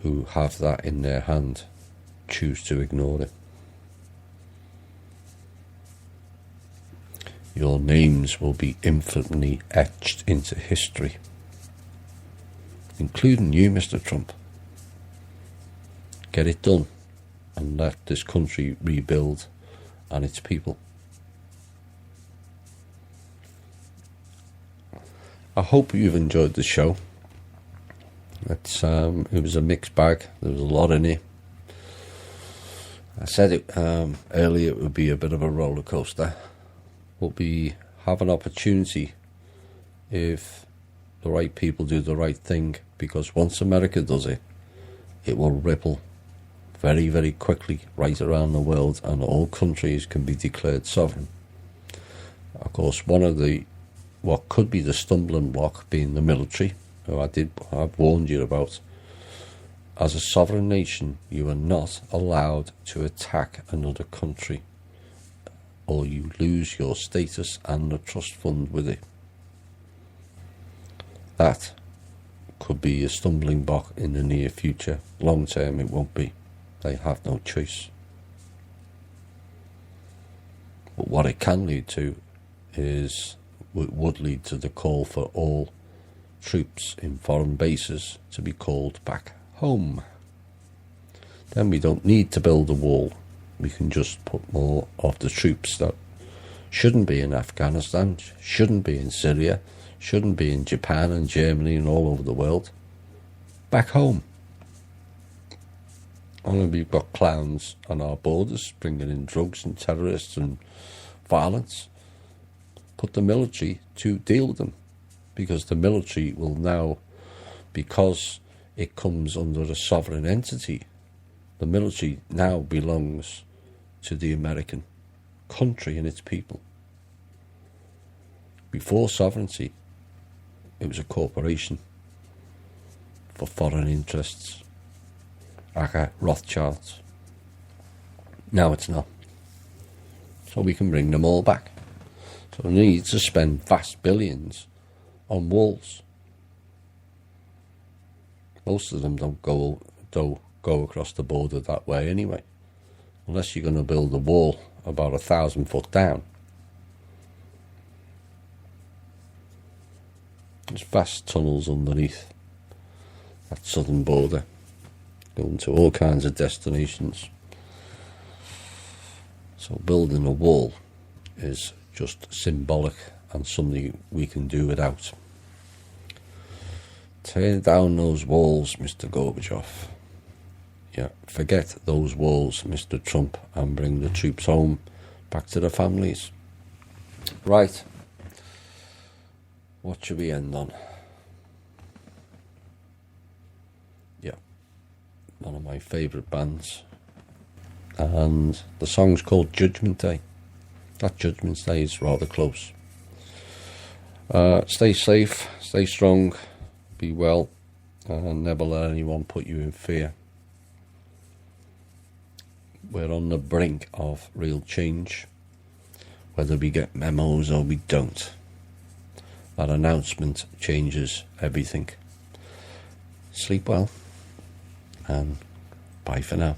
who have that in their hand choose to ignore it. Your names will be infinitely etched into history, including you, Mr. Trump. Get it done and let this country rebuild and its people. I hope you've enjoyed the show. It was a mixed bag. There was a lot in it. I said it earlier, it would be a bit of a roller coaster. But we have an opportunity if the right people do the right thing, because once America does it, it will ripple very, very quickly right around the world, and all countries can be declared sovereign. Of course, one of what could be the stumbling block being the military, who I've warned you about. As a sovereign nation, you are not allowed to attack another country, or you lose your status and the trust fund with it. that could be a stumbling block in the near future. Long term it won't be. They have no choice. But what it can lead to is, it would lead to the call for all troops in foreign bases to be called back home. Then we don't need to build a wall. We can just put more of the troops that shouldn't be in Afghanistan, shouldn't be in Syria, shouldn't be in Japan and Germany and all over the world, back home. Only we've got clowns on our borders bringing in drugs and terrorists and violence. Put the military to deal with them, because the military will now, because it comes under a sovereign entity, the military now belongs to the American country and its people. Before sovereignty, it was a corporation for foreign interests, like Rothschilds. Now it's not. So we can bring them all back. So we need to spend vast billions on walls. Most of them don't go across the border that way anyway, unless you're going to build a wall about 1,000 foot down. There's vast tunnels underneath that southern border, going to all kinds of destinations. So building a wall is just symbolic and something we can do without. Tear down those walls, Mr. Gorbachev. Yeah, forget those walls, Mr. Trump, and bring the troops home, back to their families. Right. What should we end on? Yeah, one of my favourite bands. And the song's called Judgment Day. That Judgment Day is rather close. Stay safe, stay strong, be well, and never let anyone put you in fear. We're on the brink of real change, whether we get memos or we don't. That announcement changes everything. Sleep well, and bye for now.